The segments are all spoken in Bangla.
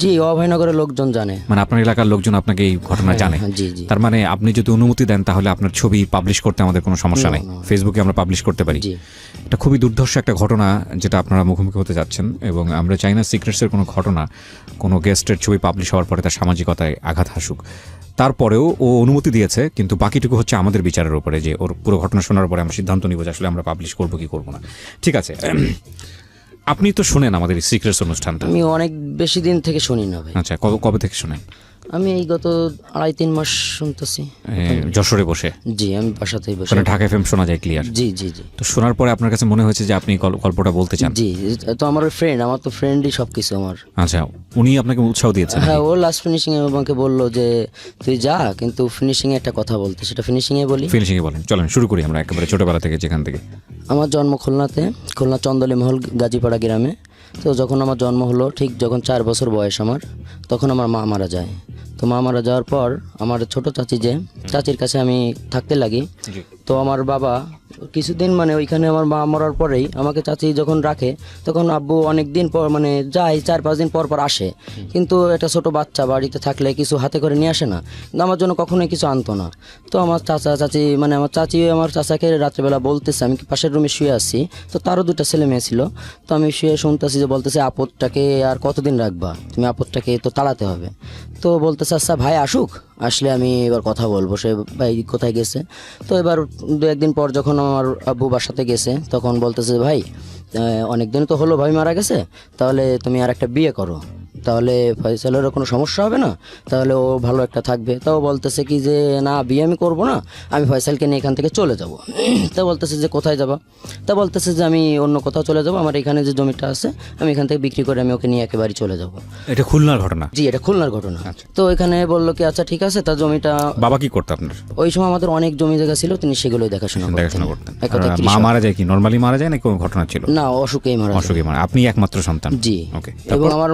জি, অভয়নগরের লোকজন জানে। মানে আপনার এলাকার লোকজন আপনাকে এই ঘটনা জানে? জি জি। তার মানে আপনি যদি অনুমতি দেন তাহলে আপনার ছবি পাবলিশ করতে আমাদের কোনো সমস্যা নেই, ফেসবুকে আমরা পাবলিশ করতে পারি। জি। এটা খুবই দুর্ধর্ষ একটা ঘটনা যেটা আপনারা মুখোমুখি হতে যাচ্ছেন, এবং আমরা চাই না সিক্রেটসের কোনো ঘটনা কোনো গেস্টের ছবি পাবলিশ হওয়ার পরে তার সামাজিকতায় আঘাত হাসুক। তারপরেও ও অনুমতি দিয়েছে, কিন্তু বাকিটুকু হচ্ছে আমাদের বিচারের উপরে, যে ওর পুরো ঘটনা শোনার পরে আমরা সিদ্ধান্ত নিব যে আসলে আমরা পাবলিশ করবো কি করবো না। ঠিক আছে, আপনি তো শোনেন আমাদের এই সিক্রেটস অনুষ্ঠানটা? আমি অনেক বেশি দিন থেকে শুনি না ভাই। আচ্ছা, কবে থেকে শোনেন? আমি এই গত 2.5-3 মাস শুনতেছি। যশোরে বসে? জি, আমি বাসাতেই বসে। ওখানে ঢাকা এফএম শোনা যায় ক্লিয়ার? জি জি জি। তো শোনার পরে আপনার কাছে মনে হয়েছে যে আপনি গল্পটা বলতে চান? জি, তো আমার ফ্রেন্ড, আমার তো ফ্রেন্ডই সবকিছু আমার। আচ্ছা, উনি আপনাকে উৎসাহ দিয়েছেন? হ্যাঁ, ও লাস্ট ফিনিশিং এ আমাকে বললো যে তুই যা, কিন্তু ফিনিশিং এ একটা কথা বলতে, সেটা ফিনিশিং এ বলি। ফিনিশিং এ বলেন, চলেন শুরু করি আমরা একেবারে ছোটবেলা থেকে, যেখান থেকে। আমার জন্ম খুলনাতে, খুলনা চন্দলি মহল গাজীপাড়া গ্রামে। তো যখন আমার জন্ম হলো, ঠিক যখন 4 বছর বয়স আমার, তখন আমার মা মারা যায়। তো মা মারা যাওয়ার পর আমার ছোট চাচি, যে চাচির কাছে আমি থাকতে লাগি। তো আমার বাবা কিছুদিন, মানে ওইখানে আমার মা মরার পরেই আমাকে চাচি যখন রাখে, তখন আব্বু অনেক দিন পর, মানে যায় 4-5 দিন পর পর আসে। কিন্তু একটা ছোট বাচ্চা বাড়িতে থাকলে কিছু হাতে করে নিয়ে আসে না, কিন্তু আমার জন্য কখনোই কিছু আনতো না। তো আমার চাচি, মানে আমার চাচি আমার চাচাকে রাত্রেবেলা বলতেছে, আমি পাশের রুমে শুয়ে আছি, তো তারও 2টা ছেলে মেয়ে ছিল। তো আমি শুয়ে শুনতেছি যে বলতেছে, আপদটাকে আর কতদিন রাখবা তুমি, আপদটাকে তো তাড়াতে হবে। তো বলতেছে আচ্ছা ভাই আসুক, আসলে আমি এবার কথা বলবো, সে ভাই কোথায় গেছে। তো এবার 2-1 দিন পর যখন আমার আব্বু বাসাতে গেছে, তখন বলতেছে ভাই অনেক দিন তো হলো ভাই মারা গেছে, তাহলে তুমি আর একটা বিয়ে করো, তাহলে ফয়সালেরও কোনো সমস্যা হবে না, তাহলে ও ভালো একটা থাকবে। তাও বলতেছে কি যে না, বিয়ে আমি করবো না, আমি ফয়সালকে নিয়ে এখান থেকে চলে যাব। তা বলতেছে যে কোথায় যাবা? তা বলতেছে যে আমি অন্য কোথাও চলে যাব, আমার এখানে যে জমিটা আছে আমি এখান থেকে বিক্রি করে আমি ওকে নিয়ে একেবারে চলে যাব। এটা খুলনার ঘটনা? জি, এটা খুলনার ঘটনা। তো এখানে বললো কি আচ্ছা ঠিক আছে, তার জমিটা। বাবা কি করতো আপনার? ওই সময় আমাদের অনেক জমি জায়গা ছিল, তিনি সেগুলোই দেখাশোনা করতেন। এক কথায় মা মারা যায় কি নরমালি মারা যায় না কোনো ঘটনা ছিল? না, অসুখেই মারা। অসুখে মারা। আপনি একমাত্র সন্তান? জি। ওকে। এবং আমার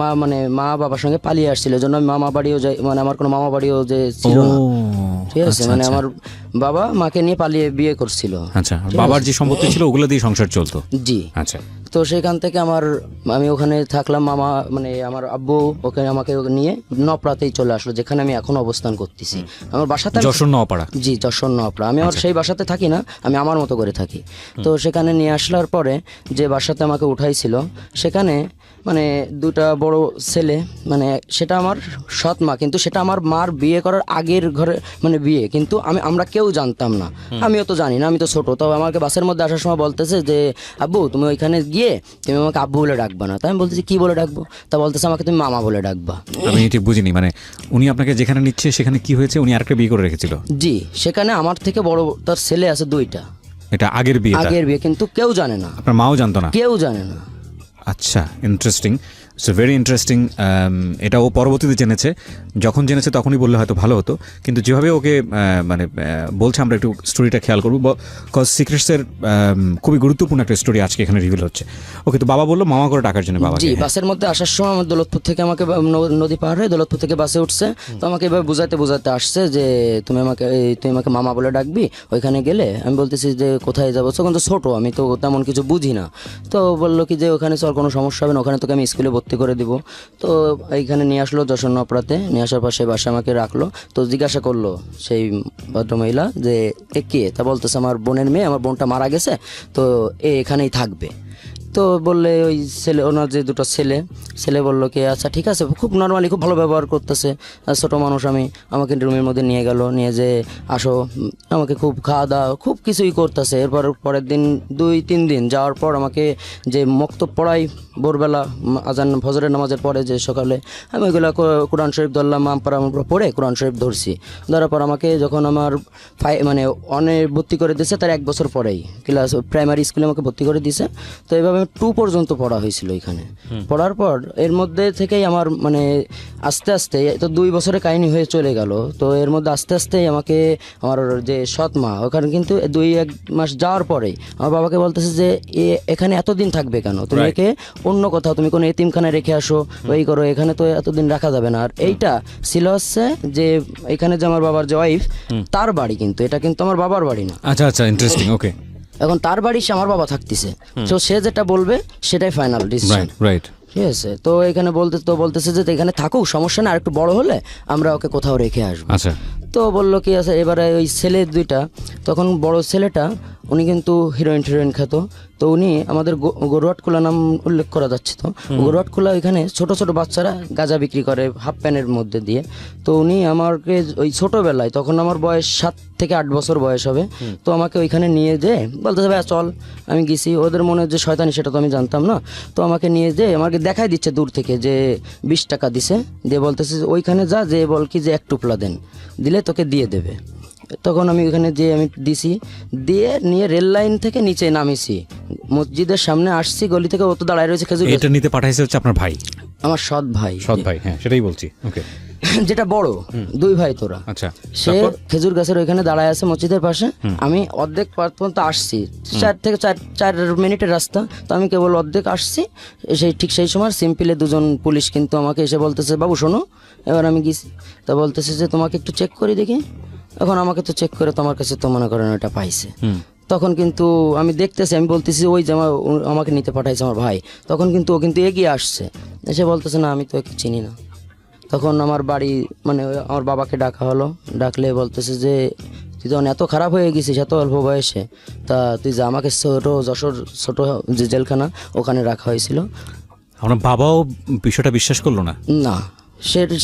মা মানে মা বাবার সঙ্গে পালিয়ে আসছিল, জন্য আমি মামা বাড়িও যাই, মানে আমার কোনো মামা বাড়িও যে ছিল না। ঠিক আছে, মানে আমার বাবা মাকে নিয়ে পালিয়ে বিয়ে করছিল। আচ্ছা, বাবার যে সম্পত্তি ছিল ওগুলো দিয়ে সংসার চলতো? জি। আচ্ছা। তো সেখান থেকে আমি ওখানে থাকলাম, মামা মানে আমার আব্বু ওখানে আমাকে নিয়ে নপড়াতেই চলে আসলো, যেখানে আমি এখন অবস্থান করতেছি। আমার বাসাতে যশোর নওপাড়া? জি, যশোর নওপাড়া। আমি আর সেই বাসাতে থাকি না, আমি আমার মতো করে থাকি। তো সেখানে নিয়ে আসলার পরে যে বাসাতে আমাকে উঠাইছিল, সেখানে মানে 2টা বড় ছেলে, মানে সেটা আমার সৎ মা, কিন্তু সেটা আমার মার বিয়ে করার আগের ঘরে মানে বিয়ে, কিন্তু আমরা কেউ জানতাম না, আমিও তো জানি না, আমি তো ছোট। তো আমাকে বাসের মধ্যে আসার সময় বলতেছে যে আব্বু তুমি ওইখানে গিয়ে তুমি আমাকে আব্বু বলে ডাকবা না। তাই আমি বলতেছি কি বলে ডাকবো? তা বলতেছে আমাকে তুমি মামা বলে ডাকবা। আমি ঠিক বুঝিনি, মানে উনি আপনাকে যেখানে নিচ্ছে সেখানে কি হয়েছে, উনি আরেকটা বিয়ে করে রেখেছিল? জি, সেখানে আমার থেকে বড় তার ছেলে আছে 2টা। এটা আগের বিয়ে? আগের বিয়ে, কিন্তু কেউ জানে না। আপনার মাও জানতো না? কেউ জানে না। আচ্ছা, ইন্টারেস্টিং, সো ভেরি ইন্টারেস্টিং। এটা ও পরবর্তীতে জেনেছে, যখন জেনেছে তখনই বললে হয়তো ভালো হতো, কিন্তু যেভাবে ওকে মানে বলছে আমরা একটু স্টোরিটা খেয়াল করবো, বিকজ সিক্রেটসের খুবই গুরুত্বপূর্ণ একটা স্টোরি আজকে এখানে রিভিল হচ্ছে। ওকে, তো বাবা বললো মামা করে টাকার জন্য? বাবা জি, বাসের মধ্যে আসার সময় আমার দৌলতপুর থেকে আমাকে নদী পার হয়ে দৌলতপুর থেকে বাসে উঠছে। তো আমাকে এবার বুঝাতে আসছে যে তুমি আমাকে মামা বলে ডাকবি ওইখানে গেলে। আমি বলতেছি যে কোথায় যাবো, তখন তো ছোটো, আমি তো তেমন কিছু বুঝি না। তো বললো কি যে ওখানে চল, কোনো সমস্যা হবে না, ওখানে তোকে আমি স্কুলে ভর্তি করে দিব। তো এইখানে নিয়ে আসলো যশোর নপড়াতে, নিয়ে আসার পর সেই বাসায় আমাকে রাখলো। তো জিজ্ঞাসা করলো সেই ভদ্রমহিলা যে এ কে? তা বলতেছে আমার বোনের মেয়ে, আমার বোনটা মারা গেছে, তো এখানেই থাকবে। তো বললে ওই ছেলে, ওনার যে 2টা ছেলে বললো কি আচ্ছা ঠিক আছে, খুব নর্মালি খুব ভালো ব্যবহার করতেছে, ছোটো মানুষ। আমাকে রুমের মধ্যে নিয়ে গেল, নিয়ে যে আসো, আমাকে খুব খাওয়া দাওয়া খুব কিছুই করতেছে। এরপর পরের দিন 2-3 দিন যাওয়ার পর আমাকে যে মক্তব পড়াই ভোরবেলা, আজান ফজরের নামাজের পরে যে সকালে, আমি ওইগুলো কোরআন শরীফ ধরলাম, আমরা পড়ে কোরআন শরীফ ধরছি। ধরার পর আমাকে যখন আমার মানে অনেক ভর্তি করে দিয়েছে, তার 1 বছর পরেই ক্লাস প্রাইমারি স্কুলে আমাকে ভর্তি করে দিয়েছে। তো এভাবে 2 পর্যন্ত পড়া হয়েছিল এখানে। পড়ার পর এর মধ্যে থেকেই আমার মানে আস্তে আস্তে, তো 2 বছরের কাহিনী হয়ে চলে গেল। তো এর মধ্যে আস্তে আস্তে আমাকে আমার যে সৎ মা, ওখানে কিন্তু 2-1 মাস যাওয়ার পরেই আমার বাবাকে বলতেছে যে এখানে এতদিন থাকবে কেন, তুমি একে অন্য কোথাও, তুমি কোনো এতিমখানায় রেখে আসো, ওই করো, এখানে তো এতদিন রাখা যাবে না। আর এইটা ছিল হচ্ছে যে এখানে যে আমার বাবার যে ওয়াইফ, তার বাড়ি, কিন্তু এটা কিন্তু আমার বাবার বাড়ি না। আচ্ছা আচ্ছা, ইন্টারেস্টিং। ওকে, এখন তার বাড়ি সে আমার বাবা থাকতেছে, তো সে যেটা বলবে সেটাই ফাইনাল ডিসিশন। রাইট। ঠিক আছে। তো এখানে বলতেছে যে এখানে থাকুক, সমস্যা না, আর একটু বড় হলে আমরা ওকে কোথাও রেখে আসবো। আচ্ছা, তো বললো কি আছে, এবারে ওই ছেলে দুইটা, তখন বড় ছেলেটা উনি কিন্তু হিরোইন খেত। তো উনি আমাদের গরুয়াটখোলা নাম উল্লেখ করা যাচ্ছে, তো গরুয়াটখোলা ওইখানে ছোট ছোট বাচ্চারা গাঁজা বিক্রি করে হাফ প্যানের মধ্যে দিয়ে। তো উনি আমাকে ওই ছোটোবেলায়, তখন আমার বয়স 7 থেকে 8 বছর বয়স হবে, তো আমাকে ওইখানে নিয়ে যেয়ে বলতেছে ভাইয়া চল। আমি গেছি, ওদের মনে যে শয়তানি সেটা তো আমি জানতাম না। তো আমাকে নিয়ে যেয়ে আমাকে দেখাই দিচ্ছে দূর থেকে যে 20 টাকা দিছে, দিয়ে বলতেছে যে ওইখানে যা, যে বল কি যে 1 টুপলা দেন, দিলে তোকে দিয়ে দেবে। তখন আমি ওখানে যেয়ে আমি দিছি, দিয়ে নিয়ে রেল লাইন থেকে নিচে নামিছি, মসজিদের সামনে আসছি, গলি থেকে ও তো দাঁড়ায় রয়েছে খেজুর গাছ। এটা নিতে পাঠাইছে হচ্ছে আপনার ভাই, আমার সৎ ভাই, হ্যাঁ সেটাই বলছি। ওকে, যেটা বড়, 2 ভাই তোরা। আচ্ছা, সে খেজুর গাছের ওইখানে দাঁড়ায় আছে মসজিদের পাশে। আমি অর্ধেক পর্যন্ত আসছি, 4 থেকে 4 মিনিটের রাস্তা। তো আমি কেবল অর্ধেক আসছি, ঠিক সেই সময় সিম্পলে 2জন পুলিশ কিন্তু আমাকে এসে বলতেছে বাবু শোনো। এবার আমি গেছি, তো বলতেছে যে তোমাকে একটু চেক করি দেখি। এখন আমাকে তো চেক করে তোমার কাছে তো মনে করেন ওটা পাইছে। তখন কিন্তু আমি দেখতেছি, আমি বলতেছি ওই যে আমাকে নিতে পাঠাইছে আমার ভাই। তখন কিন্তু ও কিন্তু এগিয়ে আসছে, এসে বলতেছে না আমি তো একে চিনি না। তখন আমার বাড়ি মানে আমার বাবাকে ডাকা হলো, ডাকলে বলতেছে যে তুই যখন এত খারাপ হয়ে গেছিস এত অল্প বয়সে, তা তুই যা, আমাকে যশোর ছোট যে জেলখানা ওখানে রাখা হয়েছিল। আপনার বাবাও বিষয়টা বিশ্বাস করলো না? না,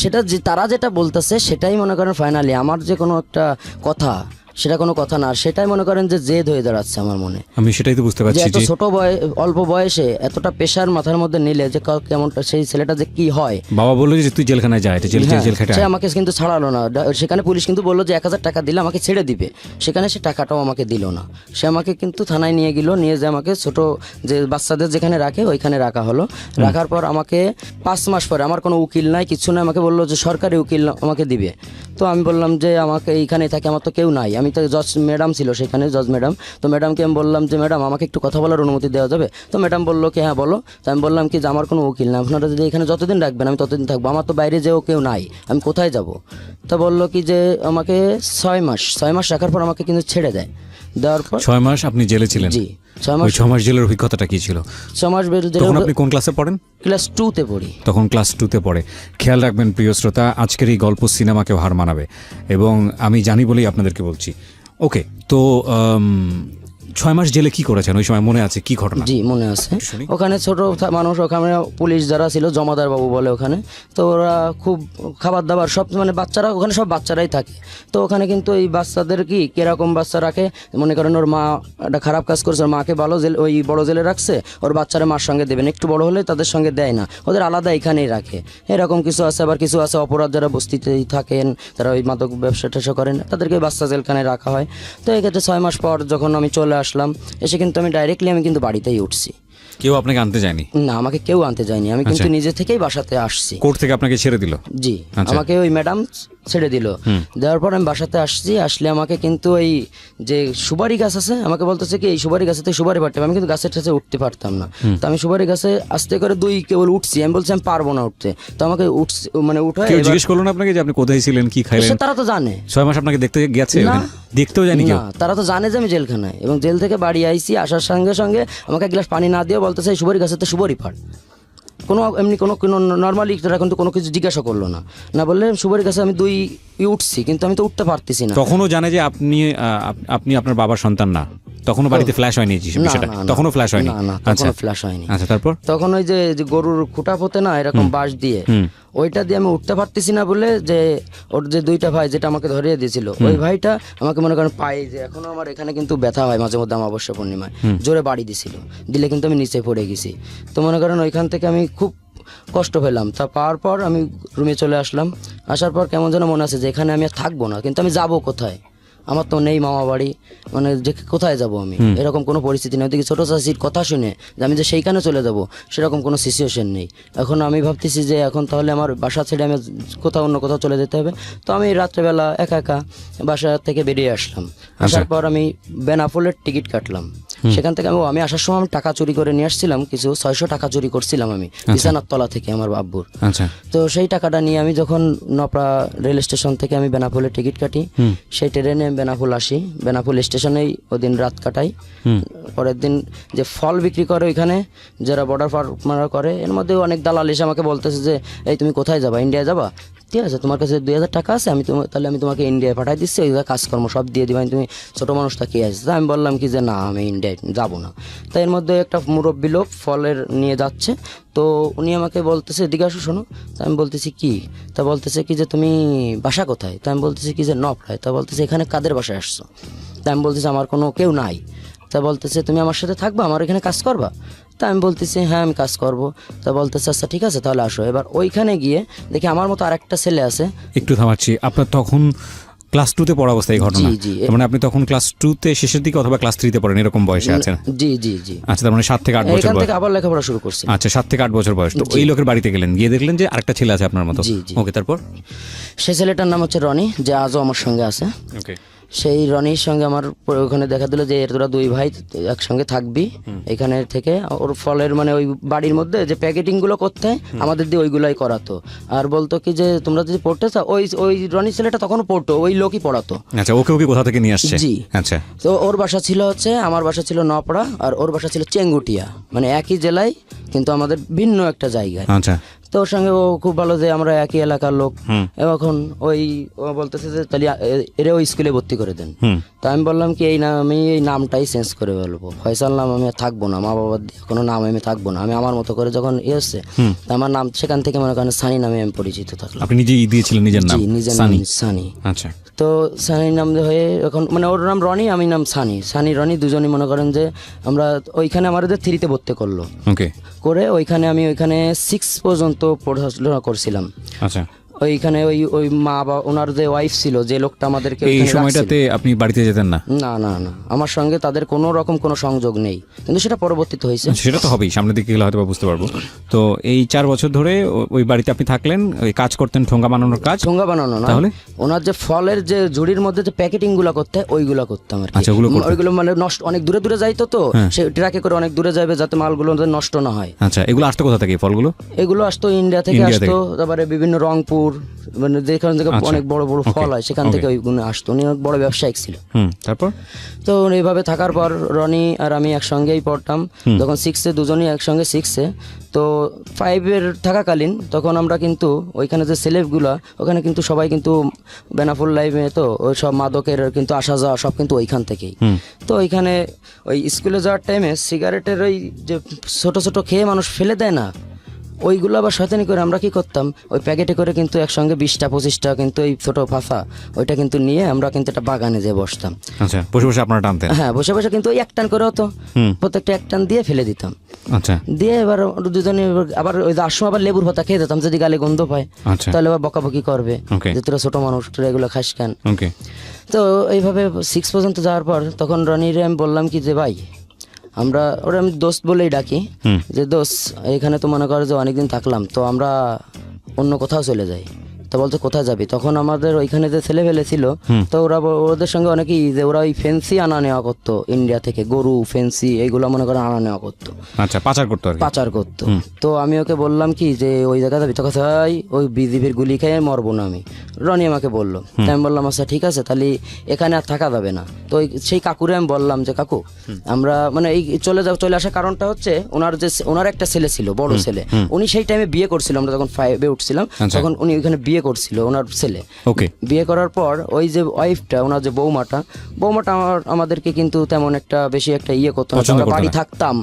সেটা যে তারা যেটা বলতেছে সেটাই মনে করেন ফাইনালি, আমার যে কোনো একটা কথা সেটা কোনো কথা না, সেটাই মনে করেন যে জেদ হয়ে দাঁড়াচ্ছে আমার মনে। আমি সেটাই তো বুঝতে যে পারছি এত ছোট অল্প বয়সে এতটা প্রেশার মাথার মধ্যে নিলে যে কেমনটা সেই ছেলেটা যে কি হয়। বাবা বললো যে তুই জেলখানায় যা, এটা জেল খেটে সে আমাকে কিন্তু ছাড়ালো না। সেখানে পুলিশ কিন্তু বললো যে 1000 টাকা দিলে আমাকে ছেড়ে দিবে, সেখানে সে টাকাটাও আমাকে দিল না। সে আমাকে কিন্তু থানায় নিয়ে গেল, নিয়ে যে আমাকে ছোট যে বাচ্চাদের যেখানে রাখে ওইখানে রাখা হলো। রাখার পর আমাকে 5 মাস পরে, আমার কোনো উকিল নাই কিছু নাই, আমাকে বললো যে সরকারি উকিল আমাকে দিবে। তো আমি বললাম যে আমাকে এইখানে থাকে, আমার তো কেউ নাই। আমি তো জজ ম্যাডাম ছিল সেখানে, জজ ম্যাডাম। তো ম্যাডামকে আমি বললাম যে ম্যাডাম আমাকে একটু কথা বলার অনুমতি দেওয়া যাবে? তো ম্যাডাম বললো কি হ্যাঁ বলো। তো আমি বললাম কি যে আমার কোনো উকিল না, আপনারা যদি এখানে যতদিন রাখবেন আমি ততদিন থাকবো, আমার তো বাইরে যেও কেউ নাই, আমি কোথায় যাব? তো বললো কি যে আমাকে 6 মাস রাখার পর আমাকে কিন্তু ছেড়ে দেয়। দেওয়ার পর 6 মাস আপনি জেলে ছিলেন? জি, 6 মাস। ওই 6 মাস জেলের অভিজ্ঞতাটা কি ছিল? 6 মাস তখন আপনি কোন ক্লাসে পড়েন? ক্লাস 2-তে পড়ি। তখন ক্লাস 2-তে পড়ে। খেয়াল রাখবেন প্রিয় শ্রোতা, আজকের এই গল্প সিনেমাকেও হার মানাবে, এবং আমি জানি বলেই আপনাদেরকে বলছি। ওকে, তো 6 মাস জেলে কি করেছেন ওই সময়, মনে আছে কি ঘটনা? জি মনে আছে। ওখানে ছোট মানুষ, ওখানে পুলিশ যারা ছিল জমাদার বাবু বলে ওখানে, তো ওরা খুব খাবার দাবার সব মানে বাচ্চারা, ওখানে সব বাচ্চারাই থাকে। তো ওখানে কিন্তু এই বাচ্চাদের কি কিরকম বাচ্চা রাখে, মনে করেন ওর মা একটা খারাপ কাজ করেছে, ওর মাকে ভালো জেল ওই বড় জেলে রাখছে, ওর বাচ্চারা মার সঙ্গে দেবেন, একটু বড় হলে তাদের সঙ্গে দেয় না, ওদের আলাদা এখানেই রাখে। এরকম কিছু আছে। আবার কিছু আছে অপরাধ যারা বস্তিতেই থাকেন, তারা ওই মাদক ব্যবসা ট্যাবসা করেন, তাদেরকে বাচ্চা জেলখানায় রাখা হয়। তো এক্ষেত্রে 6 মাস পর যখন আমি চলে আসলাম, এসে কিন্তু আমি ডাইরেক্টলি আমি কিন্তু বাড়িতেই উঠছি। কেউ আপনাকে আনতে যায়নি? না, আমাকে কেউ আনতে যায়নি, আমি কিন্তু নিজে থেকেই বাসাতে আসছি। কোর্ট থেকে আপনাকে ছেড়ে দিল? জি, আমাকে ওই ম্যাডাম ছেড়ে দিল। দেওয়ার পর আমি বাসাতে আসছি, আসলে আমাকে কিন্তু ওই যে সুপারি গাছ আছে, আমাকে বলতেছে কি এই সুপারি গাছেতে সুপারি পারতে হবে। আমি কিন্তু গাছের কাছে উঠতে পারতাম না। তো আমি সুপারি গাছে আস্তে করে 2 কেবল উঠছি, আমি বলছি আমি পারবো না উঠতে। তো আমাকে উঠছি মানে উঠে কেউ জিজ্ঞেস করলো না আপনাকে যে আপনি কোথায় ছিলেন, কি খাইলেন? তারা তো জানে। 6 মাস আপনাকে দেখতে গেছে? দেখতেও জানি কেউ? না, তারা তো জানে যে আমি জেলখানায়, এবং জেল থেকে বাড়ি আইছি, আসার সঙ্গে সঙ্গে আমাকে এক গ্লাস পানি না দিয়ে বলতেছে এই সুপারি গাছেতে সুপারি পাড়। কোনো এমনি কোনো নর্মালি তারা কিন্তু কোনো কিছু জিজ্ঞাসা করলো না, না বললে সুপারি গাছে আমি 2 উঠছি, কিন্তু আমি তো উঠতে পারতেছি না। তখনও জানে যে আপনি আপনার বাবার সন্তান না? তখনও বাড়িতে ফ্ল্যাশ হয়নি বিষয়টা? তখনও ফ্ল্যাশ হয়নি? না, তখনও ফ্ল্যাশ হয়নি। আচ্ছা, তারপর? তখন ওই যে গরুর খুঁটা পোতে না এরকম বাঁশ দিয়ে, ওইটা দিয়ে আমি উঠতে পারতেছি না বলে যে ওর যে 2টা ভাই যেটা আমাকে ধরিয়ে দিয়েছিল, ওই ভাইটা আমাকে মনে করেন পায়ে, যে এখনো আমার এখানে কিন্তু ব্যথা হয় মাঝে মধ্যে অমাবস্যা পূর্ণিমায়, জোরে বাড়ি দিছিল, দিলে কিন্তু আমি নিচে পড়ে গেছি। তো মনে করেন ওইখান থেকে আমি খুব কষ্ট পেলাম। তা পাওয়ার পর আমি রুমে চলে আসলাম। আসার পর কেমন যেন মনে আছে যে এখানে আমি আর থাকবো না, কিন্তু আমি যাব কোথায়? আমার তো নেই মামা বাড়ি, মানে যে কোথায় যাব আমি, এরকম কোনো পরিস্থিতি নেই। ওদিকে ছোটো চাষির কথা শুনে যে আমি যে সেইখানে চলে যাব, সেরকম কোনো সিচুয়েশন নেই। এখন আমি ভাবতেছি যে এখন তাহলে আমার বাসা ছেড়ে আমি কোথাও অন্য কোথাও চলে যেতে হবে। তো আমি রাত্রেবেলা একা একা বাসা থেকে বেরিয়ে আসলাম। আসার পর আমি বেনাপোলের টিকিট কাটলাম। সেখান থেকে আমি আসার সময় আমি টাকা চুরি করে নিয়ে আসছিলাম, কিছু 600 টাকা চুরি করছিলাম আমি বিছানার তলা থেকে আমার আব্বুর। আচ্ছা, তো সেই টাকাটা নিয়ে আমি যখন নপড়া রেল স্টেশন থেকে আমি বেনাপোলে টিকিট কাটি, সেই ট্রেনে বেনাপোল আসি, বেনাপোল স্টেশনেই ওদিন রাত কাটাই। পরের দিন যে ফল বিক্রি করে ওইখানে যারা বর্ডার পার মারা করে, এর মধ্যে অনেক দালাল এসে আমাকে বলতেছে যে এই তুমি কোথায় যাবা, ইন্ডিয়া যাবা, ঠিক আছে তোমার কাছে 2000 টাকা আছে, তাহলে আমি তোমাকে ইন্ডিয়ায় পাঠাই দিচ্ছি, ওই কাজকর্ম সব দিয়ে দিবা, তুমি ছোটো মানুষটা কে আছে। আমি বললাম কি যে না আমি ইন্ডিয়ায় যাবো না। তাই এর মধ্যে একটা মুরব্বী লোক ফলের নিয়ে যাচ্ছে, তো উনি আমাকে বলতেছে এদিকে আসো শোনো। তা আমি বলতেছি কি, তা বলতেছে কি যে তুমি বাসা কোথায়, তা আমি বলতেছি কি যে নপড়ায়। তা বলতেছে এখানে কাদের বাসায় আসছো, তা আমি বলতেছি আমার কোনো কেউ নাই। তা বলতেছে তুমি আমার সাথে থাকবা, আমার এখানে কাজ করবা। তা আমি বলতেছি হ্যাঁ আমি কাজ করব। তা বলতেছে আচ্ছা ঠিক আছে তাহলে আসো। এবার ওইখানে গিয়ে দেখি আমার মতো আরেকটা ছেলে আছে। একটু থামাচ্ছি, আপনার তখন ক্লাস 2-তে পড়া অবস্থায় এই ঘটনা? জি। তার মানে আপনি তখন ক্লাস 2-তে শেষের দিকে অথবা ক্লাস 3-তে পড়েন, এরকম বয়সে আছেন? জি। আচ্ছা, তার মানে 7 থেকে 8 বছর এখান বয়স। থেকে আবার লেখাপড়া শুরু করছি। আচ্ছা, 7 থেকে 8 বছর বয়স। তো ওই লোকের বাড়িতে গেলেন, গিয়ে দেখলেন যে আরেকটা ছেলে আছে আপনার মতো। জি। ওকে, তারপর? সে ছেলেটার নাম হচ্ছে রনি, যে আজও আমার সঙ্গে আছে। ওকে। সেই রনির সঙ্গে আমার ওখানে দেখা দিল যে তোরা দুই ভাই একসঙ্গে থাকবি এখানে থেকে। ওর ফলের মানে ওই বাড়ির মধ্যে যে প্যাকেটিং গুলো করতে হয় আমাদের দিয়ে ওইগুলাই করাতো। আর বলতো কি যে তোমরা যদি পড়তে চাও, ওই রনি ছেলেটা তখনও পড়তো, ওই লোকই পড়াতো। আচ্ছা, ওকে কোথা থেকে নিয়ে আসছে? জি। আচ্ছা, তো ওর বাসা ছিল হচ্ছে, আমার বাসা ছিল নপড়া, আর ওর বাসা ছিল চেঙ্গুটিয়া, মানে একই জেলায় কিন্তু আমাদের ভিন্ন একটা জায়গায়। আচ্ছা। তো ওর সঙ্গে ও খুব ভালো যে আমরা একই এলাকার লোক। এখন ওই ও বলতেছে যে তাহলে এরে ওই স্কুলে ভর্তি করে দেন। তা আমি বললাম কি আমি এই নামটাই চেঞ্জ করে বলবো, ফয়সাল নাম আমি আর থাকবো না, মা বাবার কোনো নাম আমি থাকবো না, আমি আমার মতো করে যখন এসছে আমার নাম সেখান থেকে মনে করেন সানি নামে আমি পরিচিত থাকলাম। আপনি নিজেই দিয়েছিলেন নিজের নাম? জি, নিজের নাম সানি। আচ্ছা। তো সানি নাম হয়ে এখন মানে ওর নাম রনি, আমি নাম সানি রনি, দুজনই মনে করেন যে আমরা ওইখানে আমাদের 3-তে ভর্তি করলো। ওকে। করে ওইখানে আমি 6 পর্যন্ত পড়াশোনা করছিলাম। আচ্ছা। ওইখানে ওই মা বা ওনার যে ওয়াইফ ছিল, যে লোকটা আমাদেরকে এই সময়টাতে আপনি বাড়িতে যেতেন না? না, আমার সঙ্গে তাদের কোনো রকম কোনো সংযোগ নেই, কিন্তু সেটা পরবর্তীতে হয়েছে। সেটা তো হবেই, সামনের দিকে গেলে হয়তো বুঝতে পারবো। তো এই 4 বছর ধরে ওই বাড়িতে আপনি থাকলেন, ওই কাজ করতেন, ঠোঙ্গা বানানোর কাজ? ঠোঙ্গা বানানো না, তাহলে ওনার যে ফলের যে ঝুড়ির মধ্যে যে প্যাকেটিং গুলো করতে হয় ওইগুলো করতাম আর কি। আচ্ছা, ওইগুলো মানে নষ্ট, অনেক দূরে যাইতো, তো সে ট্রাকে করে অনেক দূরে যাবে যাতে মালগুলো নষ্ট না হয়। আচ্ছা, এগুলো আসতো কোথা থেকে ফলগুলো? এগুলো আসতো ইন্ডিয়া থেকে আসতো, তারপরে বিভিন্ন রংপুর মানে যেখান থেকে অনেক বড় বড় ফল হয় সেখান থেকে ওইগুলো আসতো। উনি অনেক বড় ব্যবসায়িক ছিল। তারপর? তো এইভাবে থাকার পর রনি আর আমি একসঙ্গেই পড়তাম, যখন 6-এ দুজনই একসঙ্গে 6-এ। তো 5-এর থাকাকালীন তখন আমরা কিন্তু ওইখানে যে সেলেবগুলো ওখানে কিন্তু সবাই কিন্তু বেনাফুল লাইফে তো ওই সব মাদকের কিন্তু আসা যাওয়া সব কিন্তু ওইখান থেকেই। তো ওইখানে ওই স্কুলে যাওয়ার টাইমে সিগারেটের ওই যে ছোট ছোট খেয়ে মানুষ ফেলে দেয় না, ওইগুলো আবার শয়তানি করে আমরা কি করতাম, ওই প্যাকেটে করে কিন্তু একসঙ্গে 20টা-25টা কিন্তু এই ছোটো ফাঁফা ওইটা কিন্তু নিয়ে আমরা কিন্তু একটা বাগানে যেয়ে বসতাম। আচ্ছা, বসে বসে আপনারা টানতেন? হ্যাঁ, বসে বসে কিন্তু ওই 1 টান করে হতো, প্রত্যেকটা 1 টান দিয়ে ফেলে দিতাম। আচ্ছা। দিয়ে এবার দুজনে আবার ওই আসো আবার লেবুর পাতা খেয়ে যেতাম, যদি গালে গন্ধ পায় তাহলে আবার বকাবকি করবে যে তোরা ছোটো মানুষ, তোরা এগুলো খাস কেন। তো এইভাবে 6 পর্যন্ত যাওয়ার পর তখন রনিরে আমি বললাম কি যে ভাই আমরা, ওরা আমি দোস্ত বলেই ডাকি, যে দোস্ত এখানে তো মনে করো যে অনেকদিন থাকলাম, তো আমরা অন্য কোথাও চলে যাই। তো বলতো কোথায় যাবি, তখন আমাদের ওইখানে যে ছেলে ফেলে ছিল, তো ওদের সঙ্গে অনেকেই যে ওরা ওই ফেন্সি আনা নেওয়া করতো ইন্ডিয়া থেকে, গরু ফেন্সি এইগুলো মনে করেন আনা নেওয়া করতো। আচ্ছা, পাচার করতো। তো আমি ওকে বললাম কি যে ওই জায়গা যাবি, তো কোথায় ওই বিজিবির গুলি খেয়ে মরবো না আমি, রনি আমাকে বললো। তাই আমি বললাম আচ্ছা ঠিক আছে, তাহলে এখানে আর থাকা যাবে না। তো সেই কাকুরে আমি বললাম যে কাকু আমরা মানে এই চলে আসার কারণটা হচ্ছে ওনার একটা ছেলে ছিল, বড় ছেলে, উনি সেই টাইমে বিয়ে করছিল, আমরা যখন 5-এ উঠছিলাম তখন উনি ওইখানে বিয়ে করছিল ওনার ছেলে। বিয়ে করার পর ওই যে ওয়াইফটা, ওনার যে বৌমাটা আমাদেরকে কিন্তু তেমন একটা বেশি একটা ইয়ে করতো না, আমরা বাড়ি থাকতাম,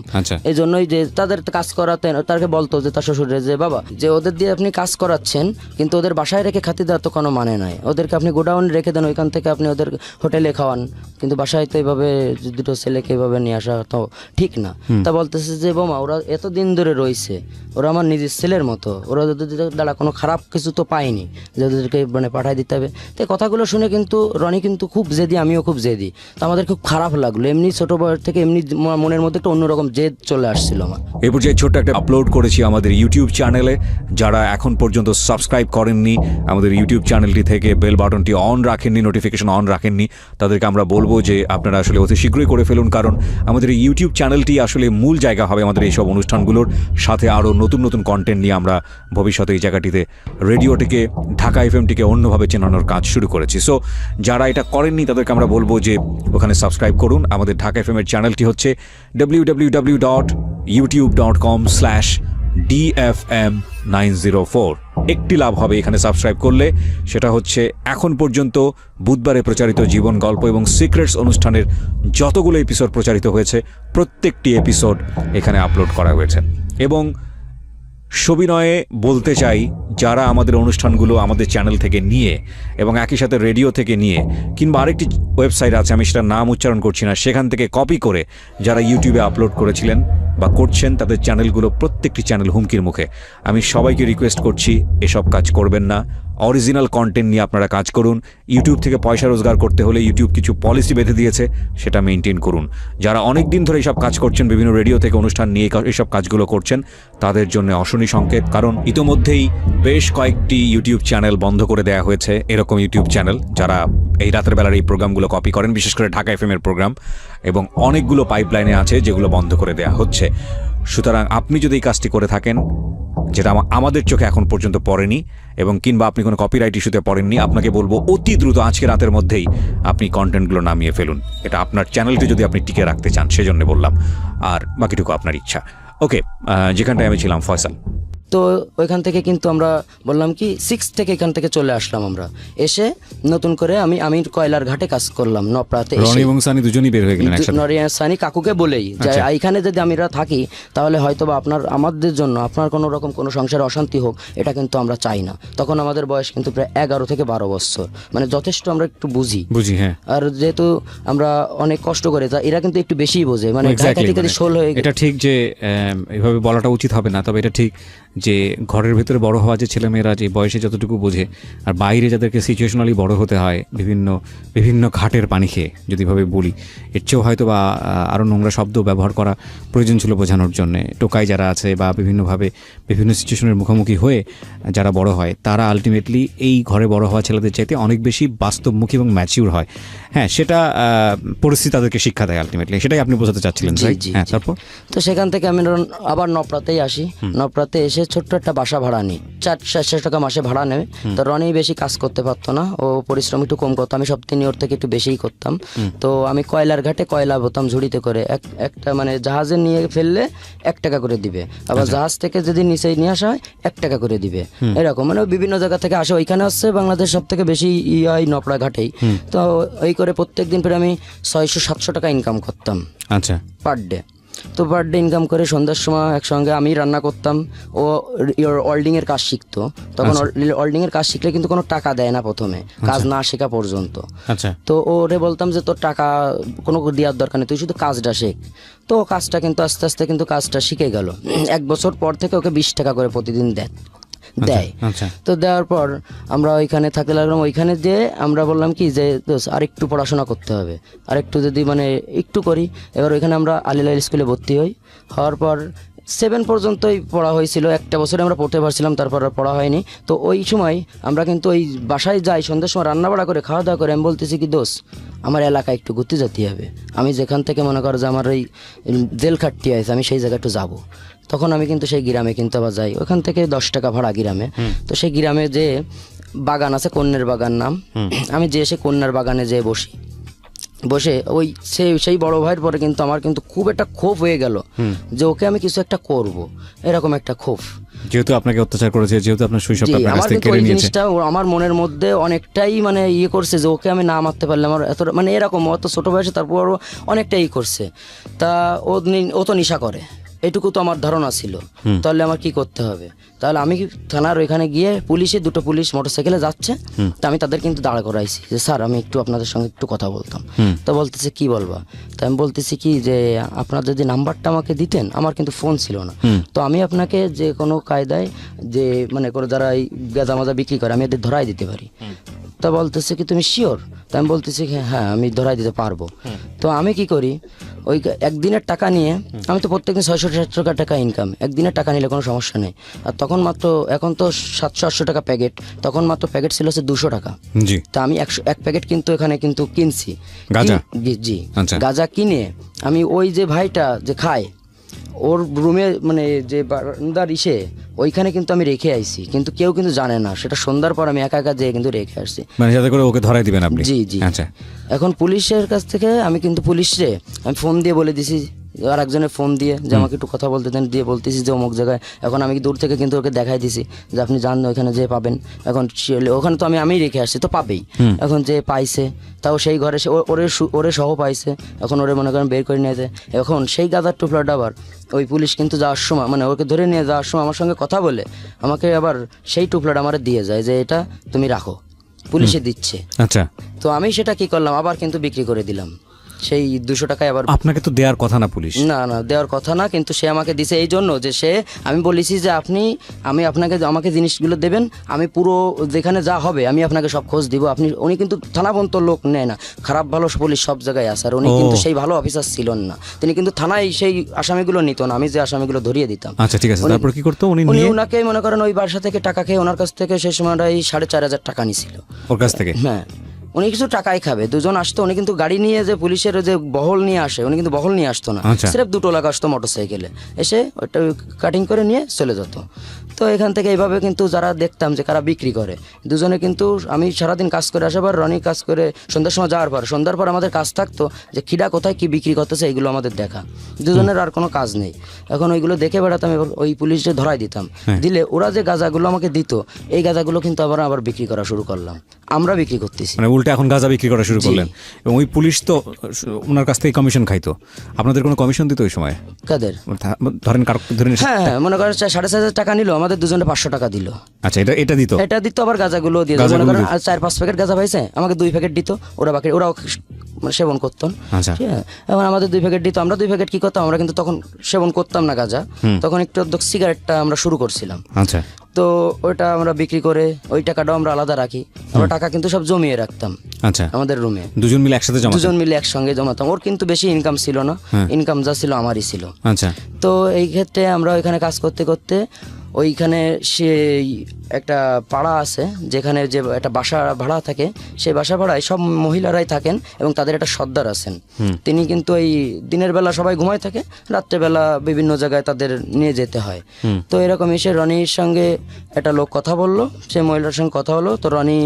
এই জন্যই যে তাদের কাজ করাতেন, তাকে বলতো যে তার শ্বশুরে যে বাবা যে ওদের দিয়ে আপনি কাজ করাচ্ছেন কিন্তু ওদের বাসায় রেখে খাতি দেওয়ার তো কোনো মানে নাই, ওদেরকে আপনি গোডাউন রেখে দেন, ওইখান থেকে আপনি ওদের হোটেলে খাওয়ান, কিন্তু বাসায় তো এইভাবে দুটো ছেলেকে এইভাবে নিয়ে আসা তো ঠিক না। তা বলতেছে যে বোমা ওরা এতদিন ধরে রয়েছে, ওরা আমার নিজের ছেলের মতো, ওরা দ্বারা কোনো খারাপ কিছু তো পায়নি, যে ওদেরকে মানে পাঠায় দিতে হবে। তো এই কথাগুলো শুনে কিন্তু রনি কিন্তু খুব জেদি, আমিও খুব জেদি, তো আমাদের খুব খারাপ লাগলো। এমনি ছোটো বয়স থেকে এমনি মনের মধ্যে একটা অন্যরকম জেদ চলে আসছিল আমার। এই পর্যায়ে ছোট্ট একটা আপলোড করেছি আমাদের ইউটিউব চ্যানেলে। যারা এখন পর্যন্ত সাবস্ক্রাইব করেননি আমাদের ইউটিউব চ্যানেলটি থেকে বেল বাটনটি অন রাখেননি, নোটিফিকেশন অন রাখেননি, তাদেরকে আমরা বলবো যে আপনারা আসলে অতি শীঘ্রই করে ফেলুন, কারণ আমাদের এই ইউটিউব চ্যানেলটি আসলে মূল জায়গা হবে আমাদের এইসব অনুষ্ঠানগুলোর সাথে। আরও নতুন নতুন কন্টেন্ট নিয়ে আমরা ভবিষ্যতে এই জায়গাটিতে রেডিওটিকে, ঢাকা এফএমটিকে অন্যভাবে চেনানোর কাজ শুরু করেছি। সো যারা এটা করেননি তাদেরকে আমরা বলবো যে ওখানে সাবস্ক্রাইব করুন। আমাদের ঢাকা এফএমের চ্যানেলটি হচ্ছে www.youtube.com/DFM904। একটি লাভ হবে এখানে সাবস্ক্রাইব করলে, সেটা হচ্ছে এখন পর্যন্ত বুধবারে প্রচারিত জীবন গল্প এবং সিক্রেটস অনুষ্ঠানের যতগুলো এপিসোড প্রচারিত হয়েছে প্রত্যেকটি এপিসোড এখানে আপলোড করা হয়েছে। এবং সবিনয়ে বলতে চাই, যারা আমাদের অনুষ্ঠানগুলো আমাদের চ্যানেল থেকে নিয়ে এবং একই সাথে রেডিও থেকে নিয়ে কিংবা আরেকটি ওয়েবসাইট আছে, আমি সেটার নাম উচ্চারণ করছি না, সেখান থেকে কপি করে যারা ইউটিউবে আপলোড করেছিলেন বা করছেন, তাদের চ্যানেলগুলো প্রত্যেকটি চ্যানেল হুমকির মুখে। আমি সবাইকে রিকোয়েস্ট করছি এসব কাজ করবেন না। অরিজিনাল কন্টেন্ট নিয়ে আপনারা কাজ করুন। ইউটিউব থেকে পয়সা রোজগার করতে হলে ইউটিউব কিছু পলিসি বেঁধে দিয়েছে, সেটা মেনটেন করুন। যারা অনেক দিন ধরে এইসব কাজ করছেন, বিভিন্ন রেডিও থেকে অনুষ্ঠান নিয়ে এইসব কাজগুলো করছেন, তাদের জন্য অশনি সংকেত। কারণ ইতোমধ্যেই বেশ কয়েকটি ইউটিউব চ্যানেল বন্ধ করে দেওয়া হয়েছে, এরকম ইউটিউব চ্যানেল যারা এই রাতের বেলার এই প্রোগ্রামগুলো কপি করেন, বিশেষ করে ঢাকা এফএমের প্রোগ্রাম, এবং অনেকগুলো পাইপলাইনে আছে যেগুলো বন্ধ করে দেওয়া হচ্ছে। সুতরাং আপনি যদি এই কাজটি করে থাকেন, যেটা আমাদের চোখে এখন পর্যন্ত পড়েনি, এবং কিংবা আপনি কোনো কপিরাইট ইস্যুতে পড়েননি, আপনাকে বলবো অতি দ্রুত আজকে রাতের মধ্যেই আপনি কন্টেন্টগুলো নামিয়ে ফেলুন। এটা আপনার চ্যানেলটি যদি আপনি টিকে রাখতে চান, সেজন্য বললাম। আর বাকিটুকু আপনার ইচ্ছা। ওকে, যেখানটায় আমি ছিলাম ফয়সাল। তো ওইখান থেকে কিন্তু আমরা বললাম কি 6 থেকে এখান থেকে চলে আসলাম। আমরা এসে নতুন করে আমি কয়লার ঘাটে কাজ করলাম নপরাতে। রনি এবং সানি দুজনই বের হয়ে গেলেন একসাথে। নরিয়া সানি কাকুকে বলেই যে এইখানে যদি আমরা থাকি তাহলে হয়তো বা আমাদের জন্য আপনার কোনো রকম কোনো সংসারে অশান্তি হোক, এটা কিন্তু আমরা চাই না। তখন আমাদের বয়স কিন্তু প্রায় 11 থেকে 12 বছর, মানে যথেষ্ট আমরা একটু বুঝি। হ্যাঁ। আর যেহেতু আমরা অনেক কষ্ট করে, তা এরা কিন্তু একটু বেশিই বোঝে, মানে শোল হয়ে। এটা ঠিক যে এভাবে বলাটা উচিত হবে না, তবে এটা ঠিক যে ঘরের ভেতরে বড় হওয়া যে ছেলেমেয়েরা যে বয়সে যতটুকু বোঝে, আর বাইরে যাদেরকে সিচুয়েশনালি বড় হতে হয় বিভিন্ন ঘাটের পানি খেয়ে, যদি ভাবে বলি, এর চেয়েও হয়তো বা আরও নোংরা শব্দ ব্যবহার করা প্রয়োজন ছিল বোঝানোর জন্যে। টোকাই যারা আছে বা বিভিন্নভাবে বিভিন্ন সিচুয়েশনের মুখোমুখি হয়ে যারা বড় হয়, তারা আলটিমেটলি এই ঘরে বড় হওয়া ছেলেদের চাইতে অনেক বেশি বাস্তবমুখী এবং ম্যাচিউর হয়। হ্যাঁ, সেটা পরিস্থিতি তাদেরকে শিক্ষা দেয় আলটিমেটলি, সেটাই আপনি বোঝাতে চাচ্ছিলেন। হ্যাঁ, তারপর তো সেখান থেকে আমি আবার নপরাতেই আসি। নপরাতে এসে ছোট্ট একটা বাসা ভাড়া নিই, 400 টাকা মাসে ভাড়া নেবে। তো রনি বেশি কাজ করতে পারতো না, ও পরিশ্রম একটু কম করতো, আমি সব তিনি ওর থেকে একটু বেশিই করতাম। তো আমি কয়লার ঘাটে কয়লা বোতাম ঝুড়িতে করে একটা মানে জাহাজে নিয়ে ফেললে 1 টাকা করে দিবে, আবার জাহাজ থেকে যদি নিচে নিয়ে আসা হয় 1 টাকা করে দিবে, এরকম মানে বিভিন্ন জায়গা থেকে আসে। ওইখানে হচ্ছে বাংলাদেশ সব থেকে বেশি হয় নপড়া ঘাটেই। তো এই করে প্রত্যেক দিন প্রায় আমি 600-700 টাকা ইনকাম করতাম। আচ্ছা, পার ডে। তো পার ডে ইনকাম করে সন্ধ্যার সময় একসঙ্গে আমি রান্না করতাম, ও ওয়েল্ডিংয়ের কাজ শিখতো। তখন ওয়েল্ডিংয়ের কাজ শিখলে কিন্তু কোনো টাকা দেয় না প্রথমে, কাজ না শেখা পর্যন্ত। আচ্ছা, তো ওরে বলতাম যে তোর টাকা কোনো দেওয়ার দরকার নেই, তুই শুধু কাজটা শেখ। তো কাজটা কিন্তু আস্তে আস্তে কিন্তু কাজটা শিখে গেল। 1 বছর পর থেকে ওকে 20 টাকা করে প্রতিদিন দেয়। তো দেওয়ার পর আমরা ওইখানে থাকতে লাগলাম। ওইখানে যে আমরা বললাম কি যে আর একটু পড়াশোনা করতে হবে, আর একটু যদি মানে একটু করি। এবার ওইখানে আমরা আলিলাইল স্কুলে ভর্তি হওয়ার পর 7 পর্যন্তই পড়া হয়েছিল, 1 বছরে আমরা পড়তে পারছিলাম, তারপর আর পড়া হয়নি। তো ওই সময় আমরা কিন্তু ওই বাসায় যাই, সন্ধ্যার সময় রান্নাবাড়া করে খাওয়া দাওয়া করে আমি বলতেছি কি দোষ, আমার এলাকায় একটু ঘুরতে যেতে হবে। আমি যেখান থেকে মনে করো যে আমার ওই জেল খাটটি আছে, আমি সেই জায়গায় একটু যাবো। তখন আমি কিন্তু সেই গ্রামে কিন্তু আবার যাই, ওখান থেকে 10 টাকা ভাড়া গ্রামে। তো সেই গ্রামে যে বাগান আছে, কন্যার বাগান নাম, আমি যে সে কন্যার বাগানে যেয়ে বসে ওই সেই বড় ভাইয়ের পরে কিন্তু আমার কিন্তু খুব একটা ক্ষোভ হয়ে গেল যে ওকে আমি কিছু একটা করব, এরকম একটা ক্ষোভ। যেহেতু আপনাকে অত্যাচার করেছে, যেহেতু আপনার শৈশবটা আপনার কাছ থেকে কেড়ে নিয়েছে, জিনিসটা আমার মনের মধ্যে অনেকটাই মানে করছে যে ওকে আমি না মারতে পারলে আমার এত মানে এরকম, অত ছোট বয়সে তারপরও অনেকটাই করছে। তা ও তো নেশা করে, এইটুকু তো আমার ধারণা ছিল। তাহলে আমার কি করতে হবে? তাহলে আমি থানার ওইখানে গিয়ে দুটো পুলিশ মোটরসাইকেলে যাচ্ছে, তা আমি তাদের কিন্তু দাঁড় করাইছি যে স্যার আমি একটু আপনাদের সঙ্গে একটু কথা বলতাম। তো বলতেছে কি বলবা? তো আমি বলতেছি কি যে আপনার যদি নাম্বারটা আমাকে দিতেন, আমার কিন্তু ফোন ছিল না, তো আমি আপনাকে যে কোনো কায়দায় যে মানে করে যারা এই গাঁজা মাজা বিক্রি করে আমি এদের ধরাই দিতে পারি। তা বলতেছে কি তুমি শিওর? তা আমি বলতেছি কি হ্যাঁ আমি ধরাই দিতে পারবো। তো আমি কি করি, ওই একদিনের টাকা নিয়ে, আমি তো প্রত্যেকদিন 600-700 টাকা ইনকাম, একদিনের টাকা নিলে কোনো সমস্যা নেই। আর তখন মাত্র, এখন তো 700-800 টাকা প্যাকেট, তখন মাত্র প্যাকেট ছিল হচ্ছে 200 টাকা। জি। তা আমি এক প্যাকেট কিন্তু এখানে কিন্তু কিনছি গাঁজা? জি। আচ্ছা। গাঁজা কিনে আমি ওই যে ভাইটা যে খায় ওর রুমে মানে যে বারান্দার ওইখানে কিন্তু আমি রেখে আইছি, কিন্তু কেউ কিন্তু জানে না। সেটা সন্ধ্যার পর আমি একা একা যেয়ে কিন্তু রেখে আসছি। মানে যাতে করে ওকে ধরাই দিবেন আপনি? জি জি। আচ্ছা। এখন পুলিশের কাছ থেকে আমি কিন্তু পুলিশে আমি ফোন দিয়ে বলে দিছি, আর একজনের ফোন দিয়ে যে আমাকে একটু কথা বলতে দেন, দিয়ে বলতেছি যে অমুক জায়গায়। এখন আমি দূর থেকে কিন্তু ওকে দেখাই দিছি যে আপনি যান ওখানে যে পাবেন। এখন ওখানে তো আমি রেখে আসছি, তো পাবেই। এখন যে পাইছে তাও সেই ঘরে ওরে সহ পাইছে। এখন ওরে মনে করেন বের করে নিয়ে যায়। এখন সেই গাদার টুকরাটা আবার ওই পুলিশ কিন্তু যাওয়ার সময় মানে ওকে ধরে নিয়ে যাওয়ার সময় আমার সঙ্গে কথা বলে আমাকে আবার সেই টুকরাটা আমার দিয়ে যায় যে এটা তুমি রাখো, পুলিশে দিচ্ছে। আচ্ছা। তো আমি সেটা কি করলাম, আবার কিন্তু বিক্রি করে দিলাম সেই 200 টাকায়। আবার আপনাকে তো দেওয়ার কথা না পুলিশ? না দেওয়ার কথা না, কিন্তু সে আমাকে দিছে এই জন্য যে আমি বলেছি যে আমি আমাকে জিনিসগুলো দেবেন, আমি পুরো যেখানে যা হবে আমি আপনাকে সব খোঁজ দিব। উনি কিন্তু থানাবন্ত লোক নেয় না, খারাপ ভালো পুলিশ সব জায়গায় আছে, আর উনি কিন্তু সেই ভালো অফিসার ছিলেন না। তিনি কিন্তু থানায় সেই আসামিগুলো নিত না, আমি যে আসামিগুলো ধরিয়ে দিতাম। আচ্ছা ঠিক আছে, তারপর কি করতো উনি? ওনাকে মনে করেন ওই বাসা থেকে টাকা খেয়ে ওনার কাছ থেকে সেই সময়টাই 4,500 টাকা নিছিল ওর কাছ থেকে। হ্যাঁ, উনি কিছু টাকাই খাবে। দুজন আসতো, উনি কিন্তু গাড়ি নিয়ে যে পুলিশের যে বহল নিয়ে আসে, উনি কিন্তু বহল নিয়ে আসতো না, সিরেফ 2 লাখ আসতো মোটরসাইকেলে, এসে ওটা কাটিং করে নিয়ে চলে যেত। তো এখান থেকে এইভাবে কিন্তু যারা দেখতাম যে কারা বিক্রি করে, দুজনে কিন্তু আমি সারাদিন কাজ করে আসার পর, রনি কাজ করে সন্ধ্যার সময় যাওয়ার পর, সন্ধ্যার পর আমাদের কাজ থাকতো যে খিডা কোথায় কি বিক্রি করতেছে এইগুলো আমাদের দেখা, দুজনের আর কোনো কাজ নেই। এখন ওইগুলো দেখে বেড়াতাম, এবার ওই পুলিশে ধরাই দিতাম। দিলে ওরা যে গাঁজাগুলো আমাকে দিত, এই গাঁজাগুলো কিন্তু আবার বিক্রি করা শুরু করলাম, আমরা বিক্রি করতেছি। মানে উল্টে এখন গাঁজা বিক্রি করা শুরু করলেন। এবং ওই পুলিশ তো ওনার কাছ থেকে কমিশন খাইতো, আপনাদের কোনো কমিশন দিত ওই সময়? কাদের? ধরেন হ্যাঁ, মনে করেন 4,500 টাকা নিল, আমাদের দুজনে 500 টাকা দিল। আচ্ছা, এটা দিত আবার গাঁজাগুলো দিয়ে, মনে করেন 4-5 প্যাকেট গাঁজা পাইছে, আমাকে 2 প্যাকেট দিত, ওরাও মানে সেবন করতেন। আচ্ছা। ঠিক আছে, এখন আমাদের 2 প্যাকেট দিত, আমরা 2 প্যাকেট কি করতাম, আমরা কিন্তু তখন সেবন করতাম না গাঁজা, তখন একটু সিগারেটটা আমরা শুরু করছিলাম। আচ্ছা। তো ওইটা আমরা বিক্রি করে ওই টাকাটাও আমরা আলাদা রাখি, আমরা টাকা কিন্তু সব জমিয়ে রাখতাম। আচ্ছা। আমাদের রুমে দুজন মিলে একসাথে একসঙ্গে জমাতাম। ওর কিন্তু বেশি ইনকাম ছিল না, ইনকাম যা ছিল আমারই ছিল। আচ্ছা। তো এই ক্ষেত্রে আমরা ওইখানে কাজ করতে করতে, ওইখানে সেই একটা পাড়া আছে যেখানে যে একটা বাসা ভাড়া থাকে, সেই বাসা ভাড়ায় সব মহিলারাই থাকেন এবং তাদের একটা সর্দার আছেন। তিনি কিন্তু এই দিনের বেলা সবাই ঘুমায় থাকে, রাত্রেবেলা বিভিন্ন জায়গায় তাদের নিয়ে যেতে হয়। তো এরকম এসে রনির সঙ্গে একটা লোক কথা বললো, সেই মহিলার সঙ্গে কথা হলো। তো রনি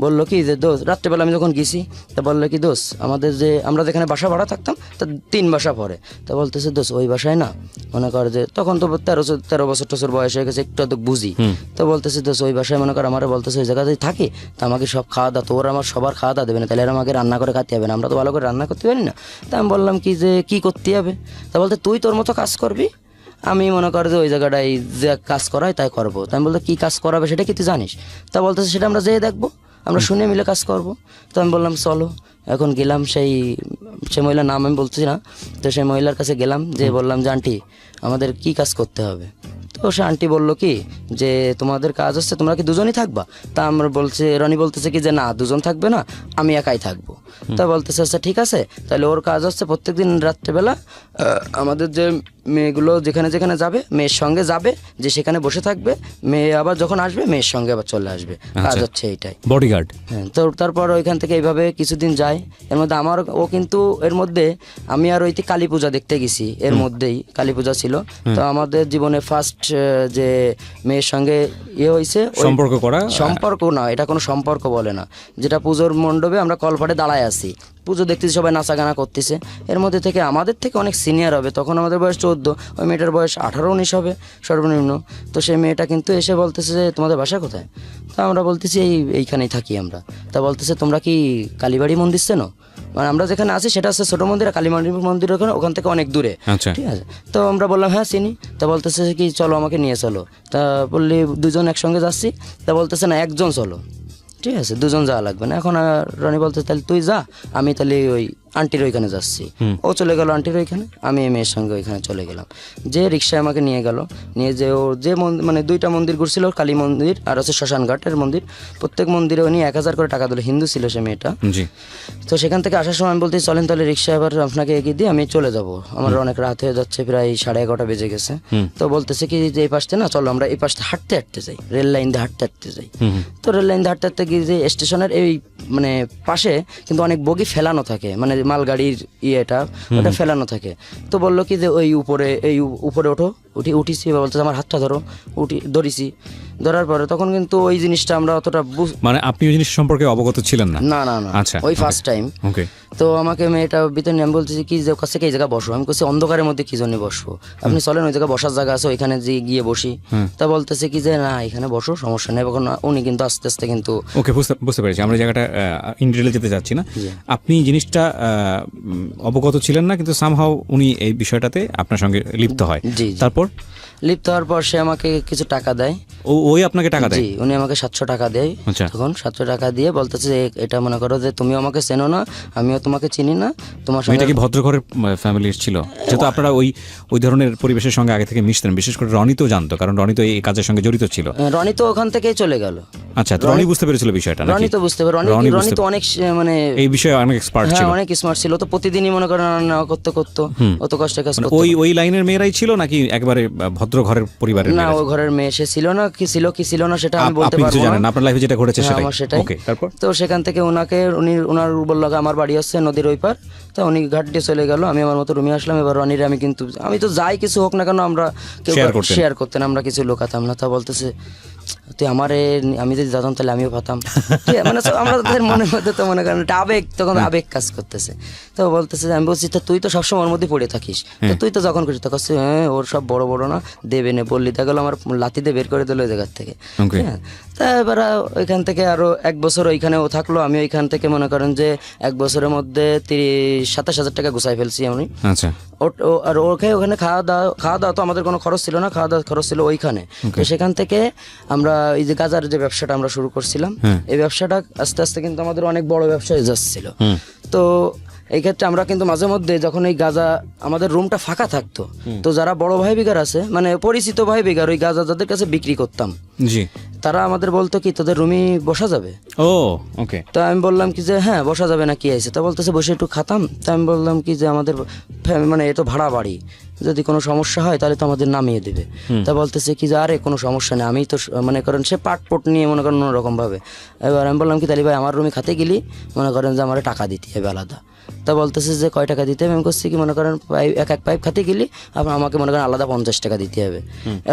বললো কি যে দোষ, রাত্রেবেলা আমি যখন গেছি, তা বললো কি দোষ, আমাদের যে আমরা যেখানে বাসা ভাড়া থাকতাম তার 3 বাসা পরে। তা বলতেছে দোষ ওই বাসায় না, মনে কর যে তখন তো 13 বছর টছর বয়স হয়ে গেছে, একটু তো বুঝি। তো বলতেছে দোষ ওই বাসায় মনে কর আমার বলতেছে ওই জায়গাতেই থাকি, তো আমাকে সব খাওয়া দাওয়া, তো ওরা আমার সবার খাওয়া দাওয়া দেবে না, তাহলে আমাকে রান্না করে খাতে হবে না, আমরা তো ভালো করে রান্না করতে পারি না। তা আমি বললাম কি যে কি করতে হবে? তা বলতে তুই তোর মতো কাজ করবি, আমি মনে কর যে ওই জায়গাটায় যে কাজ করাই তাই করবো। তা আমি বলতে কি কাজ করাবে সেটা কি তুই জানিস? তা বলতেছে সেটা আমরা যেয়ে দেখবো, আমরা শুনে মিলে কাজ করব। তো আমি বললাম চলো। এখন গেলাম, সেই মহিলার নাম আমি বলছি না, তো সেই মহিলার কাছে গেলাম, যে বললাম যে আন্টি আমাদের কি কাজ করতে হবে? তো সে আন্টি বললো কি যে তোমাদের কাজ হচ্ছে তোমরা কি দুজনই থাকবা? তা আমরা রনি বলতেছে কি যে না, দুজন থাকবে না, আমি একাই থাকবো। তা বলতেছে আচ্ছা ঠিক আছে, তাহলে ওর কাজ হচ্ছে প্রত্যেকদিন রাত্রেবেলা আমাদের যে মেয়েগুলো যেখানে যেখানে যাবে, মেয়ের সঙ্গে যাবে, যে সেখানে বসে থাকবে, মেয়ে আবার যখন আসবে মেয়ের সঙ্গে আবার চলে আসবে, কাজ হচ্ছে এইটাই, বডিগার্ড। হ্যাঁ। তো তারপর ওইখান থেকে এইভাবে কিছুদিন যায়। এর মধ্যে ও কিন্তু এর মধ্যে আমি আর ওইতে কালী পূজা দেখতে গেছি, এর মধ্যেই কালী পূজা ছিল। তো আমাদের জীবনে ফার্স্ট যে মেয়ের সঙ্গে হয়েছে, সম্পর্ক না, এটা কোনো সম্পর্ক বলে না, যেটা পুজোর মণ্ডপে আমরা কলপাড়ে দাঁড়ায় আছি, পুজো দেখতেছি সবাই নাচা গানা করতেছে, এর মধ্যে থেকে আমাদের থেকে অনেক সিনিয়র হবে, তখন আমাদের বয়স 14, ওই মেয়েটার বয়স 18-19 হবে সর্বনিম্ন। তো সেই মেয়েটা কিন্তু এসে বলতেছে যে তোমাদের বাসা কোথায়? তা আমরা বলতেছি এইখানেই থাকি আমরা। তা বলতেছে তোমরা কি কালীবাড়ি মন্দির চেনো? মানে আমরা যেখানে আছি সেটা হচ্ছে ছোটো মন্দির, আর কালীবাড়ি মন্দির ওখান থেকে অনেক দূরে, আচ্ছা ঠিক আছে। তো আমরা বললাম হ্যাঁ চিনি। তা বলতেছে কি চলো আমাকে নিয়ে চলো। তা বললি 2জন একসঙ্গে যাচ্ছি। তা বলতেছে না 1জন চলো, ঠিক আছে 2জন যাওয়া লাগবে না। এখন রনি বলতে তাহলে তুই যা, আমি তাহলে ওই আন্টির ওইখানে যাচ্ছি। ও চলে গেল আন্টির ওইখানে, আমি এই মেয়ের সঙ্গে ওইখানে চলে গেলাম। যে রিক্সায় আমাকে নিয়ে গেল, নিয়ে যে ও যে মানে 2টা মন্দির ঘুরছিল, কালী মন্দির আর হচ্ছে শ্মশানঘাটের মন্দির। প্রত্যেক মন্দিরে উনি 1000 করে টাকা দিল, হিন্দু ছিল সে মেয়েটা। জি। তো সেখান থেকে আসার সময় আমি বলতে চলেন তাহলে রিক্সা এবার আপনাকে এগিয়ে দিয়ে আমি চলে যাব, আমার অনেক রাত হয়ে যাচ্ছে, প্রায় 11:30 বেজে গেছে। তো বলতেছে কি যে এই পাশতে না চলো আমরা এই পাশে হাঁটতে হাঁটতে যাই, রেল লাইন দিয়ে হাঁটতে হাঁটতে যাই। তো রেল লাইন দিয়ে হাঁটতে হাঁটতে গিয়ে যে স্টেশনের এই মানে পাশে কিন্তু অনেক বগি ফেলানো থাকে, মানে মালগাড়ির ইয়েটা ওটা ফেলানো থাকে। তো বললো কি যে ওই উপরে ওঠো, উঠিছি, বলতে আমার হাতটা ধরো, ধরিছি। ধরার পরে তখন কিন্তু ওই জিনিসটা আমরা অতটা মানে আপনি ওই জিনিস সম্পর্কে অবগত ছিলেন না? না না না, আচ্ছা, ওই ফার্স্ট টাইম। ওকে। তো আমাকে মেয়েটা ভিতরে নিয়ে আমি বলতেছি কি যে কাছে এই জায়গায় বসো। আমি বলছি অন্ধকারের মধ্যে কি জন্য বসবো, আপনি চলেন ওই জায়গায় বসার জায়গা আছে ওইখানে গিয়ে বসি। তা বলতেছে কি যে না এখানে বসো, সমস্যা নেই। এখন উনি কিন্তু আস্তে আস্তে কিন্তু ওকে, বুঝতে পেরেছি। আমরা জায়গাটা ইন ডিটেইলে যেতে যাচ্ছি না। আপনি জিনিসটা অবগত ছিলেন না, কিন্তু সামহাও উনি এই বিষয়টাতে আপনার সঙ্গে লিপ্ত হয়। জি। তারপর লিপ্ত হওয়ার পর সে আমাকে কিছু টাকা দেয়। ওই আপনাকে টাকা দেয়? জি, উনি আমাকে 700 টাকা দেয়। আচ্ছা। তখন 700 টাকা দিয়ে বলতেছে যে এটা মনে করো যে তুমিও আমাকে চেনো না, আমিও তোমাকে চিনি না, তোমার সঙ্গে। এটা কি ভদ্রঘরের ফ্যামিলির ছিল? যেহেতু আপনারা ওই ধরনের পরিবেশের সঙ্গে আগে থেকে মিশতেন, বিশেষ করে রনি তো জানতো, কারণ রনি তো এই কাজের সঙ্গে জড়িত ছিল। রনি তো ওখান থেকেই চলে গেল। আচ্ছা, তো রনি বুঝতে পেরেছিল বিষয়টা? রনি তো বুঝতে পারে, রনি তো অনেক মানে এই বিষয়ে অনেক এক্সপার্ট ছিল, অনেক স্মার্ট ছিল। তো প্রতিদিনই মনে করেন রান্না করতে অত কষ্ট কাজ করতে। ওই লাইনের মেয়েরাই ছিল নাকি একেবারে ভদ্র ঘরের পরিবারের? না, ওই ঘরের মেয়ে সে ছিল না, কি ছিল না সেটা আমি বলতে পারবো না। জানেন আপনার লাইফে যেটা ঘটেছে সেটাই। ওকে, তারপর? তো সেখান থেকে ওনার বললো আমার বাড়ি হচ্ছে নদীর ওই পার। তো উনি ঘাট দিয়ে চলে গেল, আমি আমার মতো রুমে আসলাম। এবার রনির আমি তো যাই কিছু হোক না কেন আমরা শেয়ার করতেন, আমরা কিছু লোকাতাম না। তা বলতেছে তুই আমি যদি যেতাম তাহলে আমিও পাতাম। মানে আমাদের মনের মধ্যে তো মনে করেন আবেগ, তখন আবেগ কাজ করতেছে। তো বলতেছে আমি বলছি তো তুই তো সবসময় ওর মধ্যে পড়ে থাকিস, তো তুই তো যখন খুশি তখন হ্যাঁ ওর সব বড় বড় না দেবে না বললি, তা গেলো আমার লাথি দিয়ে বের করে দিল ওই জায়গার থেকে। হ্যাঁ, তা এবার ওইখান থেকে আরো 1 বছর ওইখানে ও থাকলো। আমি ওইখান থেকে মনে করেন যে 1 বছরের মধ্যে 27,000 টাকা গুছাই ফেলছি আমি। আচ্ছা। আর ওখানে খাওয়া দাওয়া তো আমাদের কোনো খরচ ছিল না, খাওয়া দাওয়া খরচ ছিল ওইখানে। তো সেখান থেকে আমরা এই যে গাজার যে ব্যবসাটা আমরা শুরু করছিলাম, এই ব্যবসাটা আস্তে আস্তে কিন্তু আমাদের অনেক বড় ব্যবসায় যাচ্ছিল। তো এই ক্ষেত্রে আমরা কিন্তু মাঝে মধ্যে যখন এই গাজা আমাদের রুমটা ফাঁকা থাকতো, তো যারা বড় ভাই বিঘার আছে মানে পরিচিত ভাই বিঘার ওই গাজা যাদের কাছে বিক্রি করতাম, জি, তারা আমাদের বলতো কি তোদের রুমই বসা যাবে? ও ওকে। তো আমি বললাম কি যে হ্যাঁ বসা যাবে না, কি আছে? তা বলতেছে বসে একটু খাতাম। তা আমি বললাম কি যে আমাদের মানে এ তো ভাড়া বাড়ি, যদি কোনো সমস্যা হয় তাহলে তো আমাদের নামিয়ে দেবে। তা বলতেছে কি যে আরে কোনো সমস্যা নেই, আমি তো মনে করেন সে পাটপট নিয়ে মনে করেন অন্যরকম ভাবে। এবার আমি বললাম কি তাহলে ভাই আমার রুমে খাতে গেলি মনে করেন যে আমার টাকা দিতে হবে আলাদা। তা বলতেছে যে কয় টাকা দিতে হবে? আমি করছি কি মনে করেন এক পাইপ খাতে গেলি আপনার আমাকে মনে করেন আলাদা 50 টাকা দিতে হবে।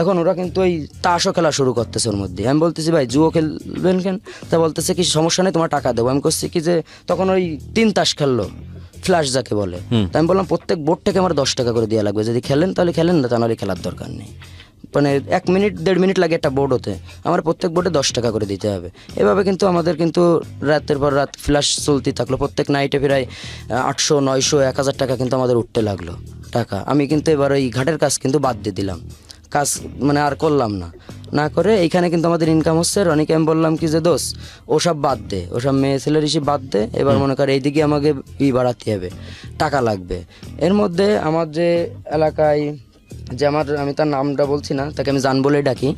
এখন ওরা কিন্তু ওই তাসও খেলা শুরু করতেছে ওর মধ্যে। আমি বলতেছি ভাই জুয়ো খেলবেন কেন? তা বলতেছে কি সমস্যা নেই তোমার টাকা দেবো। আমি করছি কি যে তখন ওই 3 তাস খেললো, ফ্ল্যাশ যাকে বলে। তা আমি বললাম প্রত্যেক বোর্ড থেকে আমার 10 টাকা করে দেওয়া লাগবে, যদি খেলেন তাহলে খেলেন, না তাহলে খেলার দরকার নেই। মানে 1 মিনিট 1.5 মিনিট লাগে একটা বোর্ড হতে, আমার প্রত্যেক বোর্ডে 10 টাকা করে দিতে হবে। এভাবে কিন্তু আমাদের কিন্তু রাতের পর রাত ফ্ল্যাশ চলতে থাকলো। প্রত্যেক নাইটে প্রায় 800, 900, 1000 টাকা কিন্তু আমাদের উঠতে লাগলো টাকা। আমি কিন্তু এবার ওই ঘাটের কাজ কিন্তু বাদ দিয়ে দিলাম, কাজ মানে আর করলাম না করে এইখানে কিন্তু আমাদের ইনকাম হচ্ছে। রনিকে আমি বললাম কি যে দোষ ওসব বাদ দে, ওসব মেয়ে ছেলের ইসে বাদ দে, এবার মনে করে এইদিকে আমাকে বাড়াতে হবে, টাকা লাগবে। এর মধ্যে আমার যে এলাকায় যে আমি তার নামটা বলছি না, তাকে আমি জান বলে ডাকি।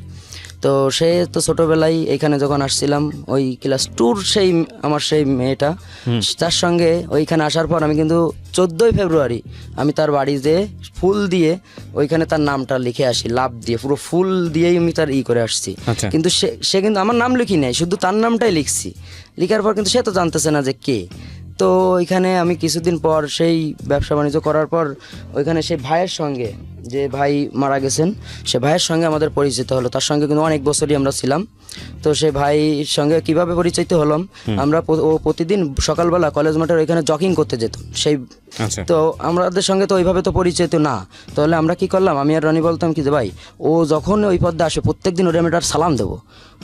তো সে তো ছোটোবেলায় এইখানে যখন আসছিলাম ওই ক্লাস 2 সেই মেয়েটা, তার সঙ্গে ওইখানে আসার পর আমি কিন্তু 14ই ফেব্রুয়ারি আমি তার বাড়ি যেয়ে ফুল দিয়ে ওইখানে তার নামটা লিখে আসি, লাভ দিয়ে পুরো ফুল দিয়েই আমি তার করে আসছি। কিন্তু সে কিন্তু আমার নাম লিখি নাই, শুধু তার নামটাই লিখছি। লিখার পর কিন্তু সে তো জানতেছে না যে কে। তো ওইখানে আমি কিছুদিন পর সেই ব্যবসা বাণিজ্য করার পর ওইখানে সেই ভাইয়ের সঙ্গে, যে ভাই মারা গেছেন, সে ভাইয়ের সঙ্গে আমাদের পরিচিত হলো। তার সঙ্গে কিন্তু অনেক বছরই আমরা ছিলাম। তো সেই ভাইয়ের সঙ্গে কিভাবে পরিচিত হলাম, আমরা ও প্রতিদিন সকালবেলা কলেজ মাঠের ওইখানে জগিং করতে যেত সেই। আচ্ছা, তো আমাদের সঙ্গে তো ওইভাবে তো পরিচিত না, তাহলে আমরা কি করলাম, আমি আর রনি বলতাম কি যে ভাই ও যখন ওই পথে আসে প্রত্যেকদিন ওরা আমি একটা সালাম দেবো।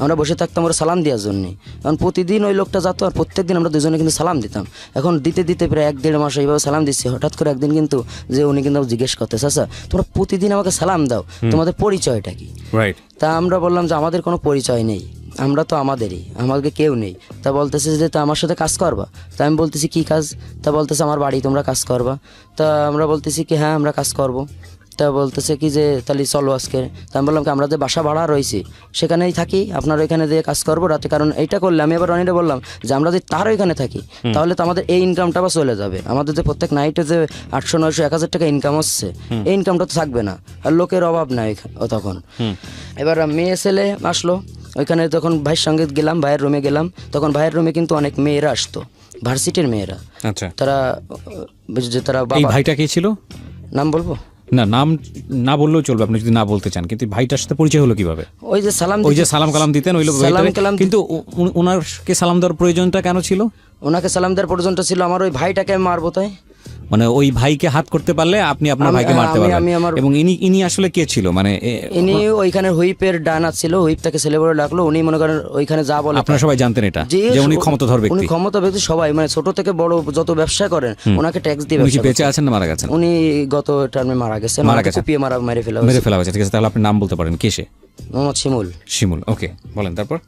আমরা বসে থাকতাম ওরা সালাম দেওয়ার জন্যে, কারণ প্রতিদিন ওই লোকটা যেত আর প্রত্যেকদিন আমরা দুজনে কিন্তু সালাম দিতাম। এখন দিতে দিতে প্রায় 1-1.5 মাস এইভাবে সালাম দিচ্ছি। হঠাৎ করে একদিন কিন্তু যে উনি কিন্তু জিজ্ঞেস করতে, চাচা তোমরা প্রতিদিন আমাকে সালাম দাও, তোমাদের পরিচয়টা কি? রাইট। তা আমরা বললাম যে আমাদের কোনো পরিচয় নেই, আমরা তো আমাদেরই, আমাকে কেউ নেই। তা বলতেছে যে তা আমার সাথে কাজ করবা। তা আমি বলতেছি কি কাজ? তা বলতেছে আমার বাড়ি, তোমরা কাজ করবা। তা আমরা বলতেছি কি হ্যাঁ আমরা কাজ করব। তা বলতেছে কি যে তাহলে চলো আজকে। তা আমি বললাম কি আমরা যে বাসা ভাড়া রয়েছি সেখানেই থাকি, আপনার ওইখানে দিয়ে কাজ করবো রাতে। কারণ এইটা করলে আমি এবার রনিটা বললাম যে আমরা যদি তার ওইখানে থাকি তাহলে তো আমাদের এই ইনকামটা আবার চলে যাবে। আমাদের যে প্রত্যেক নাইটে যে 800, 900, 1000 টাকা ইনকাম হচ্ছে, এই ইনকামটা তো থাকবে না, আর লোকের অভাব নাই তখন। এবার মেয়ে ছেলে আসলো ওইখানে, তখন ভাইয়ের সঙ্গে গেলাম, ভাইয়ের রুমে গেলাম। তখন ভাইয়ের রুমে কিন্তু অনেক মেয়েরা আসতো, ভার্সিটির মেয়েরা। আচ্ছা, তারা যে তারা এই বাবা, ভাইটা কে ছিল? নাম বলবো না, নাম না বললেও চলবে আপনি যদি না বলতে চান। কিন্তু ভাইটার সাথে পরিচয় হলো কিভাবে? ওই যে সালাম ওই যে সালাম কালাম দিতেন ওই লোক, সালাম কালাম কিন্তু ওনারকে সালাম দেওয়ার প্রয়োজনটা কেন ছিল? ওনাকে সালাম দেওয়ার পর্যন্ত ছিল আমার ওই ভাইটাকে আমি মারবো তাই। মানে ওই ভাইকে হাত করতে পারলে আপনি আপনার ভাইকে মারতে পারবেন। এবং ইনি আসলে কে ছিল? মানে ইনি ওইখানে হুইপের ডানা ছিল, হুইপ তাকে ছেলে বলে ডাকলো। উনি মনে করেন ওইখানে যা বলে আপনারা সবাই জানতেন এটা, যে উনি ক্ষমতাধর উনি ব্যক্তি। ক্ষমতা ব্যক্তি, সবাই মানে ছোট থেকে বড় যত ব্যবসা করেন ওনাকে ট্যাক্স দিয়ে উনি কি ব্যবসা বেঁচে করেন। আছেন না মারা গেছেন? উনি গত টার্মে মারা গেছেন, কুপিয়ে মেরে ফেলা মেরে ফেলা হয়েছে। ঠিক আছে, তাহলে আপনি নাম বলতে পারেন, কে সে? মোহাম্মদ শিমুল। শিমুল, ওকে, বলেন তারপর।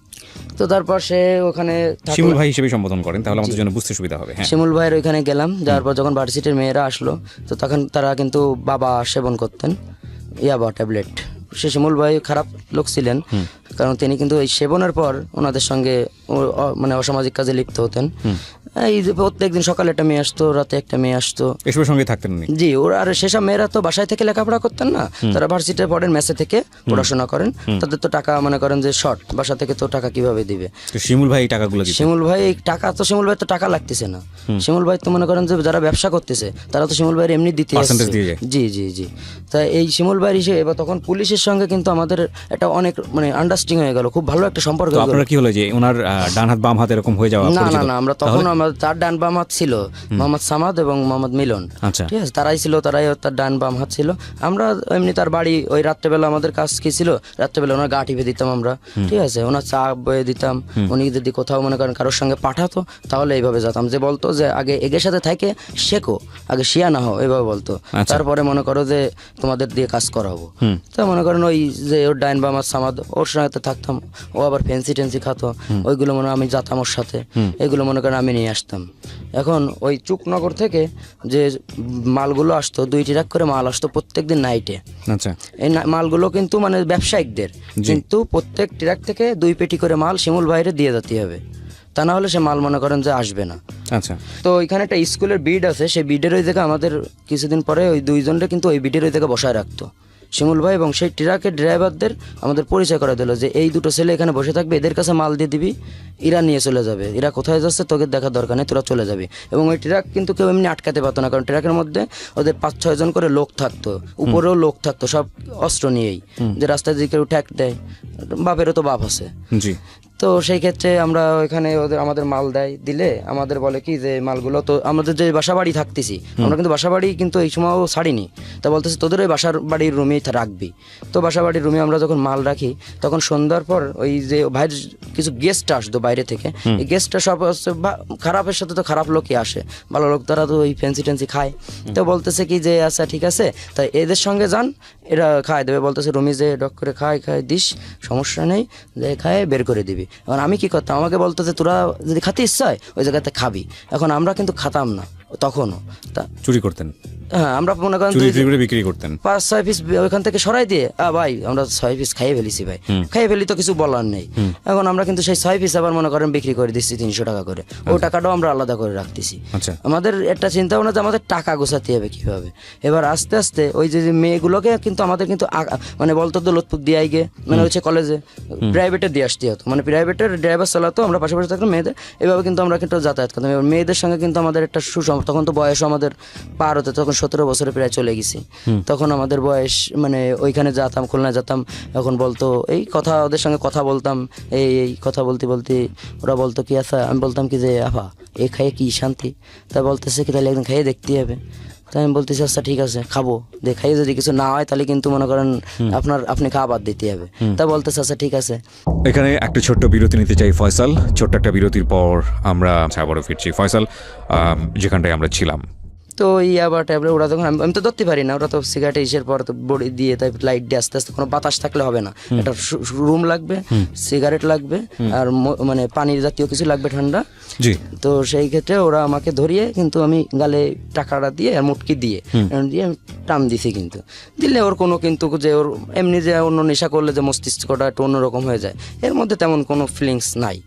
তো তারপর সে ওখানে শিমুল ভাই হিসেবে সম্বোধন করেন, তাহলে আমাদের জন্য বুঝতে সুবিধা হবে। হ্যাঁ, শিমুল ভাইয়ের ওইখানে গেলাম, যাওয়ার পর যখন ভার্সিটির মেয়েরা আসলো তো তখন তারা কিন্তু বাবা সেবন করতেন, ইয়াবা ট্যাবলেট। সে শিমুল ভাই খারাপ লোক ছিলেন, কারণ তিনি কিন্তু এই সেবনের পর ওনাদের সঙ্গে মানে অসামাজিক কাজে লিপ্ত হতেন। এই যে প্রত্যেকদিন সকালে একটা মেয়ে আসতো, রাতে একটা মেয়ে আসতো, এসবের সঙ্গে থাকতেন উনি। জি। ওরা আর সেসব মেয়েরা তো বাসায় থেকে লেখাপড়া করতেন না, তারা ভার্সিটিতে পড়েন, মেসে থেকে পড়াশোনা করেন। তাদের তো টাকা মনে করেন যে শর্ট, বাসা থেকে তো টাকা কিভাবে দিবে? তো শিমুল ভাই এই টাকাগুলো দিতেন? শিমুল ভাই এই টাকা তো শিমুল ভাই তো টাকা লাগতেছে না। শিমুল ভাই তো মনে করেন যে যারা ব্যবসা করতেছে তারা তো শিমুল ভাইয়ের এমনি দিতে পার্সেন্টেজ দিয়ে যায়। জি জি জি। তাই এই শিমুল ভাইয়ের হিসেবে এবার তখন পুলিশের সঙ্গে কিন্তু আমাদের এটা অনেক মানে আন্ডারস্ট্যান্ডিং হয়ে গেল, খুব ভালো একটা সম্পর্ক হয়ে গেল। আপনারা কি হলো যে ওনার ডান হাত বাম হাত এরকম হয়ে যাওয়া? না না না, আমরা তখন আমাদের তার ডান বাম হাত ছিল মোহাম্মদ সামাদ এবং মোহাম্মদ মিলন। আচ্ছা, ঠিক আছে, তারাই ছিল, তারাই তার ডান বাম হাত ছিল। আমরা এমনি তার বাড়ি ওই রাত্রেবেলা আমাদের কাজ কি ছিল, রাত্রেবেলা ওনার গা টিপে দিতাম আমরা, ঠিক আছে, ওনার চা বয়ে দিতাম। উনি যদি কোথাও মনে করেন কারোর সঙ্গে পাঠাতো তাহলে এইভাবে যেতাম, যে বলতো যে আগে এগের সাথে থাকে শেখো, আগে শিয়া না হও, এইভাবে বলতো। তারপরে মনে করো যে তোমাদের দিয়ে কাজ করাবো। তো মনে করেন ওই যে ওর ডাইন বাম হাত সামাদ, ওর সঙ্গে থাকতাম। ও আবার ফেন্সি টেন্সি খাতো, ওইগুলো মনে আমি যেতাম ওর সাথে, এগুলো মনে করেন আমি নিয়ে আসতাম। এখন ওই চুকনগর থেকে যে মালগুলো আসতো, 2 ট্রাক করে মাল আসতো প্রত্যেকদিন নাইটে। আচ্ছা, এই মালগুলো কিন্তু মানে ব্যবসায়িকদের, কিন্তু প্রত্যেক ট্রাক থেকে 2 পেটি করে মাল শিমুল বাইরে দিয়ে যেতে হবে, তা না হলে সে মাল মনে করেন যে আসবে না। আচ্ছা। তো ওইখানে একটা স্কুলের বিড আছে, সেই বিডের ওই জায়গায় আমাদের কিছুদিন পরে ওই 2 জনরে কিন্তু ওই বিডের ওই জায়গায় বসায় রাখতো শিমুল ভাই, এবং সেই ট্রাকের ড্রাইভারদের আমাদের পরিচয় করে দিল যে এই 2টো ছেলে এখানে বসে থাকবে, এদের কাছে মাল দিয়ে দিবি, এরা নিয়ে চলে যাবে, এরা কোথায় যাচ্ছে তোকে দেখার দরকার নেই, তোরা চলে যাবি। এবং ওই ট্রাক কিন্তু কেউ এমনি আটকাতে পারতো না, কারণ ট্রাকের মধ্যে ওদের 5-6 জন করে লোক থাকতো, উপরেও লোক থাকতো, সব অস্ত্র নিয়েই, যে রাস্তায় যে কেউ ঠ্যাক দেয়, বাপেরও তো বাপ আছে। জি। তো সেই ক্ষেত্রে আমরা ওইখানে আমাদের মাল দেয়, দিলে আমাদের বলে কি যে মালগুলো তো আমাদের যে বাসা বাড়ি থাকতেছি, আমরা কিন্তু বাসা বাড়ি কিন্তু এই সময়ও ছাড়িনি, তা বলতেছে তোদের ওই বাসার বাড়ির রুমেই রাখবি। তো বাসা বাড়ির রুমে আমরা যখন মাল রাখি তখন সন্ধ্যার পর ওই যে ভাইয়ের কিছু গেস্ট আসতো বাইরে থেকে, এই গেস্টটা সব হচ্ছে খারাপের সাথে তো খারাপ লোকই আসে, ভালো লোক তারা তো ওই ফ্যান্সি ট্যান্সি খায়। তো বলতেছে কি যে আচ্ছা ঠিক আছে, তাই এদের সঙ্গে যান, এরা খায় দেবে। বলতেছে রুমি যে ডক করে খায় দিস, সমস্যা নেই, যে খায় বের করে দিবি। এখন আমি কি করতাম, আমাকে বলতো যে তোরা যদি খেতে ইচ্ছা হয় ওই জায়গাতে খাবি। এখন আমরা কিন্তু খাতাম না তখনও, তা চুরি করতেন? হ্যাঁ আমরা মনে করেন চুরি চুরি করে বিক্রি করতেন। 5-6 পিস ওইখান থেকে সরাই দিয়ে ভাই আমরা 6 পিস খাইয়ে ফেলেছি ভাই, খাইয়ে ফেলি তো কিছু বলার নেই। এখন আমরা কিন্তু সেই 6 পিস আবার মনে করেন বিক্রি করে দিচ্ছি 300 টাকা করে, ওই টাকাটাও আমরা আলাদা করে রাখতেছি। আচ্ছা আমাদের একটা চিন্তা ভাবনা যে আমাদের টাকা গোছাতে হবে কিভাবে। এবার আস্তে আস্তে ওই যে যে মেয়েগুলোকে কিন্তু আমাদের কিন্তু মানে বলতো দৌলতপুর দিয়ে গে মানে হচ্ছে কলেজে প্রাইভেটে দিয়ে আসতে হতো, মানে প্রাইভেটের ড্রাইভার চালাতো, আমরা পাশাপাশি থাকতাম মেয়েদের, এভাবে কিন্তু আমরা কিন্তু যাতায়াত করতাম। এবার মেয়েদের সঙ্গে কিন্তু আমাদের একটা তখন তো বয়সও আমাদের পার হতে, তখন 17 বছরে প্রায় চলে গেছি। তখন আমাদের বয়স মানে ওইখানে যেতাম, খুলনায় যেতাম, এখন বলতো এই কথা, ওদের সঙ্গে কথা বলতাম, এই এই কথা বলতে বলতে ওরা বলতো কি আচ্ছা, আমি বলতাম কি যে আফা এ খাইয়ে কি শান্তি, তা বলতেছে কি তাহলে একদিন খাইয়ে দেখতে হবে। তাই আমি বলতেছি আচ্ছা ঠিক আছে খাবো, খাইয়ে যদি কিছু না হয় তাহলে কিন্তু মনে করেন আপনি খাওয়া বাদ দিতে হবে। তা বলতেছে আচ্ছা ঠিক আছে। এখানে একটা ছোট্ট বিরতি নিতে চাই ফয়সাল, ছোট্ট একটা বিরতির পর আমরা আবারও ফিরছি। ফয়সাল, যেখানটায় আমরা ছিলাম, তো এই আবার ট্যাবলেট ওরা তখন আমি তো ধরতে পারি না, ওরা তো সিগারেট ইসের পর তো বডি দিয়ে তাই লাইট দিয়ে আস্তে আস্তে, কোনো বাতাস থাকলে হবে না, একটা রুম লাগবে, সিগারেট লাগবে, আর মানে পানির জাতীয় কিছু লাগবে ঠান্ডা। জি। তো সেই ক্ষেত্রে ওরা আমাকে ধরিয়ে কিন্তু আমি গালে টাকাটা দিয়ে আর মুটকি দিয়ে দিয়ে আমি টান দিছি, কিন্তু দিলে ওর কোনো কিন্তু যে ওর এমনি যে অন্য নেশা করলে যে মস্তিষ্কটা একটু অন্যরকম হয়ে যায়, এর মধ্যে তেমন কোনো ফিলিংস নাই।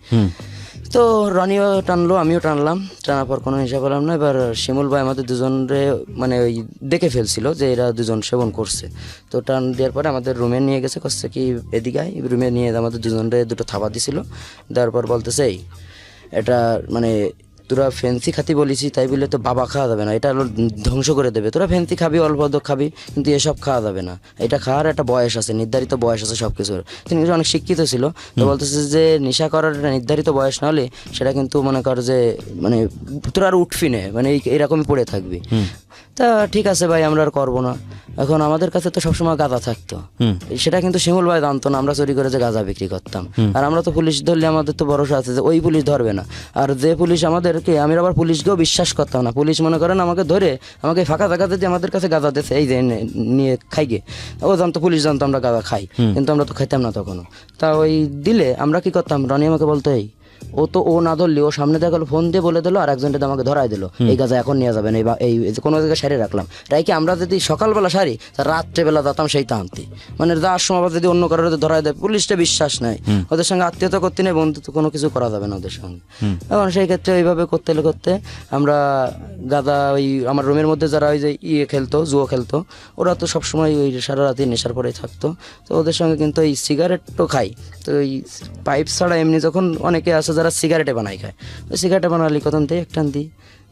তো রনিও টানলো, আমিও টানলাম, টানার পর কোনো নেশা করলাম না। এবার শিমুল ভাই আমাদের দুজনরে মানে ওই দেখে ফেলছিল যে এরা দুজন সেবন করছে, তো টান দেওয়ার পরে আমাদের রুমে নিয়ে গেছে, করছে কি এদিকে রুমে নিয়ে আমাদের দুজনরে দুটো থাবা দিছিল, দেওয়ার পর বলতেছে এই এটা মানে তোরা ফ্যান্সি খাতি বলিছি তাই বলে তো বাবা খাওয়া যাবে না, এটা হলো ধ্বংস করে দেবে, তোরা ফ্যান্সি খাবি অল্প খাবি কিন্তু এসব খাওয়া যাবে না, এটা খাওয়ার একটা বয়স আছে, নির্ধারিত বয়স আছে সব কিছুর। তিনি কিন্তু অনেক শিক্ষিত ছিল, তো বলতেছে যে নেশা করার একটা নির্ধারিত বয়স না হলে সেটা কিন্তু মনে কর যে মানে তোরা আর উঠবি না, মানে এরকমই পড়ে থাকবি। তা ঠিক আছে ভাই আমরা আর করবো না। এখন আমাদের কাছে তো সবসময় গাঁজা থাকতো, সেটা কিন্তু শিমুল ভাই জানতো না আমরা চুরি করে যে গাঁজা বিক্রি করতাম। আর আমরা তো পুলিশ ধরলে আমাদের তো ভরসা আছে যে ওই পুলিশ ধরবে না, আর যে পুলিশ আমাদেরকে, আমি আবার পুলিশকেও বিশ্বাস করতাম না। পুলিশ মনে করেন আমাকে ধরে আমাকে ফাঁকা জায়গাতে যে আমাদের কাছে গাঁজা দিয়েছে এই যে নিয়ে খাই গে, ও জানতো, পুলিশ জানতো আমরা গাঁজা খাই, কিন্তু আমরা তো খাইতাম না তখনও। তা ওই দিলে আমরা কি করতাম, রনি আমাকে বলতো এই ও না ধরলি, ও সামনে দেখা গেলো ফোন দিয়ে বলে দিল, আর একজনটা আমাকে ধরাই দিল এই গাঁজা এখন নিয়ে যাবেন, এই কোনো জায়গায় সারিয়ে রাখলাম, তাই কি আমরা যদি সকালবেলা সারি রাত্রেবেলা যেতাম সেই টানতে, মানে যাওয়ার সময় যদি অন্য কারোর ধরাই দেয়, পুলিশটা বিশ্বাস নাই, ওদের সঙ্গে আত্মীয়তা করতে নেই, বন্ধুত্ব কোনো কিছু করা যাবে না ওদের সঙ্গে। এখন সেই ক্ষেত্রে ওইভাবে করতে করতে আমরা গাঁজা ওই আমার রুমের মধ্যে যারা ওই যে খেলতো, জুয়ো খেলতো, ওরা তো সবসময় ওই সারা রাতে নেশার পরেই থাকতো, তো ওদের সঙ্গে কিন্তু এই সিগারেটও খাই। তো ওই পাইপ ছাড়া এমনি যখন অনেকে আছে যারা সিগারেটে বানাই খায়, ওই সিগারেটে বানালি কত দিই এক টান দিই,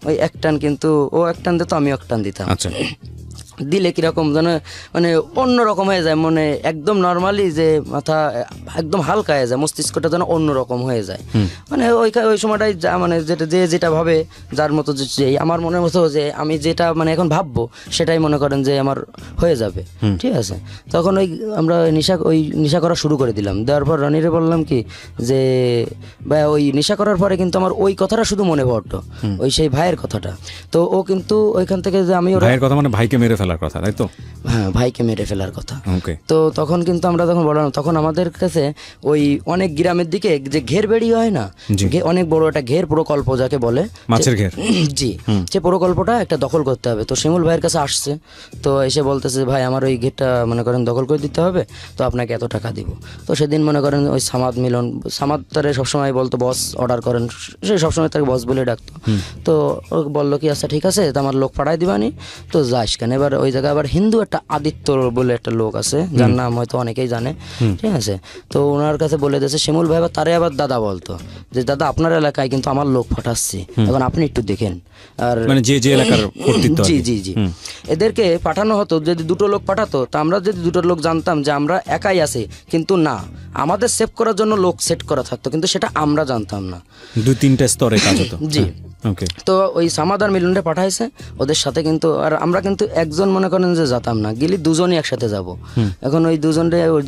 ওই এক টান কিন্তু ও এক টান দিত আমিও এক টান দিতাম। আচ্ছা। দিলে কিরকম যেন মানে অন্যরকম হয়ে যায়, মানে একদম নর্মালি যে মাথা একদম হালকা হয়ে যায়, মস্তিষ্কটা যেন অন্যরকম হয়ে যায়, মানে ওই সময়টাই মানে যেটা ভাবে যার মতো যে আমার মনের মতো যে আমি যেটা মানে এখন ভাববো সেটাই মনে করেন যে আমার হয়ে যাবে, ঠিক আছে। তখন আমরা নেশা করা শুরু করে দিলাম, দেওয়ার পর রনিরে বললাম কি যে ভাই ওই নেশা করার পরে কিন্তু আমার ওই কথাটা শুধু মনে পড়তো, ওই সেই ভাইয়ের কথাটা। তো ও কিন্তু ওইখান থেকে যে আমি ভাইয়ের কথা মানে ভাইকে মেরে ফেলার কথা, তাই তো? হ্যাঁ, ভাইকে মেরে ফেলার কথা। ওকে। তো তখন কিন্তু আমরা যখন বললাম, তখন আমাদের কাছে ওই অনেক গ্রামের দিকে যে ঘের বেড়ি হয় না, অনেক বড় একটা ঘের প্রকল্প যাকে বলে, মাছের ঘের, জি, সে প্রকল্পটা একটা দখল করতে হবে। তো শিমুল ভাইয়ের কাছে আসছে, তো এসে বলতেছে ভাই আমার ওই ঘেরটা মনে করেন দখল করে দিতে হবে, তো আপনাকে এত টাকা দিব। তো সেদিন মনে করেন ওই সামাদ তারে সবসময় বলতো বস অর্ডার করেন, সে সবসময় তাকে বস বলে ডাকতো। তো ও বললো কি আচ্ছা ঠিক আছে, তো আমার লোক পাঠাই দিবানি, তো যাস কেন। এবার ওই জায়গায় আবার হিন্দু একটা আদিত্য বলে একটা লোক আছে, যার নাম হয়তো অনেকেই জানে, ঠিক আছে। তো ওনার কাছে বলে দিয়েছে শিমুল ভাই, তারে আবার দাদা বলতো যে দাদা আপনার এলাকায় কিন্তু আমার লোক পাঠাচ্ছি, এখন আপনি একটু দেখেন। আর মানে যে এলাকার কর্তৃত্ব, জি জি জি, এদেরকে পাঠানো হতো, যদি দুটো লোক পাঠাতো তা আমরা যদি দুটো লোক জানতাম যে আমরা একাই আছি, কিন্তু না, আমাদের সেভ করার জন্য লোক সেট করা থাকতো, কিন্তু সেটা আমরা জানতাম না, 2-3টা স্তরে কাজ হতো। জি। ওকে। তো ওই সামাদার মিলনটা পাঠাইছে ওদের সাথে, কিন্তু আর আমরা কিন্তু একজন মনে করেন যে যেতাম না, গেলে দুজনই একসাথে যাব। এখন ওই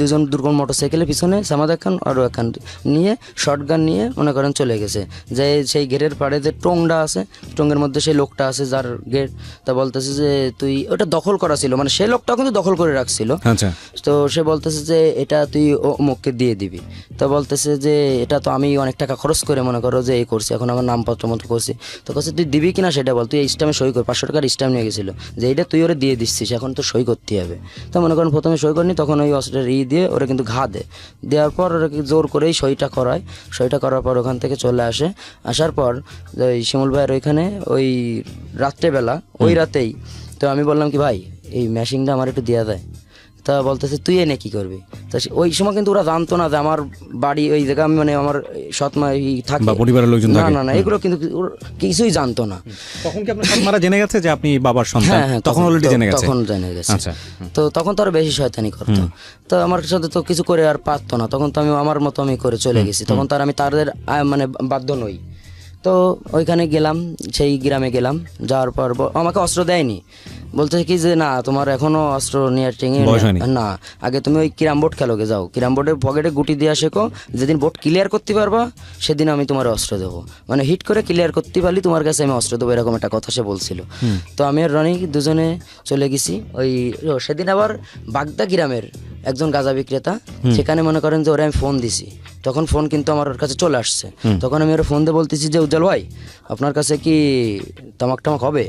দুজন দুর্গম মোটরসাইকেলের পিছনে সামাদা খান আরও একখান নিয়ে শর্ট গান নিয়ে মনে করেন চলে গেছে, যে সেই ঘেরের পাড়ে যে টংটা আছে, টঙ্গের মধ্যে সেই লোকটা আছে যার গেট, তা বলতেছে যে তুই ওটা দখল করা ছিল, মানে সেই লোকটাও কিন্তু দখল করে রাখছিল। আচ্ছা। তো সে বলতেছে যে এটা তুই অমুককে দিয়ে দিবি, তো বলতেছে যে এটা তো আমি অনেক টাকা খরচ করে মনে করো যে এই করছি, এখন আমার নামপত্র মতো করছি, তো কাছে তুই দিবি কিনা সেটা বল, তুই এই স্ট্যাম্পে সই কর। 500 টাকার স্ট্যাম্প নিয়ে গেছিলো যে এইটা তুই ওরে দিয়ে দিচ্ছিস, এখন তো সই করতে হবে। তো মনে করেন প্রথমে সই করিনি, তখন ওই অস্ত্রের দিয়ে ওরা কিন্তু ঘা দেয়, দেওয়ার পর ওরা জোর করেই সইটা করায়। সইটা করার পর ওখান থেকে চলে আসে। আসার পর ওই শিমুল ভাইয়ের ওইখানে ওই রাত্রেবেলা ওই রাতেই তো আমি বললাম কি ভাই এই মেশিনটা আমার একটু দেওয়া যায়। তা বলতেছে তুই এনে কি করবি। তা ওই সময় কিন্তু ওরা জানতো না যে আমার বাড়ি ওই জায়গা, আমি মানে আমার সৎমা থাকে বা পরিবারের লোকজন না থাকে। না না এগুলো কিন্তু ওরা কিছুই জানতো না। তখন কি আপনার সৎমারা জেনে গেছে যে আপনি বাবার সন্তান? হ্যাঁ হ্যাঁ তখন অলরেডি জেনে গেছে। তখন জেনে গেছে। আচ্ছা। তো তখন তো আরো বেশি শয়তানি করতো। তো আমার সাথে তো কিছু করে আর পারতো না, তখন তো আমি আমার মতো আমি করে চলে গেছি। তখন তার আমি তাদের মানে বাধ্য নই। তো ওইখানে গেলাম, সেই গ্রামে গেলাম, যাওয়ার পর আমাকে অস্ত্র দেয়নি, বলতে কি যে না তোমার এখনো অস্ত্র নিয়ে বয়স হয়নি। না, আগে তুমি ওই ক্যারাম বোর্ড খেলোগে যাও, ক্যারাম বোর্ডের পকেটে গুটি দিয়ে শেখো, যেদিন বোর্ড ক্লিয়ার করতে পারবা সেদিন আমি তোমার অস্ত্র দেবো, মানে হিট করে ক্লিয়ার করতে পারলি তোমার কাছে আমি অস্ত্র দেবো, এরকম একটা কথা সে বলছিল। তো আমি আর রনি দুজনে চলে গেছি ওই সেদিন আবার বাগদা গ্রামের একজন গাঁজা বিক্রেতা, সেখানে মনে করেন যে ওরা আমি ফোন দিছি, তখন ফোন কিন্তু আমার ওর কাছে চলে আসছে। তখন আমি ওর ফোন দিয়ে বলতেছি যে উজ্জ্বল ভাই আপনার কাছে কি তামাক টামাক হবে।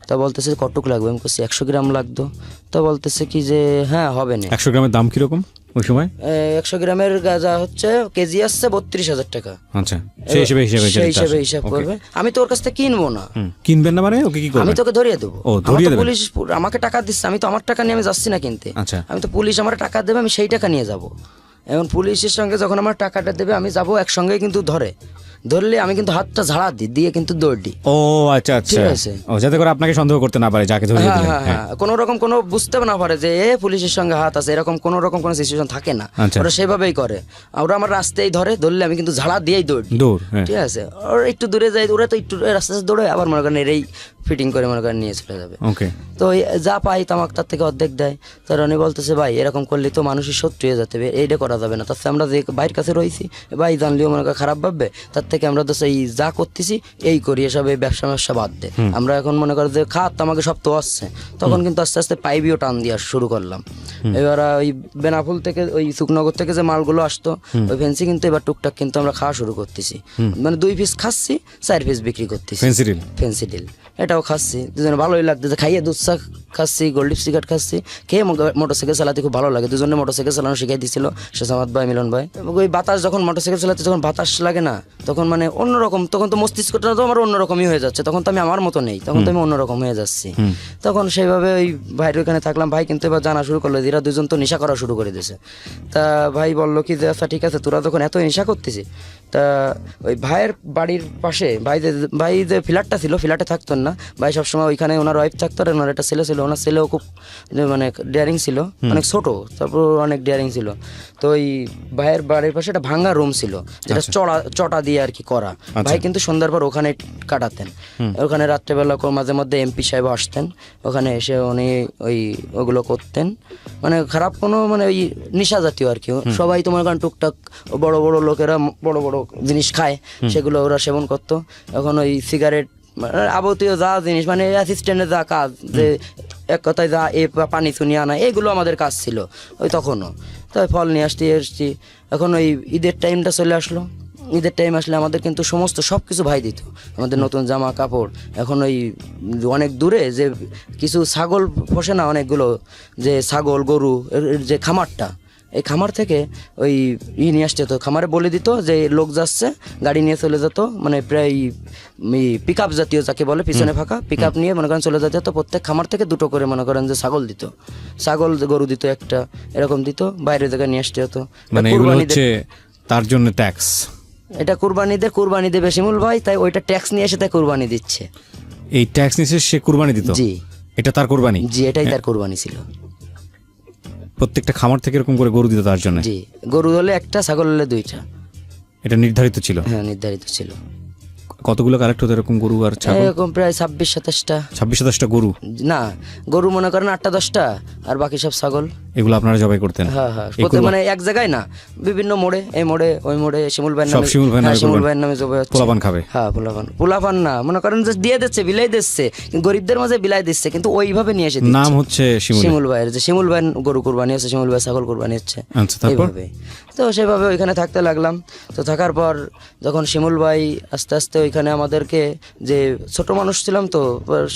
তা বলতেছে কটুক লাগবে, আমি বলছি 100 গ্রাম লাগতো। তো বলতেছে কি যে হ্যাঁ হবে না। 100 গ্রামের দাম কিরকম ওই সময়? 100 গ্রামের গাঁজা হচ্ছে কেজি আসছে 32,000 টাকা। আচ্ছা, সেই হিসেবে হিসাব করবে। আমি তো ওর কাছ থেকে কিনবো না। কিনবেন না মানে ওকে কি করবেন? আমি তোকে ধরিয়ে দেবো। ও, ধরিয়ে দেবেন। পুলিশ আমাকে টাকা দিচ্ছে, আমি তো আমার টাকা নিয়ে আমি যাচ্ছি না কিনতে। আচ্ছা। আমি তো পুলিশ আমার টাকা দেবে, আমি সেই টাকা নিয়ে যাব। এখন পুলিশের সঙ্গে যখন আমার টাকাটা দেবে আমি যাব একসঙ্গে, কিন্তু ধরলে আমি কিন্তু হাতটা ঝাড়া দিই, দিয়ে কিন্তু দৌড় দিই। ও আচ্ছা আচ্ছা, ঠিক আছে। ও যাতে করে আপনাকে সন্দেহ করতে না পারে যাকে ধরিয়ে হ্যাঁ দিলেন। হ্যাঁ হ্যাঁ, কোনো রকম কোনো বুঝতে না পারে যে এ পুলিশের সঙ্গে হাত আছে, এরকম কোনো রকম কোনো সিচুয়েশন থাকে না। আচ্ছা। ওরা সেভাবেই করে। ওরা আমার রাস্তায় ধরলে আমি কিন্তু ঝাড়া দিয়েই দৌড় দিই। দৌড়, হ্যাঁ। ঠিক আছে। ওর একটু দূরে যায়, ওরা তো একটু রাস্তা দৌড়ে আবার মনে করেন এরাই ফিটিং করে মনে করেন নিয়ে চলে যাবে। ওকে। তো ওই যা পাই তামাক তার থেকে অর্ধেক দেয়। তো রনি বলতেছে ভাই এরকম করলে তো মানুষের শত্রু হয়ে যেতে হবে, এইটা করা যাবে না। তার থেকে আমরা যে ভাইয়ের কাছে রয়েছি, ভাই জানলেও মনে করেন খারাপ ভাববে, তার থেকে আমরা তো এই যা করতেছি এই করি, এসব এই ব্যবসা বাদ দে। আমরা এখন মনে করি যে খাত আমাকে সব তো আসছে, তখন কিন্তু আস্তে আস্তে পাইবিও টান দিয়ে শুরু করলাম। এবার ওই বেনাফুল থেকে ওই সুকনগর থেকে যে মালগুলো আসতো ওই ফেন্সি কিন্তু এবার টুকটাক কিন্তু আমরা খাওয়া শুরু করতেছি, মানে 2 পিস খাচ্ছি, 4 পিস বিক্রি করতেছি। ফেন্সি ডিল এটাও খাচ্ছি, দুজনে ভালোই লাগতেছে, খাইয়ে দুধ চা খাচ্ছি, গোল্ড সিগারেট খাচ্ছি, খেয়ে মোটরসাইকেল চালাতে খুব ভালো লাগে। দুজনে মোটরসাইকেল চালানো শিখাই দিছিল শেষামাত ভাই, মিলন ভাই। ওই বাতাস যখন মোটরসাইকেল চালাতে যখন বাতাস লাগে না, তখন মানে অন্যরকম, তখন তো মস্তিষ্কটা তো আমার অন্যরকমই হয়ে যাচ্ছে, তখন তো আমি আমার মতো নেই, তখন তো আমি অন্যরকম হয়ে যাচ্ছি। তখন সেইভাবে ওই ভাইয়ের ওইখানে থাকলাম। ভাই কিন্তু এবার জানা শুরু করলো, এরা দুজন তো নেশা করা শুরু করে দিয়েছে। তা ভাই বললো কি যে আচ্ছা ঠিক আছে, তোরা যখন এত নেশা করতেছি, তা ওই ভাইয়ের বাড়ির পাশে ভাই যে ফ্ল্যাটটা ছিল, ফ্ল্যাটে থাকতেন না ভাই, সবসময় ওইখানে ওনার ওয়াইফ থাকতো, আর ওনার একটা ছেলে ছিল। ওনার ছেলেও খুব মানে ডেয়ারিং ছিল, অনেক ছোট, তারপর অনেক ডেয়ারিং ছিল। তো ওই ভাইয়ের বাড়ির পাশে একটা ভাঙা রুম ছিল, যেটা চটা দিয়ে আর কি করা। ভাই কিন্তু সন্ধ্যার পর ওখানে কাটাতেন। ওখানে রাত্রেবেলা মাঝে মধ্যে এমপি সাহেব আসতেন, ওখানে এসে উনি ওগুলো করতেন, মানে খারাপ কোনো মানে ওই নেশা জাতীয় আর কি। সবাই তোমার কারণ টুকটাক বড় বড় লোকেরা বড় বড় জিনিস খায়, সেগুলো ওরা সেবন করতো। এখন ওই সিগারেট আবতীয় যা জিনিস মানে অ্যাসিস্ট্যান্টের যা কাজ, যে এক কথায় যা পানি চুনি আনা, এগুলো আমাদের কাজ ছিল ওই তখনও। তাই ফল নিয়ে এসছি। এখন ওই ঈদের টাইমটা চলে আসলো। ঈদের টাইম আসলে আমাদের কিন্তু সমস্ত সব কিছু ভাই দিত, আমাদের নতুন জামা কাপড়। এখন ওই অনেক দূরে যে কিছু ছাগল পোষে না অনেকগুলো, যে ছাগল গরু যে খামারটা, এই খামার থেকে ওই নিয়ে আসতে হতো, খামারে বলে দিত যে লোক যাচ্ছে, গাড়ি নিয়ে চলে যেত, মানে প্রায় পিক আপ জাতীয় যাকে বলে, পিছনে ফাঁকা পিক আপ নিয়ে মনে করেন চলে যেতে হতো। প্রত্যেক খামার থেকে 2টো করে মনে করেন যে ছাগল দিত, ছাগল গরু দিত একটা, এরকম দিত, বাইরের জায়গায় নিয়ে আসতে হতো। মানে তার জন্য ট্যাক্স, এটা কুরবানি দেবে শিমুল ভাই, তাই ওইটা ট্যাক্স নিয়ে এসে তাই কুরবানি দিচ্ছে। এই ট্যাক্স নিয়ে সে কুরবানি দিত? জি, এটা তার কুরবানি? জি, এটাই তার কুরবানি ছিল। প্রত্যেকটা খামার থেকে এরকম করে গরু দিত তার জন্য? জি, গরু হলে একটা, ছাগল হলে 2টা। এটা নির্ধারিত ছিল? হ্যাঁ, নির্ধারিত ছিল। কতগুলো কালেক্ট হতো এরকম গরু আর ছাগল? এরকম প্রায় 26-27টা। 26-27টা গরু? না, গরু মনে করেন 8-10টা, আর বাকি সব ছাগল। এগুলো আপনারা জবাই করতেন? হ্যাঁ হ্যাঁ, মানে এক জায়গায় না, বিভিন্ন মোড়ে, এই মোড়ে ওই মোড়ে, শিমুল ভাইয়ের সব নামে, শিমুল ভাইয়ের নামে শিমুল করবেন? ভাইয়ের নামে জবাই হচ্ছে। পোলাপান খাবে? হ্যাঁ পোলাপান না, মনে করেন যে দিয়ে দিচ্ছে, বিলাই দিচ্ছে, গরিবদের মাঝে বিলাই দিচ্ছে, কিন্তু ওইভাবে নিয়ে এসে দিচ্ছে। নাম হচ্ছে শিমুল ভাইয়ের, যে শিমুল ভাই গরু কুরবানি হচ্ছে, শিমুল ভাই ছাগল কুরবানি হচ্ছে। আচ্ছা, তারপর? এইভাবে তো সেভাবে ওইখানে থাকতে লাগলাম। তো থাকার পর যখন শিমুল ভাই আস্তে আস্তে ওইখানে আমাদেরকে, যে ছোট মানুষ ছিলাম তো,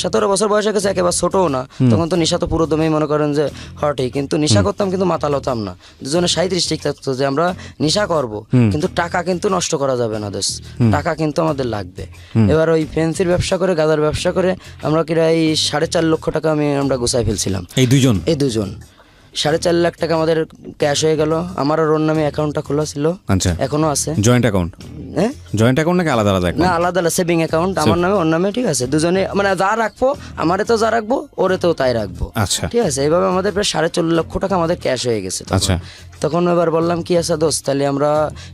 17 বছর বয়স হয়ে গেছে, একেবারে ছোটও না তখন, তো নেশা তো পুরো দমেই মনে করেন যে হটই, কিন্তু নেশা করতাম কিন্তু মাথা লতাম না। দুজনে 37 ঠিক থাকতো যে আমরা নেশা করব, কিন্তু টাকা কিন্তু নষ্ট করা যাবে না দোষ, টাকা কিন্তু আমাদের লাগবে। এবার ওই ফেন্সির ব্যবসা করে, গাদার ব্যবসা করে আমরা প্রায় 4.5 লক্ষ টাকা আমরা গুছাই ফেলছিলাম। এই দুজন? এই দুজন 4.5 লাখ টাকা আমাদের ক্যাশ হয়ে গেল। আমার আর ওর নামে অ্যাকাউন্টটা খোলা ছিল, আচ্ছা, এখনো আছে। Joint account? হ্যাঁ, জয়েন্ট অ্যাকাউন্ট নাকি আলাদা আলাদা না অ্যাকাউন্ট? আলাদা আলাদা সেভিং অ্যাকাউন্ট, আমার নামে ওর নামে, ঠিক আছে। দুজনে মানে যা রাখবো, আমারে তো যা রাখবো ওরে তো তাই রাখবো, আচ্ছা, ঠিক আছে। এইভাবে আমাদের প্রায় 4.5 লক্ষ টাকা আমাদের ক্যাশ হয়ে গেছে তখন। আচ্ছা। তখন এবার বললাম কি আছে দোস্ত, তাহলে আমরা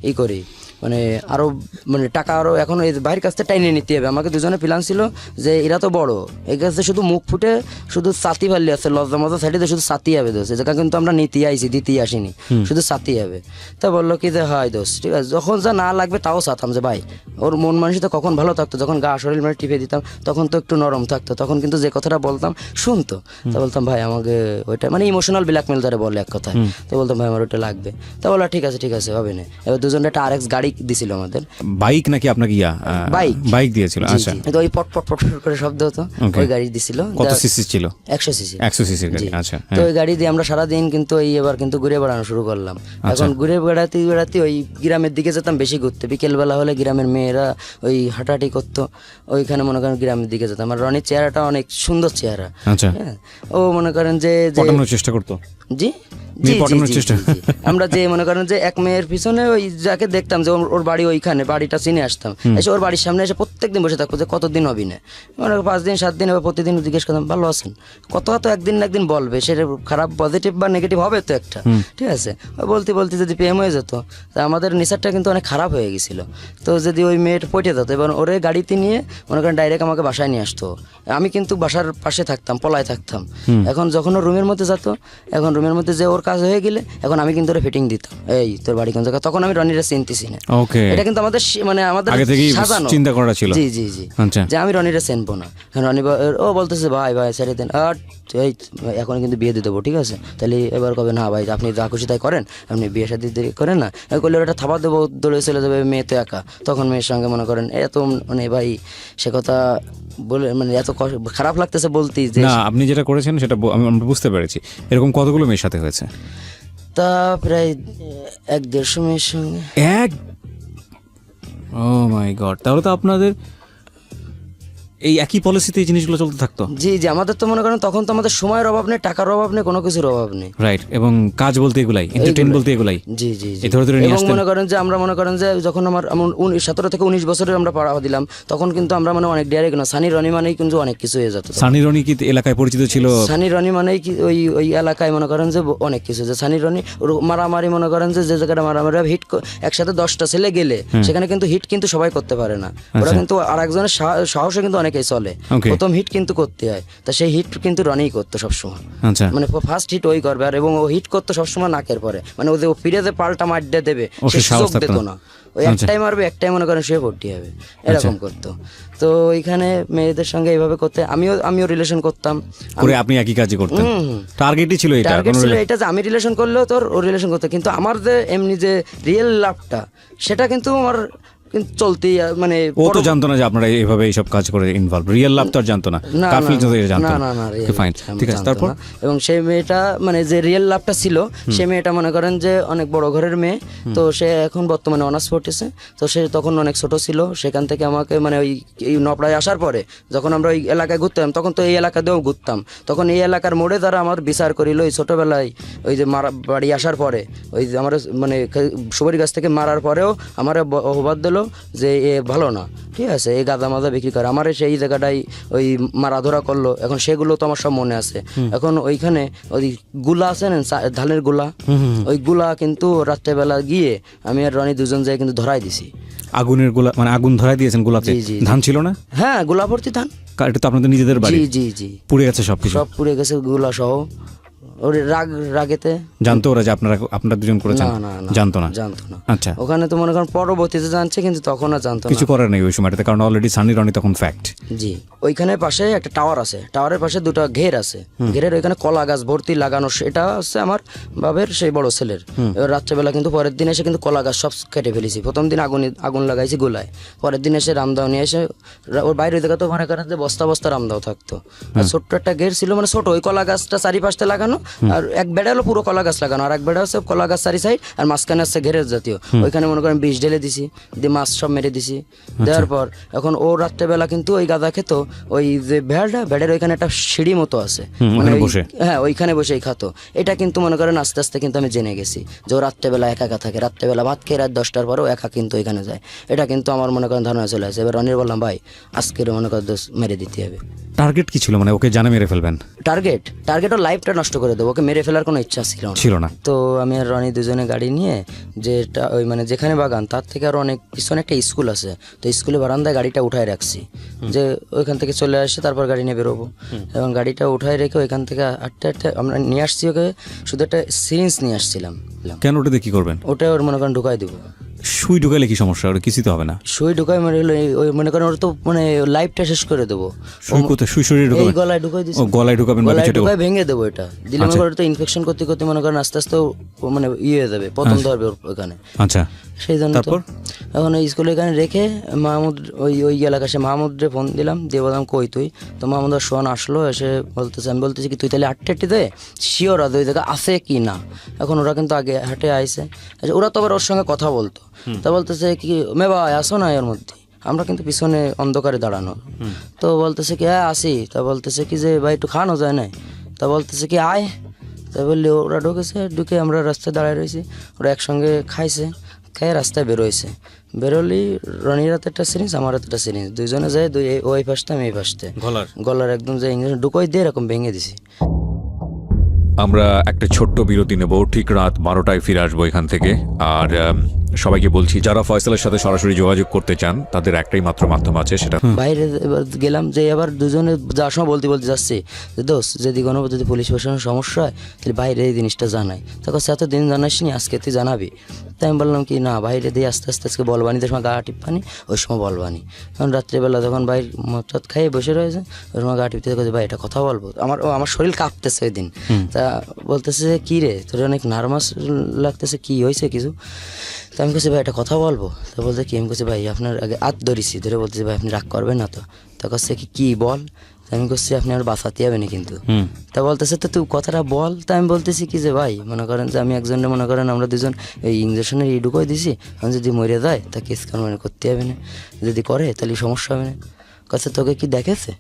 ই করি, মানে আরো মানে টাকা আরো এখন এই ভাইয়ের কাছ থেকে টাইনে নিতে হবে। আমাকে দুজনে প্ল্যান ছিল যে এরা তো বড়, এই কাছে শুধু মুখ ফুটে শুধু সাতি ফালি আছে, লজ্জা মজা সাইডে শুধু সাতি হবে দোষ, এই জায়গা কিন্তু আমরা নিতে আইছি, দিতেই আসিনি, শুধু সাতি হবে। তা বললো কি যে হয় দোষ, ঠিক আছে, যখন যা না লাগবে তাও সাতাম, যে ভাই ওর মন মানসিকতা কখন ভালো থাকতো, যখন গা শরীর মানে টিপে দিতাম তখন তো একটু নরম থাকতো, তখন কিন্তু যে কথাটা বলতাম শুনতো। তা বলতাম ভাই আমাকে ওইটা, মানে ইমোশনাল ব্ল্যাকমেল ধরে বলে এক কথায়। তো বলতাম ভাই আমার ওইটা লাগবে। তা বললো ঠিক আছে হবে না। এবার দুজনে একটা RX গাড়ি দিছিল আমাদের, বাইক নাকি আপনাকে? বাইক দিয়েছিল? আচ্ছা, তো ওই পট পট পট পট করে শব্দ হতো, ওই গাড়ি দিছিল। কত সিসি ছিল? 100 সিসি। 100 সিসির গাড়ি, আচ্ছা। তো ওই গাড়ি দিয়ে আমরা সারাদিন কিন্তু এবার কিন্তু ঘুরে বেড়ানো শুরু করলাম। এখন ঘুরে বেড়াতে ওই গ্রামের দিকে যেতাম বেশি ঘুরতে, বিকেলবেলা হলে গ্রামের মেয়েরা ওই হাঁটাহাঁটি করতো, ওইখানে মনে করেন গ্রামের দিকে যেতাম। আর রনির চেহারাটা অনেক সুন্দর চেহারা, আচ্ছা। হ্যাঁ, ও মনে করেন যে পটানোর চেষ্টা করতো? জি জি আমরা যে মনে করেন যে এক মেয়ের পিছনে ওই যাকে দেখতাম যে ওর বাড়ি ওইখানে, বাড়িটা চিনে আসতাম, এসে ওর বাড়ির সামনে এসে প্রত্যেকদিন বসে থাকতো যে কতদিন হবি না, মানে 5 দিন 7 দিন, এবার প্রতিদিন জিজ্ঞেস করতাম ভালো আছেন, কত তো একদিন না একদিন বলবে, সেটা খারাপ পজিটিভ বা নেগেটিভ হবে তো একটা, ঠিক আছে। বলতে বলতে যদি প্রেম হয়ে যেত, তা আমাদের নেচারটা কিন্তু অনেক খারাপ হয়ে গেছিলো। তো যদি ওই মেয়েটা পটে যেত, এবার ওরে গাড়িতে নিয়ে মনে করেন ডাইরেক্ট আমাকে বাসায় নিয়ে আসতো, আমি কিন্তু বাসার পাশে থাকতাম, পলায় থাকতাম। এখন যখন ও রুমের মধ্যে যেত, এখন রুমের মধ্যে যে ওর কাজ হয়ে গেলে এখন আমি কিন্তু ওরা ফিটিং দিতাম, এই তোর বাড়ি কোন জায়গা, তখন আমি রনিরা চিনতেছি না। ওকে, এটা কিন্তু আমাদের মানে আমাদের আগে থেকেই সাজানো চিন্তা করা ছিল। জি জি জি, আচ্ছা, যে আমি রনিরা চিনবো না। রনি ও বলতেছে ভাই ছেড়ে দেন, আর এই এখন কিন্তু বিয়ে দিয়ে দেবো, ঠিক আছে। তাহলে এবার কবে না ভাই আপনি যা খুশি তাই করেন, আপনি বিয়ে শাদী করেন না, করলে ওটা থাবা দেবো, দৌড়ে চলে যাবে, মেয়ে তো একা। তখন মেয়ের সঙ্গে মনে করেন এত মানে ভাই সে কথা বলে মানে এত খারাপ লাগতেছে বলতে, যে না আপনি যেটা করেছেন সেটা আমি বুঝতে পেরেছি। এরকম কতগুলো মেয়ের সাথে হয়েছে? তা প্রায় 1-150 মেয়ের সঙ্গে। ও মাই গড, তাহলে তো আপনাদের এই একই পলিসিতে এই জিনিসগুলো চলতে থাকতো? জি জি, আমাদের তো মনে করেন তখন তো আমাদের সময়ের অভাব নেই, টাকার অভাব নেই, কোনো কিছুর অভাব নেই, রাইট। এবং কাজ বলতে এগুলাই, এন্টারটেইন বলতে এগুলাই। জি জি জি, এই ধরে ধরে নিয়ে এবং আসতেন। মনে করেন যে আমরা মনে করেন যে যখন আমার 17 থেকে 19 বছরের আমরা পাড়া দিলাম, তখন কিন্তু আমরা মানে অনেক ডিয়ারে কিনা সানি রনি মানেই কিন্তু অনেক কিছু হয়ে যেত। সানি রনি কি এলাকায় পরিচিত ছিল? সানি রনি মানেই কি ওই এলাকায় মনে করেন যে অনেক কিছু, যে সানি রনি মারামারি মনে করেন যে জায়গাটা মারামারি হিট একসাথে 10টা ছেলে গেলে সেখানে কিন্তু হিট কিন্তু সবাই করতে পারে না, ওরা কিন্তু আর একজনের সাহসে কিন্তু অনেকেই চলে, প্রথম হিট কিন্তু করতে হয়। তা সেই হিট কিন্তু রনিই করতো সবসময়, আচ্ছা, মানে ফার্স্ট হিট ওই করবে, আর এবং ও হিট করতো সবসময় নাকের পরে, মানে ও যে ফিরে যে পাল্টা মারতে দেবে সে সুযোগ দিত না, ওই একটাই মারবে, একটাই মনে করেন শুয়ে পড়তে হবে, এরকম করতো। তো ওইখানে মেয়েদের সঙ্গে এইভাবে করতে আমিও রিলেশন করতাম, করে আপনি একই কাজই করতেন। টার্গেটই ছিল এটা, টার্গেট ছিল এটা যে আমি রিলেশন করলেও তোর ও রিলেশন করতে, কিন্তু আমার যে এমনি যে রিয়েল লাভটা সেটা কিন্তু আমার কিন্তু চলতি, মানে ও তো জানতো না যে আপনারা এইভাবে এইসব কাজ করে ইনভলভ, রিয়েল লাভ তো আর জানতো না, কাফিল তো জানতো না। ফাইন, ঠিক আছে। তারপর এবং সেই মেয়েটা মানে যে রিয়েল লাভটা ছিল, সেই মেয়েটা মনে করেন যে অনেক বড় ঘরের মেয়ে, তো সে এখন বর্তমানে অনার্স পড়তেছে। তো সে তখন অনেক ছোট ছিল, সেখান থেকে আমাকে মানে ওই নপড়ায় আসার পরে যখন আমরা ওই এলাকায় ঘুরতাম, তখন তো এই এলাকাতেও ঘুরতাম, তখন এই এলাকার মোড়ে তারা আমার বিচার করিল ওই ছোটোবেলায়, ওই যে বাড়ি আসার পরে ওই যে আমার মানে সুপারি গাছ থেকে মারার পরেও আমার অপবাদ দিল যে এ ভালো না, ঠিক আছে, এই গাঁদা মাজা বিক্রি করে, আমার সেই জায়গাটাই ওই মারাধরা করলো। এখন সেগুলো তো আমার সব মনে আছে। এখন ওইখানে ওই গুলা আছে না ধানের গুলা, ওই গুলা কিন্তু রাত্রেবেলা গিয়ে আমি আর রনি দুজন যাই কিন্তু ধরাই দিছি। আগুনের গোলা, মানে আগুন ধরাই দিয়েছেন গোলাতে? ধান ছিল না? হ্যাঁ, গোলা ভর্তি ধান। এটা তো আপনাদের নিজেদের বাড়ি? জি জি জি, পুড়ে গেছে সবকিছু? সব পুড়ে গেছে, গুলা সহ ওর রাগেতে জানতো ওরা যে আপনারা দুজন করেছেন? না জানতো না। আচ্ছা, ওখানে তো মনে করেন পরবর্তীতে জানছে, কিন্তু তখন আর জানতো না। কিছু করার নেই ওই সময়টাতে, কারণ অলরেডি সানি রনি তখন ফ্যাক্ট। জি, ওইখানে পাশে একটা টাওয়ার আছে, টাওয়ারের পাশে দুটো ঘের আছে, ঘেরের ওইখানে কলা গাছ ভর্তি লাগানো, এটা হচ্ছে আমার বাবের সেই বড় ছেলের। এবার রাত্রেবেলা কিন্তু পরের দিন এসে কিন্তু কলা গাছ সব কেটে ফেলেছি। প্রথম দিন আগুন লাগাইছি গোলায়, পরের দিন এসে রামদাও নিয়ে এসে ওর বাইরে থেকে তো মনে করেন যে বস্তা বস্তা রামদাও থাকতো। আর ছোট্ট একটা ঘের ছিল, মানে ছোট, ওই কলা গাছটা চারিপাশে লাগানো, আর এক বেড়া হলো পুরো কলা গাছ লাগানো, আর এক বেড়া হচ্ছে কলা গাছ চারি সাইড, আর মাঝখানে আছে ঘেরের জাতীয়। ওইখানে মনে করেন বিষ ঢেলে দিছি, দিয়ে মাছ সব মেরে দিছি। দেওয়ার পর এখন ও রাত্রেবেলা কিন্তু ওই গাদা খেত, ওই যে ভেড়ের ওইখানে একটা সিঁড়ি মতো আছে, মানে হ্যাঁ ওইখানে বসেই খাতো। এটা কিন্তু মনে করেন আস্তে আস্তে কিন্তু আমি জেনে গেছি যে ও রাত্রেবেলা একা একা থাকে, রাত্রেবেলা ভাত খেয়ে রাত 10টার পরেও একা কিন্তু ওইখানে যায়। এটা কিন্তু আমার মনে করেন ধারণা চলে আসে। এবার রনির বললাম, ভাই আজকের মনে করেন মেরে দিতে হবে। টার্গেট কি ছিল, মানে ওকে জানে মেরে ফেলবেন? টার্গেট ওর লাইফটা নষ্ট করে দেবো, ওকে মেরে ফেলার কোনো ইচ্ছা ছিল না। তো আমি আর রনি দুজনে গাড়ি নিয়ে যেটা ওই মানে যেখানে বাগান তার থেকে আরো অনেক পিছনে একটা স্কুল আছে, তো স্কুলে বারান্দায় গাড়িটা উঠায় রাখছি যে ওইখান থেকে চলে আসে তারপর গাড়ি নিয়ে বেরোবো। এবং গাড়িটা উঠায় রেখে ওইখান থেকে হাঁটতে আমরা নিয়ে আসছি ওকে, শুধু একটা সিরিঞ্জ নিয়ে আসছিলাম। কেন? ওটাতে কি করবেন? ওটা ওর মনে করেন ঢুকাই দেবো। সুই ঢুকাইলে কি সমস্যা? ওটা কিছুই তো হবে না। সুই ঢুকাই মানে ওই মনে করেন ওর তো মানে লাইফটা শেষ করে দেবো। সুই কোথায়? সুই শরীরে ঢুকাবেন? এই গলায় ঢুকাই দিছি। ও গলায় ঢুকাবেন, গলায় ঢুকাই ভেঙে দেবো। এটা দিলে মনে করেন তো ইনফেকশন করতে করতে মনে করেন আস্তে আস্তে মানে হয়ে যাবে, প্রথম ধরবে ওখানে। আচ্ছা, সেই জন্য তারপর এখন ওই স্কুলে এখানে রেখে মাহমুদ ওই এলাকায় সে মাহমুদরে ফোন দিলাম, দিয়ে বললাম কই তুই? তো মাহমুদ আর সোহান আসলো, এসে বলতেছে, আমি বলতেছি কি তুই তাহলে আটটে দে, শিওর ওই জায়গা আছে কি না। এখন ওরা কিন্তু আগে হাটে আইসে, ওরা তো আবার ওর সঙ্গে কথা বলতো। তা বলতেছে কি মে ভাই আসো না এর মধ্যে, আমরা কিন্তু পিছনে অন্ধকারে দাঁড়ানো। তো বলতেছে কি হ্যাঁ আসি। তা বলতেছে কি যে ভাই একটু খাওয়ানো যায় না? তা বলতেছে কি আয়। তা বললে ওরা ঢুকে আমরা রাস্তায় দাঁড়ায় রয়েছি, ওরা একসঙ্গে খাইছে, খেয়ে রাস্তায় বেরোইছে। বেরোলি রনির হাতে একটা সিরিঞ্জ, আমার হাতে একটা সিরিঞ্জ, দুইজনে যায় ওই ফাঁসতে আমি এই ফাঁসতে, গলার একদম যে ইঞ্জেকশন ঢুকোই দিয়ে এরকম ভেঙে দিছি। আমরা একটা ছোট্ট বিরতি নেব, ঠিক রাত 12টায় ফিরে আসবো এখান থেকে। আর সবাইকে বলছি, যারা ফয়সালের সাথে সরাসরি যোগাযোগ করতে চান তাদের একটাই মাত্র মাধ্যম আছে, সেটা বাইরে এবার গেলাম যে আবার দুজনে যাওয়ার সময় বলতে যাচ্ছি যে দোস্ত যদি পুলিশ প্রশাসনের সমস্যা হয় তাহলে বাইরে এই জিনিসটা জানাই। তখন সে এতদিন জানাসনি, আজকে তুই জানাবি। তাই আমি বললাম কি না বাইরে দিয়ে আস্তে আস্তে আজকে বলবানি, তার সময় গা টিপ্পানি, ওই সময় বলবানি। কারণ রাত্রেবেলা যখন ভাই মদ খাইয়ে বসে রয়েছে, ওই সময় গা টিপতে ভাই এটা কথা বলবো। আমার শরীর কাঁপতেছে ওই দিন। তা বলতেছে যে কী রে তোর অনেক নার্ভাস লাগতেছে, কি হয়েছে কিছু? তো আমি কাছে ভাই একটা কথা বলবো। তো বলতে কি, আমি কাছে ভাই আপনার আগে হাত ধরেছি, ধরে বলতেছি ভাই আপনি রাগ করবেন না তো? তা কাছে কি বল? আমি করছি আপনি আর বাঁচাতে হবে না কিন্তু। তা বলতেছে তো তুই কথাটা বল। তা আমি বলতেছি কি যে ভাই মনে করেন যে আমি একজনে মনে করেন আমরা দুজন এই ইঞ্জেকশনের ঢুকাই দিছি, আমি যদি মরে যায় তা কেস কানুন করতে হবে না, যদি করে তাহলে সমস্যা হবে না। কাছে তোকে কি দেখেছে?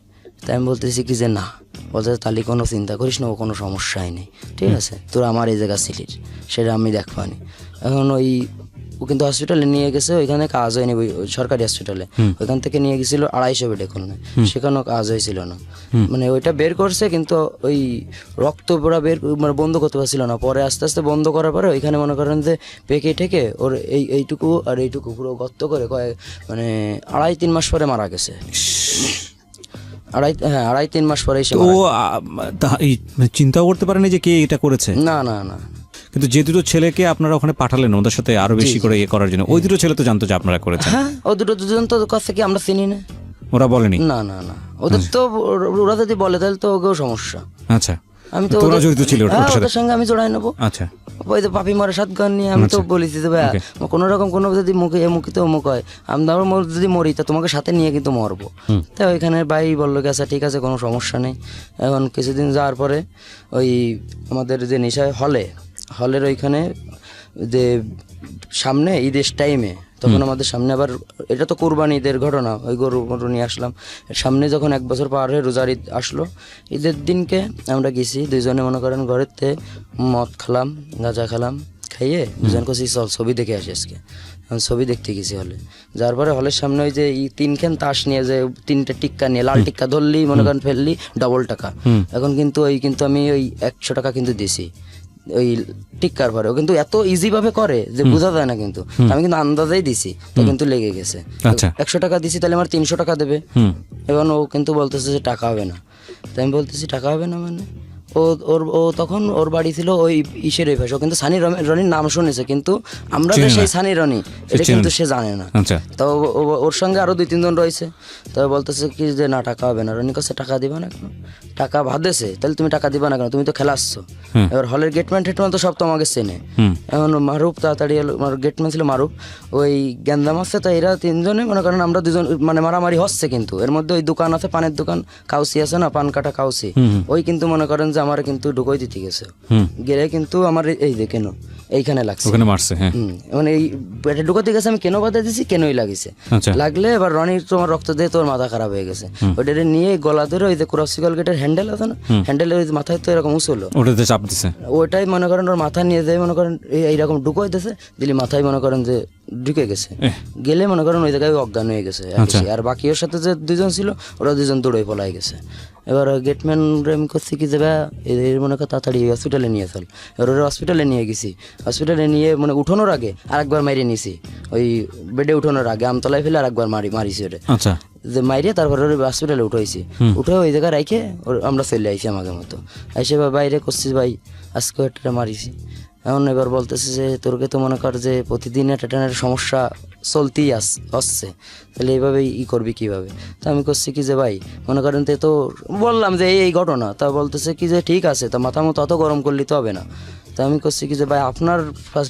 তাই আমি বলতেছি কি যে না। বলতে তাহলে কোনো চিন্তা করিস না, ও কোনো সমস্যাই নেই, ঠিক আছে, তোর আমার এই জায়গা ছিলিস সেটা আমি দেখবানি। এখন ও কিন্তু হসপিটালে নিয়ে গেছে, ওইখানে কাজ হয়নি, ওই সরকারি হসপিটালে ওইখান থেকে নিয়ে গেছিল 250 বেডে খুলনায়, সেখানেও কাজ হয়েছিল না। মানে ওইটা বের করছে কিন্তু ওই রক্ত পুরা মানে বন্ধ করতে পারছিল না। পরে আস্তে আস্তে বন্ধ করার পরে ওইখানে মনে করেন যে পেকে ঠেকে ওর এইটুকু আর এইটুকু পুরো গর্ত করে মানে 2.5-3 মাস পরে মারা গেছে। 2.5-3 মাস পরে ও চিন্তাও করতে পারেনি যে কে এটা করেছে? না। কিন্তু যে দুটো ছেলেকে আপনারা ওখানে পাঠালেন ওদের সাথে আরো বেশি করে ইয়ে করার জন্য, ওই দুটো ছেলে তো জানতো যে আপনারা করেছেন? হ্যাঁ, ও দুজন তো কাছে কি আমরা চিনি না। ওরা বলেনি? না, ওদের তো ওরা যদি বলে তাহলে তো ওকেও সমস্যা। আচ্ছা, আমি তো ওরা জড়িত ছিল ওর সঙ্গে আমি জড়াই নেবো। আচ্ছা, ওই তো পাপি মারা 7 গান নিয়ে আমি তো বলেছি যে ভাই কোনো রকম কোনো যদি মুখিতে অমুক হয়, আমরা যদি মরি তা তোমাকে সাথে নিয়ে কিন্তু মরবো। তাই ওইখানে ভাই বললো কি আচ্ছা ঠিক আছে কোনো সমস্যা নেই। এখন কিছুদিন যাওয়ার পরে ওই আমাদের যে নেশায় হলের ওইখানে যে সামনে ঈদের টাইমে, তখন আমাদের সামনে আবার এটা তো কোরবানি ঈদের ঘটনা, ওই গরু নিয়ে আসলাম। সামনে যখন 1 বছর পার হয়ে রোজার ঈদ আসলো, ঈদের দিনকে আমরা গেছি দুইজনে মনে করেন ঘরের থেকে মদ খেলাম, গাঁজা খেলাম, খাইয়ে দুজন কছি চল ছবি দেখে আসি আজকে। ছবি দেখতে গেছি হলে, যার পরে হলের সামনে ওই যে 3খান তাস নিয়ে যে 3টা টিক্কা নিয়ে, লাল টিক্কা ধরলি মনে করেন ফেললি ডবল টাকা। এখন কিন্তু আমি ওই 100 টাকা কিন্তু দিছি ওই টিক্কার পরে। ও কিন্তু এত ইজি ভাবে করে যে বোঝা যায় না, কিন্তু আমি কিন্তু আন্দাজেই দিছি, তো কিন্তু লেগে গেছে। 100 টাকা দিছি তাহলে আমার 300 টাকা দেবে। এবং ও কিন্তু বলতেছে যে টাকা হবে না। তাই আমি বলতেছি টাকা হবে না মানে? ও তখন ওর বাড়ি ছিল ওই ইসের ওই পাশে। ও কিন্তু সানি রনির নাম শুনেছে, কিন্তু আমরা যে সেই সানি রনি এটা কিন্তু সে জানে না। আচ্ছা তো ওর সঙ্গে আরো 2-3 জন রয়েছে। তো বলতেছে কি যে না টাকা হবে না। রনি কাছে টাকা দিবা না কেন? টাকা ভাদেছে, তাহলে তুমি টাকা দিবা না কেন? তুমি তো খেলাচ্ছো। এবার হলের গেটম্যান টেটম্যান তো সব তো আমাকে চেনে। এখন মারুফ তাড়াতাড়ি এলো, গেটম্যান ছিল মারুফ, ওই গ্যান্দাম আছে। তো এরা 3 জনে মনে করেন আমরা 2 জন মানে মারামারি হচ্ছে, কিন্তু এর মধ্যে ওই দোকান আছে, পানের দোকান, কাউসি আছে না, পান কাটা কাউসি, ওই কিন্তু মনে করেন যে আমার কিন্তু ঢুকোই দিতে গেছে। গেলে কিন্তু আমার এই যে কেন এইখানে লাগছে, ওখানে মারছে। হ্যাঁ মানে এই পেটে ঢুকাতে গেছে, আমি কেন বাধা দিছি, কেনই লাগিছে। আচ্ছা লাগলে এবার রনির তোমার রক্ত দিয়ে তোর মাথা খারাপ হয়ে গেছে। ওইটা নিয়ে গলা ধরে ওই যে ক্রসিকল গেটের হ্যান্ডেল আছে না, হ্যান্ডেলের ওই মাথায় তো এরকম উঁচলো, ওটাতে চাপ দিছে। ওইটাই মনে করেন ওর মাথা নিয়ে যায়, মনে করেন এইরকম ঢুকোই দিয়েছে, দিলি মাথায় মনে করেন যে ঢুকে গেছে। গেলে মনে করেন ওই জায়গায় অজ্ঞান হয়ে গেছে। আর বাকি ওর সাথে যে 2 জন ছিল ওরা 2 জন দৌড়ে পলাই গেছে। এবার গেটম্যান আমি করছি কি যে এর মনে কর তাড়াতাড়ি হসপিটালে নিয়ে চল। এবার ওরা হসপিটালে নিয়ে গেছি। হসপিটালে নিয়ে মানে উঠানোর আগে আরেকবার মাইরে নিয়েছি, ওই বেডে উঠানোর আগে আমতলায় ফেলে আরেকবার মারিছি ওরে। আচ্ছা যে মাইরে তারপরে ওর হসপিটালে উঠাইছি, উঠে ওই জায়গায় রাখে আমরা চলে আইছি আমাকে মতো। এসে বাইরে করছি ভাই আজকে একটা মারিছি। এখন এবার বলতেছে যে তোরকে তো মনে কর যে প্রতিদিন একটা সমস্যা চলতেই আসছে, তাহলে এইভাবে করবি কিভাবে? তা আমি করছি কি যে ভাই মনে করেন তো বললাম যে এই ঘটনা। তা বলতেছে কি যে ঠিক আছে, তা মাথা মতো অত গরম করলে তো হবে না। তা আমি করছি কি যে ভাই আপনার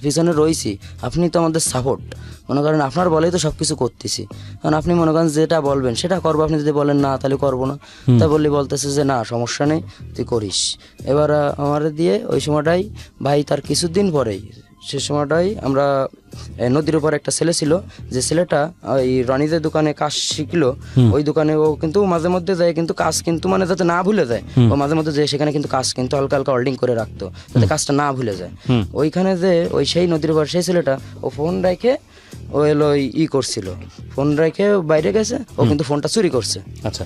পিছনে রয়েছি, আপনি তো আমাদের সাপোর্ট, মনে করেন আপনার বলেই তো সব কিছু করতেছি। কারণ আপনি মনে করেন যেটা বলবেন সেটা করবো, আপনি যদি বলেন না তাহলে করবো না। তা বলতেছে যে না সমস্যা নেই, তুই করিস। এবার আমার দিয়ে ওই সময়টাই ভাই তার কিছুদিন পরেই সে সময়টাই আমরা নদীর উপর একটা ছেলে ছিল, যে ছেলেটা ওই রনিদের দোকানে কাজ শিখলো। ওই দোকানে ও কিন্তু মাঝে মধ্যে যায়, কিন্তু কাজ কিন্তু মানে যাতে না ভুলে যায়, ও মাঝে মধ্যে যায় সেখানে কিন্তু কাজ কিন্তু হালকা হালকা হোল্ডিং করে রাখতো, যাতে কাজটা না ভুলে যায়। ওইখানে যে ওই সেই নদীর উপর সেই ছেলেটা ও ফোন রেখে ও এলো করছিল, ফোন রেখে বাইরে গেছে, ও কিন্তু ফোনটা চুরি করছে। আচ্ছা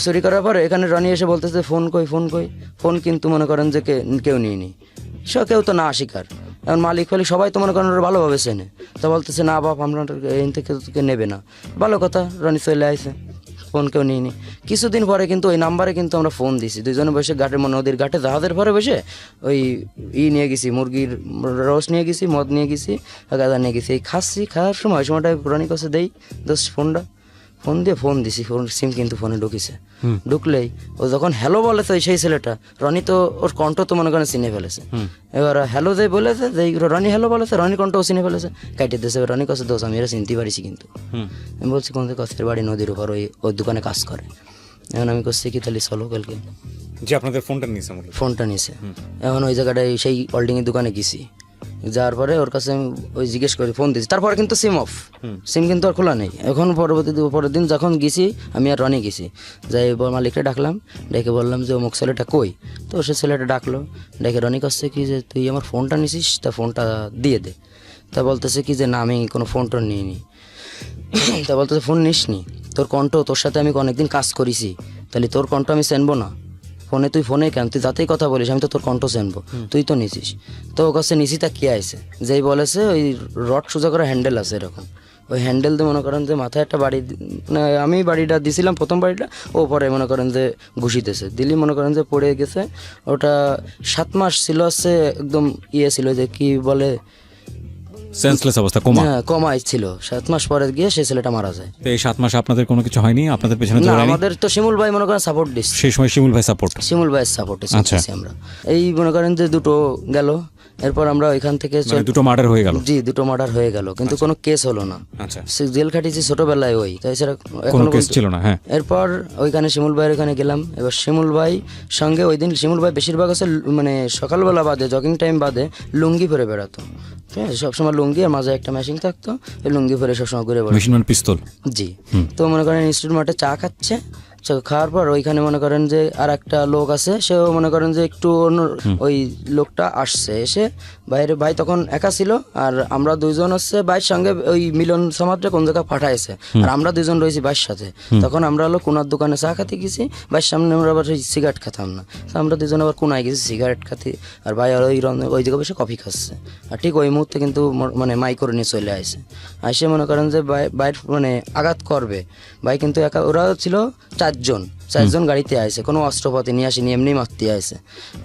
চুরি করার পর এখানে রনি এসে বলতেছে ফোন কই ফোন কই, ফোন কিন্তু মনে করেন যে কেউ নিয়নি, কেউ তো না স্বীকার। এখন মালিক ফালিক সবাই তো মনে করেন ওরা ভালোভাবে চেনে। তো বলতেছে না বাপ আমরা এই থেকে তোকে নেবে না। ভালো কথা, রনি চলে আসে, ফোন কেউ নিয়ে নি। কিছুদিন পরে কিন্তু ওই নাম্বারে কিন্তু আমরা ফোন দিছি, 2 জনে বসে ঘাটে নদীর ঘাটে জাহাজের পরে বসে ওই নিয়ে গেছি, মুরগির রস নিয়ে গেছি, মদ নিয়ে গেছি, গাঁজা নিয়ে গেছি। এই খাওয়ার সময়টা রনির কাছে দেই দোষ ফোন দিয়ে ফোন দিছি, সিম কিন্তু ফোনে ঢুকেছে। ঢুকলেই ও যখন হ্যালো বলে তো সেই ছেলেটা রনি তো ওর কণ্ঠ তো মনে করেন চিনে ফেলেছে। এবার হ্যালো যে বলেছে যে রনি হ্যালো বলেছে, রনির কণ্ঠও চিনে ফেলেছে, কাটিয়ে দিয়েছে। রনি কাছে দোষ আমি এরা চিনতে পারিছি, কিন্তু আমি বলছি কোন কাছের বাড়ি নদীর উপর ওই দোকানে কাজ করে। এখন আমি করছি কি তাহলে চলো কালকে, যে আপনাদের ফোনটা নিয়েছে। এখন ওই জায়গাটায় সেই হোল্ডিংয়ের দোকানে গেছি, যাওয়ার পরে ওর কাছে আমি ওই জিজ্ঞেস করি, ফোন দিয়েছি, তারপরে কিন্তু সিম অফ, সিম কিন্তু আর খোলা নেই। এখন পরের দিন যখন গেছি আমি আর রনি গেছি, যাই মালিকটা ডাকলাম, ডেকে বললাম যে অমুক ছেলেটা কই। তো সে ছেলেটা ডাকলো, ডেকে রনি কাছে কি যে তুই আমার ফোনটা নিছিস, তা ফোনটা দিয়ে দে। তা বলতেছে কি যে না আমি কোনো ফোনটা নিইনি। তা বলতেছে ফোন নিসনি, তোর কণ্ঠ, তোর সাথে আমি অনেকদিন কাজ করেছি, তাহলে তোর কণ্ঠ আমি চেনবো না? তুই ফোনে কেন, তুই যাতেই কথা বলিস আমি তো তোর কণ্ঠ চেনবো, তুই তো নিছিস। তো ওর কাছে নিছি, তা কি আছে যেই বলেছে ওই রড সোজা করে হ্যান্ডেল আছে এরকম, ওই হ্যান্ডেল দিয়ে মনে করেন যে মাথায় একটা বাড়ি, আমি বাড়িটা দিছিলাম প্রথম বাড়িটা, ও পরে মনে করেন যে ঘুষিতেছে দিলি, মনে করেন যে পড়ে গেছে। ওটা 7 মাস ছিল, হচ্ছে একদম ছিল যে কি বলে সেন্সলেস অবস্থা, কোমা। হ্যাঁ কোমায় ছিল। 7 মাস পরে গিয়ে সেই ছেলেটা মারা যায়। তো এই 7 মাসে আপনাদের কোনো কিছু হয়নি, আপনাদের পেছনে না, আমাদের তো শিমুল ভাই মনে করেন সাপোর্ট দিচ্ছে, সেই সময় শিমুল ভাইয়ের সাপোর্টে আছি আমরা। এই মনে করেন যে 2টো গেল, এরপর আমরা ওইখান থেকে 2টো মার্ডার হয়ে গেল। জি 2টো মার্ডার হয়ে গেল, কিন্তু কোনো কেস হলো না। আচ্ছা, জেল খাটিয়েছি ছোটবেলায়, ওই তাছাড়া কোনো কেস ছিল না। হ্যাঁ, এরপর ওইখানে শিমুল ভাইয়ের ওখানে গেলাম। এবার শিমুল ভাই সঙ্গে ওই দিন শিমুল ভাই বেশিরভাগ আছে মানে সকালবেলা বাদে জগিং টাইম বাদে লুঙ্গি পরে বেড়াতো। হ্যাঁ, সবসময় লুঙ্গি আর মাঝে একটা মেশিন থাকতো, ওই লুঙ্গি পরে সবসময় ঘুরে বেড়াতো। মেশিন মানে পিস্তল। জি। তো মনে করেন ইনস্টিটিউট মাঠে চা খাচ্ছে, খাওয়ার পর ওইখানে মনে করেন যে আর একটা লোক আছে, সেও মনে করেন যে একটু অন্য, ওই লোকটা আসছে এসে বাইরে, ভাই তখন একা ছিল, আর আমরা 2 জন হচ্ছে ভাইয়ের সঙ্গে ওই মিলন সমাজটা কোন জায়গায় পাঠাইছে, আর আমরা 2 জন রয়েছি ভাইয়ের সাথে। তখন আমরা হলো কোনার দোকানে চা খাতে গেছি, ভাইয়ের সামনে আমরা আবার সিগারেট খেতাম না, তো আমরা 2 জন আবার কোনায় গেছি সিগারেট খাতে, আর ভাই আর ওই জায়গায় বসে কফি খাচ্ছে। আর ঠিক ওই মুহূর্তে কিন্তু মানে মাই করে নিয়ে চলে আসে, মনে করেন যে বাইর মানে আঘাত করবে। ভাই কিন্তু একা, ওরা ছিল 4 জন, 4 জন গাড়িতে আইছে, কোনো অস্ত্রপাতি নিয়ে আসেনি, এমনি মারতে আইছে।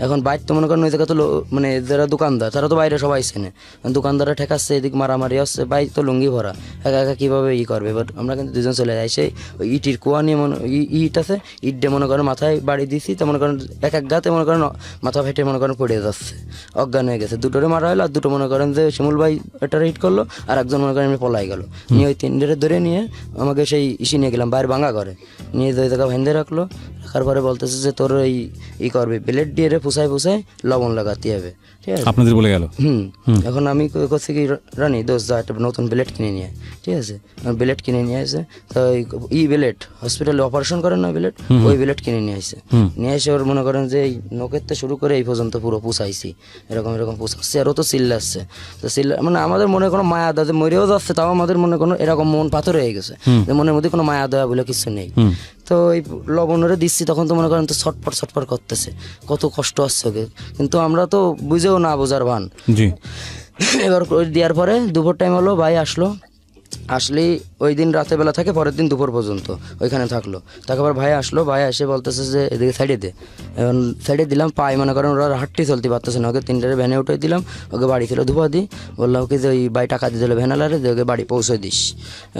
এখন বাইর তো মনে করেন ওই জায়গা তো মানে যারা দোকানদার তারা তো বাইরে সবাই চেনে, দোকানদাররা ঠেকাচ্ছে, এদিক মারামারি হচ্ছে, বাইর তো লুঙ্গি ভরা, একা একা কীভাবে করবে। বাট আমরা কিন্তু 2 জন চলে যাই, সেই ওই ইটির কুয়া নিয়ে ইট আছে, ইট দিয়ে মনে করেন মাথায় বাড়ি দিছি, তো মনে করেন এক গাতে মনে করেন মাথা ফেটে মনে করেন পড়ে যাচ্ছে, অজ্ঞান হয়ে গেছে। দুটোরে মারা হলো, আর দুটো মনে করেন যে শিমুল ভাই একটা হিট করলো, আর একজন মনে করেন এমনি পলাই গেল। নিয়ে ওই 3 ধরে নিয়ে আমাকে সেই ইসি নিয়ে গেলাম বাইরে ভাঙা করে, নিয়ে ওই জায়গা ভেন্দে রাখলো। রাখার পরে বলতেছে যে তোর এই করবে, ব্লেড দিয়ে ফুসাই লবণ লাগাতে হবে, ঠিক আছে। আপনাদের বলে গেল। এখন আমি করছি কি, রানী দোষ যা একটা নতুন ব্লেড কিনে নিয়ে, ঠিক আছে। ব্লেড কিনে নিয়ে আসে, তো ব্লেড হসপিটালে অপারেশন করেন না ব্লেড, ওই ব্লেড কিনে নিয়ে আসে। নিয়ে এসে ওর মনে করেন যে এই নখের থেকে শুরু করে এই পর্যন্ত পুরো পুষাইছি, এরকম পুষাচ্ছি। আর ও তো চিল্লাচ্ছে, তো মানে আমাদের মনে কোনো মায়া দয়া মরেও যাচ্ছে, তাও আমাদের মনে কোনো এরকম মন পাথর হয়ে গেছে, যে মনের মধ্যে কোনো মায়া দয়া বলে কিছু নেই। তো এই লবণরে দিচ্ছি, তখন তো মনে করেন তো ছটফট করতেছে, কত কষ্ট আসছে ওকে, কিন্তু আমরা তো বুঝেও না বোঝার ভান। জি। এবার দেওয়ার পরে দুপুর টাইম হলো, ভাই আসলে ওই দিন রাতের বেলা থাকে, পরের দিন দুপুর পর্যন্ত ওইখানে থাকলো। তারপর ভাই আসলো, ভাই এসে বলতেছে যে এদিকে সাইডে দে। এখন সাইডে দিলাম, পায়ে মনে করেন ওরা হাঁটতে চলতে পারতেছে না, ওকে 3টার ভ্যানে উঠে দিলাম, ওকে বাড়ি ছিল ধোয়া দিই, বললাম ওকে যে ওই ভাই টাকা দিয়ে দিল ভ্যানালারে, যে ওকে বাড়ি পৌঁছে দিস।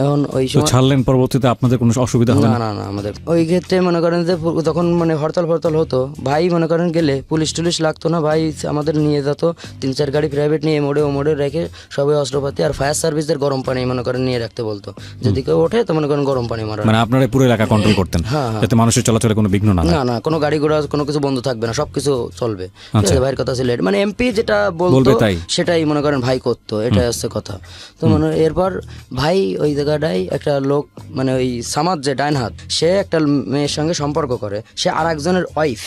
এখন ওই সময় ছাড়লেন, পরবর্তীতে আপনাদের কোনো অসুবিধা হবে না? না আমাদের ওই ক্ষেত্রে মনে করেন যে তখন মানে হরতাল হতো, ভাই মনে করেন গেলে পুলিশ টুলিশ লাগতো না, ভাই আমাদের নিয়ে যেত 3-4 গাড়ি প্রাইভেট নিয়ে ও মোড়ে রেখে সবাই অস্ত্রপাতি আর ফায়ার সার্ভিসদের গরম পানি মনে করেন নিয়ে রাখতে বলতো, যদি কেউ ওঠে তো মনে করেন গরম পানি মারা। মানে আপনারা পুরো এলাকা কন্ট্রোল করতেন, যাতে মানুষের চলাচলে কোনো বিঘ্ন না হয়। না কোনো গাড়ি ঘোড়া কোনো কিছু বন্ধ থাকবে না, সবকিছু চলবে। ভাইয়ের কথা ছিল, মানে এমপি যেটা বলতো সেটাই মনে করেন ভাই করতো, এটাই হচ্ছে কথা। তো মানে এরপর ভাই ওই জায়গাটায় একটা লোক, মানে ওই সামাদ যে ডাইন হাত, সে একটা মেয়ের সঙ্গে সম্পর্ক করে, সে আর একজনের ওয়াইফ,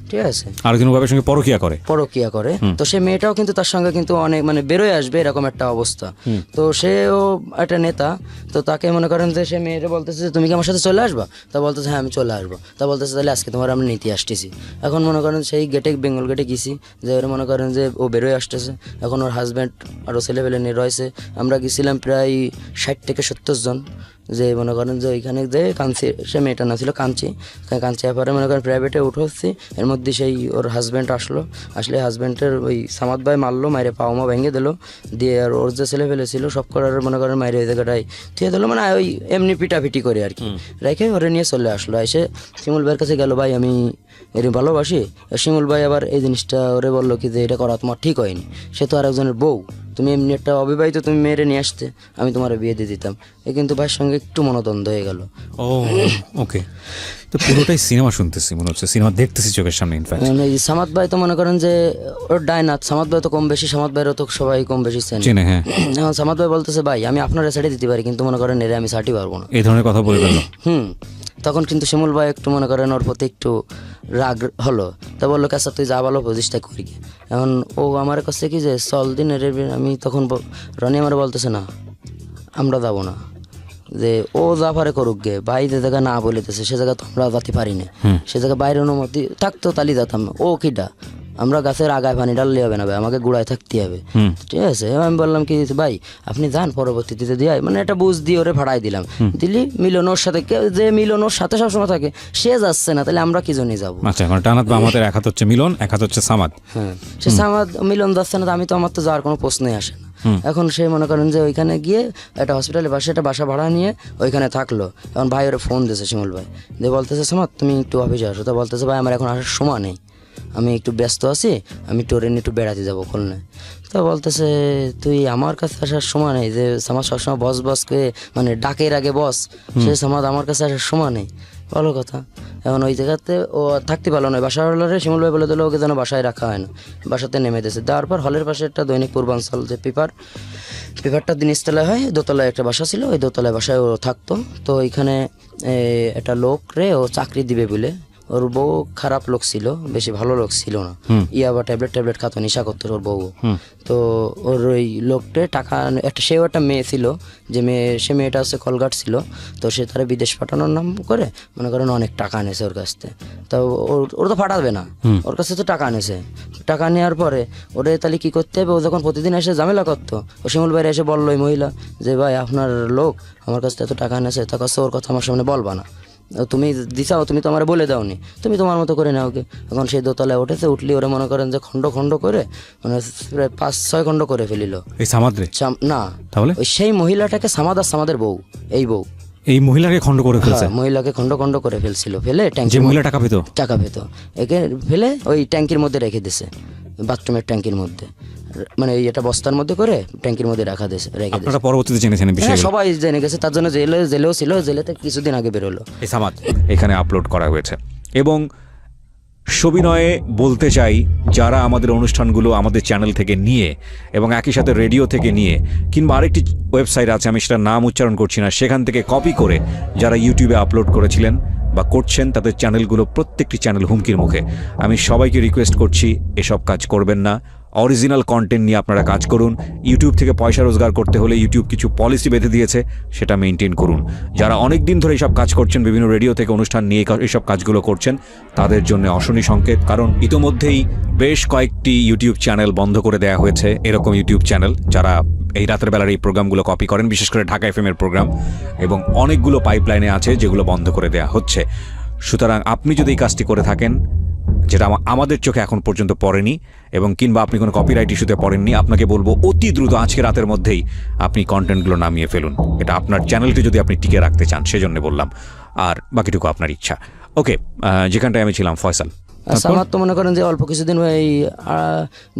ঠিক আছে, আরেকজন ভাইয়ের সঙ্গে পরকীয়া করে। তো সে মেয়েটাও কিন্তু তার সঙ্গে কিন্তু অনেক মানে বেরোয় আসবে এরকম একটা অবস্থা। তো সেও একটা নেতা, তো তাকে মনে করেন যে সে মেয়েটা বলতেছে যে তুমি কি আমার সাথে চলে আসবা, তা বলতেছে হ্যাঁ আমি চলে আসবো। তা বলতেছে তাহলে আজকে তোমার আমরা নিতে আসতেছি। এখন মনে করেন সেই গেটে, বেঙ্গল গেটে গেছি, যে ওরা মনে করেন যে ও বেরোয় আসতেছে, এখন ওর হাজব্যান্ড আরও ছেলেপেলে নিয়ে রয়েছে। আমরা গেছিলাম প্রায় 60 থেকে 70 জন, যে মনে করেন যে ওইখানে যে কাঞ্চি, সে মেয়েটা না ছিল কাঞ্চি ব্যাপারে মনে করেন প্রাইভেটে উঠে। এর মধ্যে সেই ওর হাজব্যান্ড আসলে হাজব্যান্ডের ওই সামাদ ভাই মারলো, মাইরে পাওমা ভেঙে দিল, দিয়ে আর ওর যে ছেলে ফেলে ছিল সব করার মনে করেন মাইরে ওই জায়গাটায় থুয়ে দিল, মানে ওই এমনি পিটাপিটি করে আর কি রেখে ওরে নিয়ে চলে আসলো। এসে শিমুল ভাইয়ের কাছে গেল, ভাই আমি এর ভালোবাসি। শিমুল ভাই আবার এই জিনিসটা ওরে বললো কি যে এটা করা তোমার ঠিক হয়নি, সে তো আর একজনের বউ, তুমি এমনি একটা অবিবাহিত, তুমি মেয়েরে নিয়ে আসতে, আমি তোমার বিয়ে দিয়ে দিতাম। এ কিন্তু ভাইয়ের সঙ্গে একটু মনোদ্বন্দ্ব হয়ে গেল। ওকে, তো পুরোটাই সিনেমা শুনতেছি, মনে হচ্ছে সিনেমা দেখতেছি চোখের সামনে। ইনফ্যাক্ট সামাদ ভাই তো মনে করেন যে ওর ডাইনাথ, সামাদ ভাই তো কম বেশি, সামাদ ভাইয়েরও তো সবাই কম বেশি চেনে। হ্যাঁ, এখন সামাদ ভাই বলতেছে ভাই আমি আপনারা ছেড়ে দিতে পারি, কিন্তু মনে করেন এরে আমি ছাড়তে পারবো না, এই ধরনের কথা বলে গেল। তখন কিন্তু শিমুল ভাই একটু মনে করেন ওর প্রতি একটু রাগ হলো, তা বললো কাছে তুই যা ভালো প্রতিষ্ঠা করি। এখন ও আমার কাছে কি যে চল দিন এর, আমি তখন রনি আমার বলতেছে না আমরা যাবো না, যে ও যা পারে করুক গে, ভাই যে জায়গা না বলিতেছে সে জায়গা তো আমরা যেতে পারি না, সে জায়গায় বাইরে অনুমতি থাকতো তালি যেতাম। ও কিটা, আমরা গাছের আগায় পানি ডাললে হবে না ভাই, আমাকে গুড়ায় থাকতে হবে, ঠিক আছে। আমি বললাম কি ভাই আপনি যান, পরবর্তীতে দিয়ে মানে একটা বুঝ দিয়ে ওরে ভাড়াই দিলাম, দিলি মিলন ওর সাথে, যে মিলন ওর সাথে সবসময় থাকে সে যাচ্ছে না, তাহলে আমরা কি জন্যই যাবো। আচ্ছা, মানে টানাত বা আমাদের এক হাত হচ্ছে মিলন, এক হাত হচ্ছে সামাদ। হ্যাঁ, সে সামাদ মিলন যাচ্ছে না, আমি তো আমার তো যাওয়ার কোনো প্রশ্নই আসে না। এখন সে মনে করেন যে ওইখানে গিয়ে একটা হসপিটালের পাশে একটা বাসা ভাড়া নিয়ে ওইখানে থাকলো। এখন ভাই ওরা ফোন দিয়েছে শিমুল ভাই, যে বলতেছে সামাদ তুমি একটু অফিসে আসো, তা বলতেছে ভাই আমার এখন আসার সময় নেই, আমি একটু ব্যস্ত আছি, আমি টোরে নিয়ে একটু বেড়াতে যাবো খুলনায়। তো বলতেছে তুই আমার কাছে আসার সময় নেই, যে আমার সবসময় বস করে মানে ডাকের আগে বস, সে সামাদ আমার কাছে আসার সময় নেই, ভালো কথা। এখন ওই জায়গাতে ও থাকতে পারলো না, বাসাওয়ালারে শিমুল ভাই বলে দিল ওকে যেন বাসায় রাখা হয় না, বাসাতে নেমে দিয়েছে। দেওয়ার পর হলের পাশে একটা দৈনিক পূর্বাঞ্চল যে পেপারটা দিনিসতলায় হয়, দোতলায় একটা বাসা ছিল, ওই দোতলায় বাসায় ও থাকতো। তো ওইখানে একটা লোক রে ও চাকরি দিবে বলে, ওর বউ খারাপ লোক ছিল, বেশি ভালো লোক ছিল না, ইয়াবা ট্যাবলেট খাতো, নেশা করতো ওর বউ। তো ওর ওই লোকটা টাকা সেও একটা মেয়ে ছিল, যে মেয়েটা হচ্ছে কলঘাট ছিল, তো সে তারা বিদেশ পাঠানোর নাম করে মনে করেন অনেক টাকা আনেছে ওর কাছ থেকে। তো ওর তো ফাটাবে না, ওর কাছে তো টাকা আনেছে, টাকা নেওয়ার পরে ওরে তাহলে কী করতে হবে, ও যখন প্রতিদিন এসে ঝামেলা করতো, ও শিমুল ভাইয়ের এসে বললো ওই মহিলা যে ভাই আপনার লোক আমার কাছ থেকে এত টাকা এনেছে, তার কাছে ওর কথা আমার সামনে বলবা না, তুমি দিছাও, তুমি তো আমার বলে দাওনি, তুমি তোমার মতো করে নাও। ওকে এখন সেই দোতলায় উঠেছে, উঠলি ওরা মনে করেন যে খণ্ড খণ্ড করে মানে প্রায় 5-6 খণ্ড করে ফেলিল। এই সামাদ্রে না তাহলে ওই সেই মহিলাটাকে সামাদের বউ, এই বউ এই মহিলাকে খণ্ড করে ফেলছে, হ্যাঁ, মহিলাকে খণ্ড খণ্ড করে ফেলছিল, ফেলে যে ট্যাঙ্কি মহিলা টাকা পেত। একে ফেলে ওই ট্যাঙ্কির মধ্যে রেখে দিছে, বাথরুমের ট্যাঙ্কির মধ্যে, মানে ওই এটা বস্তার মধ্যে করে ট্যাঙ্কির মধ্যে রেখে দিছে। আপনারা পরবর্তীতে জেনেছেন এই হ্যাঁ, বিষয়গুলো? সবাই জেনে গেছে, তার জন্য জেলেও ছিল, জেলেতে কিছুদিন আগে বেরোলো। এই সামাদ এখানে আপলোড করা হয়েছে। এবং সবিনয়ে বলতে চাই, যারা আমাদের অনুষ্ঠানগুলো আমাদের চ্যানেল থেকে নিয়ে এবং একই সাথে রেডিও থেকে নিয়ে কিংবা আরেকটি ওয়েবসাইট আছে, আমি সেটার নাম উচ্চারণ করছি না, সেখান থেকে কপি করে যারা ইউটিউবে আপলোড করেছিলেন বা করছেন, তাদের চ্যানেলগুলো প্রত্যেকটি চ্যানেল হুমকির মুখে। আমি সবাইকে রিকোয়েস্ট করছি, এসব কাজ করবেন না। অরিজিনাল কন্টেন্ট নিয়ে আপনারা কাজ করুন। ইউটিউব থেকে পয়সা রোজগার করতে হলে ইউটিউব কিছু পলিসি বেঁধে দিয়েছে, সেটা মেনটেন করুন। যারা অনেক দিন ধরে এইসব কাজ করছেন, বিভিন্ন রেডিও থেকে অনুষ্ঠান নিয়ে এইসব কাজগুলো করছেন, তাদের জন্য অশনি সংকেত। কারণ ইতোমধ্যেই বেশ কয়েকটি ইউটিউব চ্যানেল বন্ধ করে দেওয়া হয়েছে, এরকম ইউটিউব চ্যানেল যারা এই রাতের বেলার এই প্রোগ্রামগুলো কপি করেন, বিশেষ করে ঢাকা FM এর প্রোগ্রাম, এবং অনেকগুলো পাইপলাইনে আছে যেগুলো বন্ধ করে দেওয়া হচ্ছে। সুতরাং আপনি যদি এই কাজটি করে থাকেন, যেটা আমাদের চোখে এখন পর্যন্ত পড়েনি, এবং কিংবা আপনি কোনো কপিরাইট ইস্যুতে পড়েননি, আপনাকে বলবো অতি দ্রুত আজকে রাতের মধ্যেই আপনি কন্টেন্টগুলো নামিয়ে ফেলুন। এটা আপনার চ্যানেলটি যদি আপনি টিকে রাখতে চান, সেজন্য বললাম। আর বাকিটুকু আপনার ইচ্ছা। ওকে, যেখানটায় আমি ছিলাম, ফয়সাল। সামাদ তো মনে করেন যে অল্প কিছুদিন এই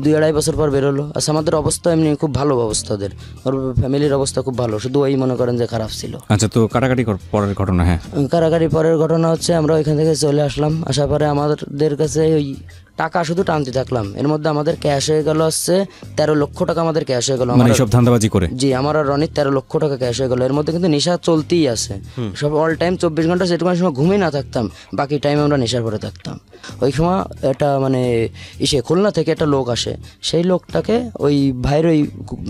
2-2.5 বছর পর বেরোলো। আর সামাদের অবস্থা এমনি খুব ভালো অবস্থা, ওর ফ্যামিলির অবস্থা খুব ভালো, শুধু ওই মনে করেন যে খারাপ ছিল। আচ্ছা, তো কাটাকাটি পরের ঘটনা? হ্যাঁ, কারাগারি পরের ঘটনা হচ্ছে আমরা ওইখান থেকে চলে আসলাম, আসার পরে আমাদের কাছে ওই টাকা শুধু টানতে থাকলাম। এর মধ্যে আমাদের ক্যাশ হয়ে গেল হচ্ছে 13 লক্ষ টাকা আমাদের ক্যাশ হয়ে গেল। মানে সব ধান্দাবাজি করে? জি, আমার আর রনির 13 লক্ষ টাকা ক্যাশ হয়ে গেল। এর মধ্যে কিন্তু নেশা চলতেই আছে, সব অল টাইম 24 ঘন্টা, সেটুকু সময় ঘুমিয়ে না থাকতাম, বাকি টাইম আমরা নেশার পরে থাকতাম। ওই সময় একটা মানে খুলনা থেকে একটা লোক আসে, সেই লোকটাকে ওই ভাইয়ের ওই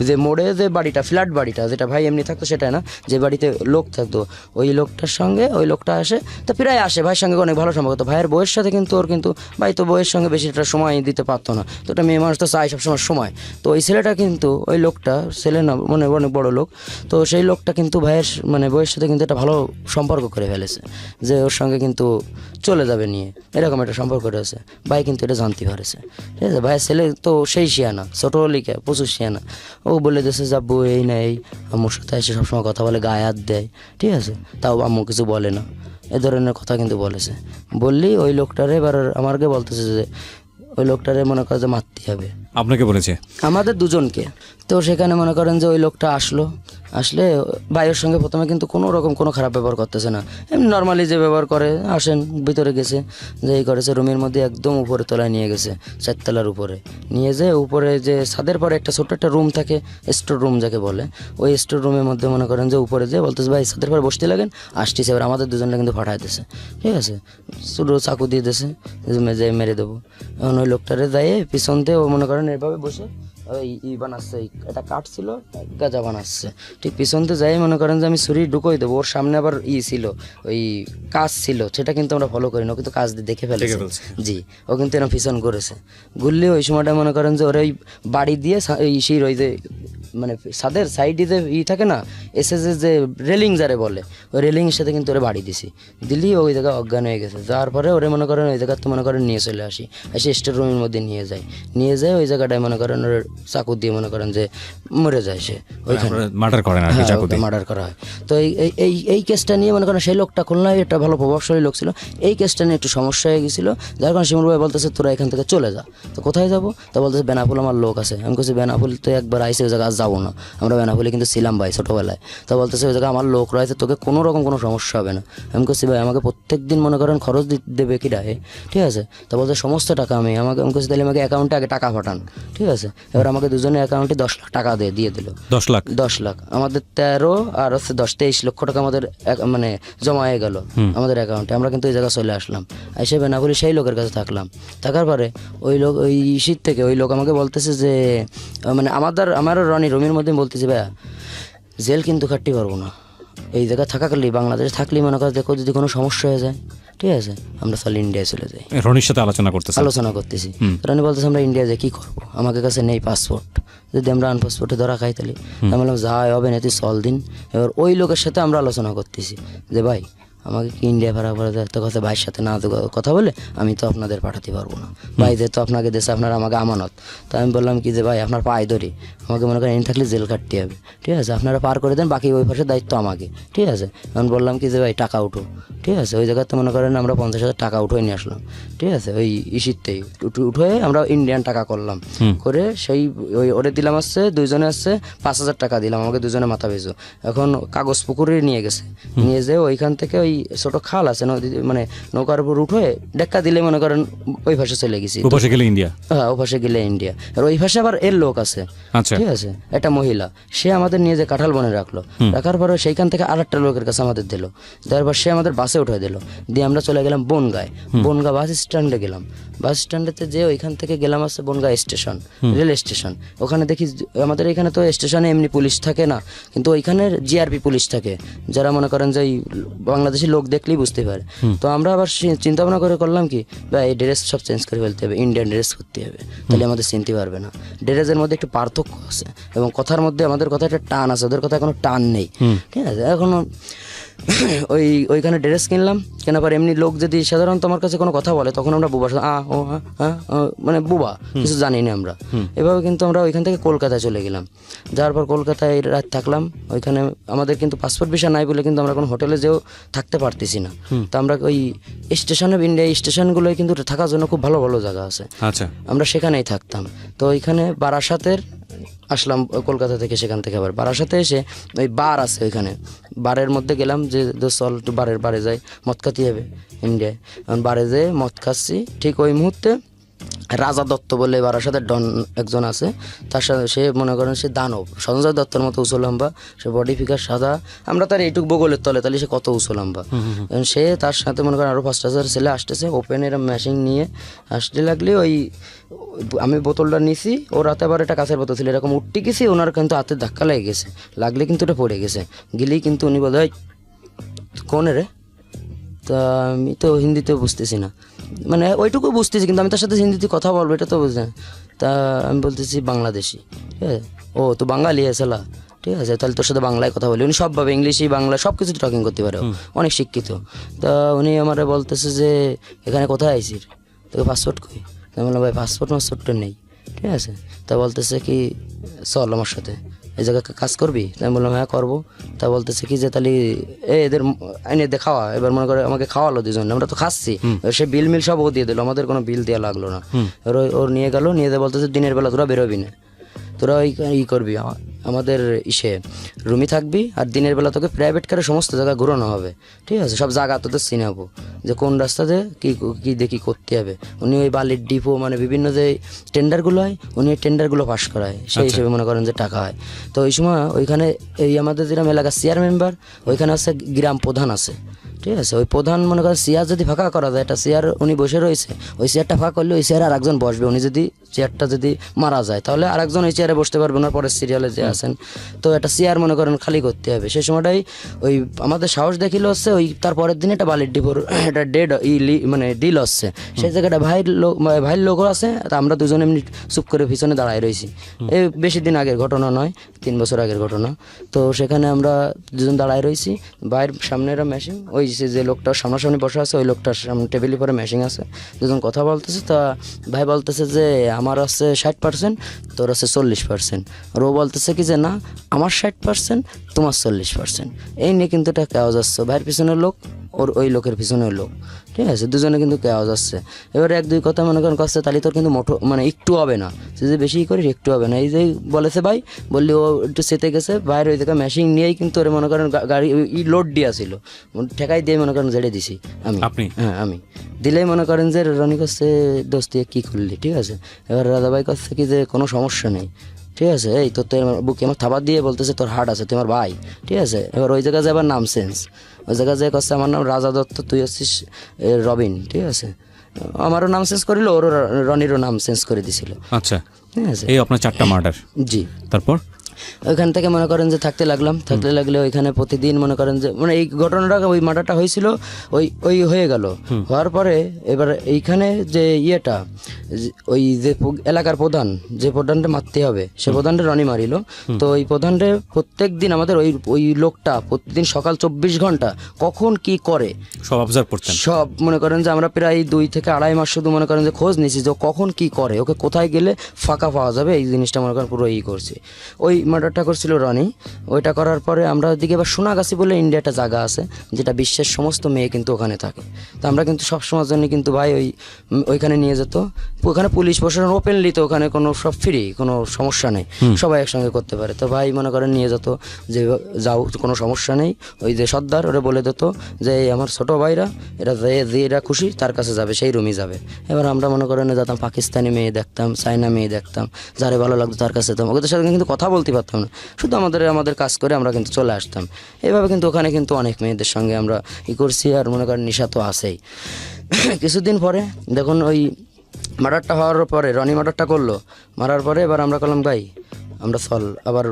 যে মোড়ে যে বাড়িটা, ফ্ল্যাট বাড়িটা যেটা ভাই এমনি থাকতো সেটা না, যে বাড়িতে লোক থাকতো, ওই লোকটার সঙ্গে ওই লোকটা আসে, তো প্রায় আসে, ভাইয়ের সঙ্গে অনেক ভালো সম্পর্ক। তো ভাইয়ের বউয়ের সাথে কিন্তু ওর কিন্তু ভাই তো বউয়ের সঙ্গে বেশি একটা সময় দিতে পারতো না, তো একটা মেয়ে মানুষ তো চাই সবসময় সময়। তো ওই ছেলেটা কিন্তু ওই লোকটা, ছেলে না মানে অনেক বড় লোক, তো সেই লোকটা কিন্তু ভাইয়ের মানে বউয়ের সাথে কিন্তু একটা ভালো সম্পর্ক করে ফেলেছে, যে ওর সঙ্গে কিন্তু চলে যাবে নিয়ে, এরকম একটা সম্পর্ক রয়েছে। ভাই কিন্তু এটা জানতে পারেছে, ঠিক আছে। ভাইয়ের ছেলে তো সেই শিয়ানা, ছোটো লিখে প্রচুর শিয়ানা। ও বলে দিয়েছে যাবো এই না এই, আম্মুর সাথে এসে সবসময় কথা বলে, গায়ে হাত দেয়, ঠিক আছে, তাও আম্মু কিছু বলে না, এ ধরনের কথা কিন্তু বলেছে। বললি ওই লোকটারে এবার আমাকে বলতেছে যে ওই লোকটারে মনে করে যে মারতে হবে। আপনাকে বলেছে? আমাদের দুজনকে। তো সেখানে মনে করেন যে ওই লোকটা আসলে ভাইয়ের সঙ্গে প্রথমে কিন্তু কোনো রকম কোনো খারাপ ব্যবহার করতেছে না, এমনি নর্মালি যে ব্যবহার করে, আসেন ভিতরে গেছে, যে এই করেছে রুমের মধ্যে একদম উপরে তলায় নিয়ে গেছে, 4 তলার উপরে নিয়ে যেয়ে উপরে যে ছাদের পরে একটা ছোট্ট একটা রুম থাকে, স্টোর রুম যাকে বলে, ওই স্টোর রুমের মধ্যে মনে করেন যে উপরে যে বলতেছে ভাই ছাদের পরে বসতে লাগেন, আসতেছে। এবার আমাদের দুজনটা কিন্তু ফাটাই দিছে, ঠিক আছে, শুধু চাকু দিয়ে দিয়েছে যে মেরে দেবো। এখন ওই লোকটারে যাইয়ে পিছন দিয়ে ও মনে করেন এভাবে বসে ওই বানাচ্ছে, একটা কাঠ ছিল, গাঁজা বানাচ্ছে, ঠিক পিছনতে যাই মনে করেন যে আমি ছুরি ঢুকোই দেবো, ওর সামনে আবার ছিল ওই কাজ ছিল, সেটা কিন্তু আমরা ফলো করি না, ও কিন্তু কাজ দিয়ে দেখে ফেলেছে। জি, ও কিন্তু এরকম পিছন করেছে। ঘুরলে ওই সময়টা মনে করেন যে ওর ওই বাড়ি দিয়ে ওই যে মানে ছাদের সাইডে যে থাকে না, এসে যে রেলিং যারে বলে, ওই রেলিংয়ের সাথে কিন্তু ওরে বাড়ি দিছি, দিলি ওই জায়গায় অজ্ঞান হয়ে গেছে। যাওয়ার পরে ওরে মনে করেন ওই জায়গাতে মনে করেন নিয়ে চলে আসি, এসে স্টোর রুমের মধ্যে নিয়ে যায় ওই জায়গাটায় মনে করেন ওর চাকু দিয়ে মনে করেন যে মরে যায় সে, ওইখানে মার্ডার করে না, মার্ডার করা হয়। তো এই কেসটা নিয়ে মনে করেন সেই লোকটা খুলনায় একটা ভালো প্রভাবশালী লোক ছিল, এই কেসটা নিয়ে একটু সমস্যা হয়ে গেছিলো, যার কারণে শিমুল ভাই বলতেছে তোরা এখান থেকে চলে যা। তো কোথায় যাবো? তো বলতেছে বেনাফুল আমার লোক আছে। আমি বলছি বেনাফুল তো একবার আইসে, ওই জায়গায় আজ যাবো না, আমরা বেনাফুলে কিন্তু ছিলাম ভাই ছোটোবেলায়। তো বলতেছে ওই জায়গায় আমার লোক রয়েছে, তোকে কোনো রকম কোনো সমস্যা হবে না। আমি বলছি ভাই আমাকে প্রত্যেক দিন মনে করেন খরচ দেবে কি রাহে, ঠিক আছে। তো বলতে সমস্ত টাকা আমি বলছি তাহলে আমাকে অ্যাকাউন্টে আগে টাকা পাঠান, ঠিক আছে। এবার আমাকে দুজনের অ্যাকাউন্টে 10 লাখ টাকা দিয়ে দিল। 10 লাখ আমাদের 13 আর হচ্ছে 23 লক্ষ টাকা আমাদের মানে জমা হয়ে গেল আমাদের অ্যাকাউন্টে। আমরা কিন্তু ওই জায়গায় চলে আসলাম, এসে বেনাপুলি সেই লোকের কাছে থাকলাম। থাকার পরে ওই লোক ওই শীত থেকে ওই লোক আমাকে বলতেছে যে মানে আমারও রুমের মধ্যে বলতেছে ভাইয়া জেল কিন্তু কাটতে পারবো না, এই জায়গায় থাকাকালেই বাংলাদেশে থাকলেই মনে করো দেখো যদি কোনো সমস্যা হয়ে যায়, ঠিক আছে, আমরা তাহলে ইন্ডিয়ায় চলে যাই। রনির সাথে আলোচনা করতেছি। রনি বলতেছে আমরা ইন্ডিয়া যাই, কী করবো, আমাদের কাছে নেই পাসপোর্ট, যদি আমরা আনপাসপোর্টে ধরা খাই তাহলে। আমি বললাম যাই হবে না তুই চল দিন। এবার ওই লোকের সাথে আমরা আলোচনা করতেছি যে ভাই আমাকে কি ইন্ডিয়া ভাড়া করে দেয়? তো কথা ভাইয়ের সাথে না তো কথা বলে আমি তো আপনাদের পাঠাতে পারবো না, ভাই যে তো আপনাকে দেশে আপনার আমাকে আমানত। তো আমি বললাম কি যে ভাই আপনার পায়ে ধরি, আমাকে মনে করেন এনে থাকলে জেল কাটতে হবে, ঠিক আছে, আপনারা পার করে দেন, বাকি ওই পাশের দায়িত্ব আমাকে, ঠিক আছে। আমি বললাম কি যে ভাই টাকা উঠো, ঠিক আছে, ওই জায়গাতে মনে করেন আমরা 50,000 টাকা উঠে নিয়ে আসলাম, ঠিক আছে, ওই ইসিরতেই উঠে আমরা ইন্ডিয়ান টাকা করলাম, করে সেই ওই ওরে দিলাম আসছে, দুইজনে আসছে 5,000 টাকা দিলাম, আমাকে দুজনে মাথা পেয়েছো। এখন কাগজ পুকুরে নিয়ে গেছে, নিয়ে যে ওইখান থেকে ওই ছোট খাল আছে নদী, মানে নৌকার উপর উঠে ডেক্কা দিলে মনে করেন ওই ভাষা চলে গেছি। ওপাশে গেলে ইন্ডিয়া। হ্যাঁ, ও পাশে গেলে ইন্ডিয়া, আর ওই পাশে আবার এর লোক আছে, আচ্ছা। ঠিক আছে, একটা মহিলা, সে আমাদের নিয়ে যে কাঁঠাল বনে রাখলো, রাখার পরে সেইখান থেকে আরেকটা লোকের কাছে আমাদের দিল, দেওয়ার পর সে আমাদের বাসে উঠে দিল, দিয়ে আমরা চলে গেলাম বনগাঁয়। বনগাঁ বাস স্ট্যান্ডে গেলাম, বাস স্ট্যান্ডেতে যে ওইখান থেকে গেলাম আছে বনগাঁ স্টেশন, রেল স্টেশন। ওখানে দেখি আমাদের এখানে তো স্টেশনে এমনি পুলিশ থাকে না, কিন্তু ওইখানে জিআরপি পুলিশ থাকে, যারা মনে করেন যে এই বাংলাদেশি লোক দেখলেই বুঝতে পারে। তো আমরা আবার চিন্তা ভাবনা করে করলাম কি, বা এই ড্রেস সব চেঞ্জ করে ফেলতে হবে, ইন্ডিয়ান ড্রেস করতে হবে, তাহলে আমাদের চিনতে পারবে না। ড্রেসের মধ্যে একটু পার্থক্য আছে এবং কথার মধ্যে আমাদের কথা একটা টান আছে, ওদের কথা কোনো টান নেই, ঠিক আছে। এখনো ওইখানে ড্রেস কিনলাম, কেনার পর এমনি লোক যদি সাধারণত আমার কাছে কোনো কথা বলে তখন আমরা বুবা ও হ্যাঁ মানে বুবা, কিছু জানি না আমরা। এভাবে কিন্তু আমরা ওইখান থেকে কলকাতায় চলে গেলাম, যাওয়ার পর কলকাতায় রাত থাকলাম। ওইখানে আমাদের কিন্তু পাসপোর্ট ভিসা নাই বলে কিন্তু আমরা কোনো হোটেলে যেও থাকতে পারতেছি না। তো আমরা ওই স্টেশনে, ইন্ডিয়া স্টেশনগুলোয় কিন্তু থাকার জন্য খুব ভালো ভালো জায়গা আছে, আচ্ছা, আমরা সেখানেই থাকতাম। তো ওইখানে বারাসাতের আসলাম কলকাতা থেকে, সেখান থেকে আবার বারাসাতে এসে ওই বার আছে, ওইখানে বারের মধ্যে গেলাম যে চল একটু বারে যাই, মদ খাতে হবে ইন্ডিয়ায়। বারে যেয়ে মদ খাচ্ছি, ঠিক ওই মুহূর্তে রাজা দত্ত বলে বারাসাতে ডন একজন আছে, তার সাথে সে মনে করেন সে দানব, সঞ্জয় দত্তর মতো উঁচু লম্বা, সে বডি ফিগার সাদা, আমরা তার এইটুক বগলের তলে, তাহলে সে কত উঁচু লম্বা। সে তার সাথে মনে করেন আরও 5,000 ছেলে আসতেছে, ওপেনের মেশিন নিয়ে আসতে লাগলে ওই আমি বোতলটা নিছি, ও রাতে আবার একটা কাছের বোতল ছিল, এরকম উঠতে গেছি, ওনার কিন্তু হাতে ধাক্কা লেগে গেছে, লাগলে কিন্তু ওটা পড়ে গেছে, গেলেই কিন্তু উনি বলে কোন রে, তা আমি তো হিন্দিতে বুঝতেছি না, মানে ওইটুকু বুঝতেছি, কিন্তু আমি তার সাথে হিন্দিতে কথা বলবো এটা তো বুঝলেন। তা আমি বলতেছি বাংলাদেশি, ঠিক আছে, ও তো বাঙালি এসেলা, ঠিক আছে, তাহলে তোর সাথে বাংলায় কথা বলি। উনি সবভাবে ইংলিশই বাংলা সব কিছু টকিং করতে পারে, অনেক শিক্ষিত। তা উনি আমার বলতেছে যে এখানে কোথায় আইসির, তোকে পাসপোর্ট কই? আমি বললাম ভাই পাসপোর্টটা নেই, ঠিক আছে। তা বলতেছে কি চল আমার সাথে, এই জায়গায় কাজ করবি? আমি বললাম হ্যাঁ করবো। তা বলতেছে কি যে তাহলে এদের এনে দে খাওয়া, এবার মনে করে আমাকে খাওয়ালো দুজন, আমরা তো খাচ্ছি, সে বিল মিল সব ও দিয়ে দিল, আমাদের কোনো বিল দেওয়া লাগলো না। ওর নিয়ে গেল, নিয়ে দিয়ে বলতেছে দিনের বেলা তোরা বেরোবি না, তোরা ওই করবি আমাদের রুমই থাকবি, আর দিনের বেলা তোকে প্রাইভেট কারে সমস্ত জায়গা ঘুরানো হবে, ঠিক আছে, সব জায়গা তোদের চিনাবো যে কোন রাস্তাতে কী দেখি করতে হবে। উনি ওই বালির ডিপো মানে বিভিন্ন যে টেন্ডারগুলো হয়, উনি ওই টেন্ডারগুলো পাস করায়, সেই হিসেবে মনে করেন যে টাকা হয়। তো ওই সময় ওইখানে এই আমাদের যেরকম এলাকার চেয়ার মেম্বার, ওইখানে আছে গ্রাম প্রধান আছে, ঠিক আছে, ওই প্রধান মনে করেন চেয়ার যদি ফাঁকা করা যায়, একটা চেয়ার উনি বসে রয়েছে, ওই চেয়ারটা ফাঁকা করলে ওই চেয়ারে আর একজন বসবে, উনি যদি চেয়ারটা যদি মারা যায় তাহলে আর একজন ওই চেয়ারে বসতে পারবে, ওনার পরের সিরিয়ালে যে আছেন। তো একটা চেয়ার মনে করেন খালি করতে হবে, সেই সময়টাই ওই আমাদের সাহস দেখিল হচ্ছে ওই তার পরের দিন একটা বালির ডিপোর একটা মানে ডিল হচ্ছে, সেই জায়গাটা ভাইয়ের লোকও আছে, তা আমরা দুজন এমনি চুপ করে পিছনে দাঁড়ায় রয়েছি। এই বেশি দিন আগের ঘটনা নয়, 3 বছর আগের ঘটনা। তো সেখানে আমরা দুজন দাঁড়ায় রয়েছি, ভাইয়ের সামনে একটা মেশিন, ওই যে লোকটা সামনাসামনি বসে আছে ওই লোকটার সামনে টেবিলের পরে মেশিন আছে, দুজন কথা বলতেছে। তা ভাই বলতেছে যে আমার আছে 60%, তোর আছে 40%, আর ও বলতেছে কি যে না আমার 60%, তোমার 40%। এই নিয়ে কিন্তু এটা কেওয়া যাচ্ছে, ভাইয়ের পিছনের লোক ওর ওই লোকের পিছনের লোক, ঠিক আছে, দুজনে কিন্তু কেওয়া যাচ্ছে। এবারে 1-2 কথা মনে করেন কাছে, তাহলে তোর কিন্তু মানে একটু হবে না, তুই যে বেশি করিস একটু হবে না, এই যে বলেছে ভাই, বললি ও একটু সেতে গেছে, বাইরে ওই জায়গায় মেশিন নিয়েই কিন্তু ওরে মনে করেন গাড়ি লোড দিয়া ছিল, ঠেকাই দিয়ে মনে করেন জেড়ে দিছি আমি, হ্যাঁ আমি দিলেই মনে করেন যে রনি কাছে দোস্তি কী করলি, ঠিক আছে। এবার রাজাভাই কাছে কি যে কোনো সমস্যা নেই, ঠিক আছে, এই তোর তো বুকে আমার থাবার দিয়ে বলতেছে তোর হার্ট আছে, তোমার ভাই, ঠিক আছে। এবার ওই জায়গায় যাবার নাম চেঞ্জ, ওই জায়গায় যে করছে আমার নাম রাজা দত্ত, তুই হচ্ছিস রবিন, ঠিক আছে, আমারও নাম চেঞ্জ করিল, ওরও রনিরও নাম চেঞ্জ করে দিছিল। আচ্ছা, ঠিক আছে, এই আপনার 4টা মার্ডার। জি। তারপর ওইখান থেকে মনে করেন যে থাকতে লাগলে ওইখানে প্রতিদিন মনে করেন যে মানে এই ঘটনাটা ওই মার্ডারটা হয়েছিল ওই হয়ে গেল। হওয়ার পরে এবার এইখানে যে ইয়েটা ওই যে এলাকার প্রধান, যে প্রধানটা মারতে হবে সে প্রধানটা রনি মারিল। তো ওই প্রধানটা প্রত্যেক দিন আমাদের ওই লোকটা প্রতিদিন সকাল 24 ঘন্টা কখন কি করে সব অবজার্ভ করতেন, সব মনে করেন যে আমরা প্রায় 2 থেকে 2.5 মাস শুধু মনে করেন যে খোঁজ নিছি যে ও কখন কি করে, ওকে কোথায় গেলে ফাঁকা পাওয়া যাবে, এই জিনিসটা মনে করেন পুরো করছি। ওই মার্ডারটা করছিল রনি। ওইটা করার পরে আমরা ওদিকে এবার সোনাগাছি বলে ইন্ডিয়া একটা জায়গা আছে যেটা বিশ্বের সমস্ত মেয়ে কিন্তু ওখানে থাকে। তো আমরা কিন্তু সবসময়ের জন্য কিন্তু ভাই ওইখানে নিয়ে যেত। ওখানে পুলিশ প্রশাসন ওপেনলি, তো ওখানে কোনো সব ফ্রি, কোনো সমস্যা নেই, সবাই একসঙ্গে করতে পারে। তো ভাই মনে করেন নিয়ে যেত যে যাও কোনো সমস্যা নেই। ওই যে সর্দার ওরা বলে দিত যে এই আমার ছোট ভাইরা এরা খুশি তার কাছে যাবে, সেই রুমই যাবে। এবার আমরা মনে করেন যেতাম পাকিস্তানি মেয়ে দেখতাম, চায়না মেয়ে দেখতাম, যারে ভালো লাগতো তার কাছে যেতাম। ওদের সাথে কিন্তু কথা বলতে পারতাম না, শুধু আমাদের কাজ করে আমরা কিন্তু চলে আসতাম। এইভাবে কিন্তু ওখানে কিন্তু অনেক মেয়েদের সঙ্গে আমরা করছি। আর মনে করেন নেশা তো আছেই। কিছুদিন পরে দেখুন ওই মার্ডারটা হওয়ার পরে রনি মার্ডারটা করলো, মারার পরে এবার আমরা করলাম ভাই আমরা চল আবার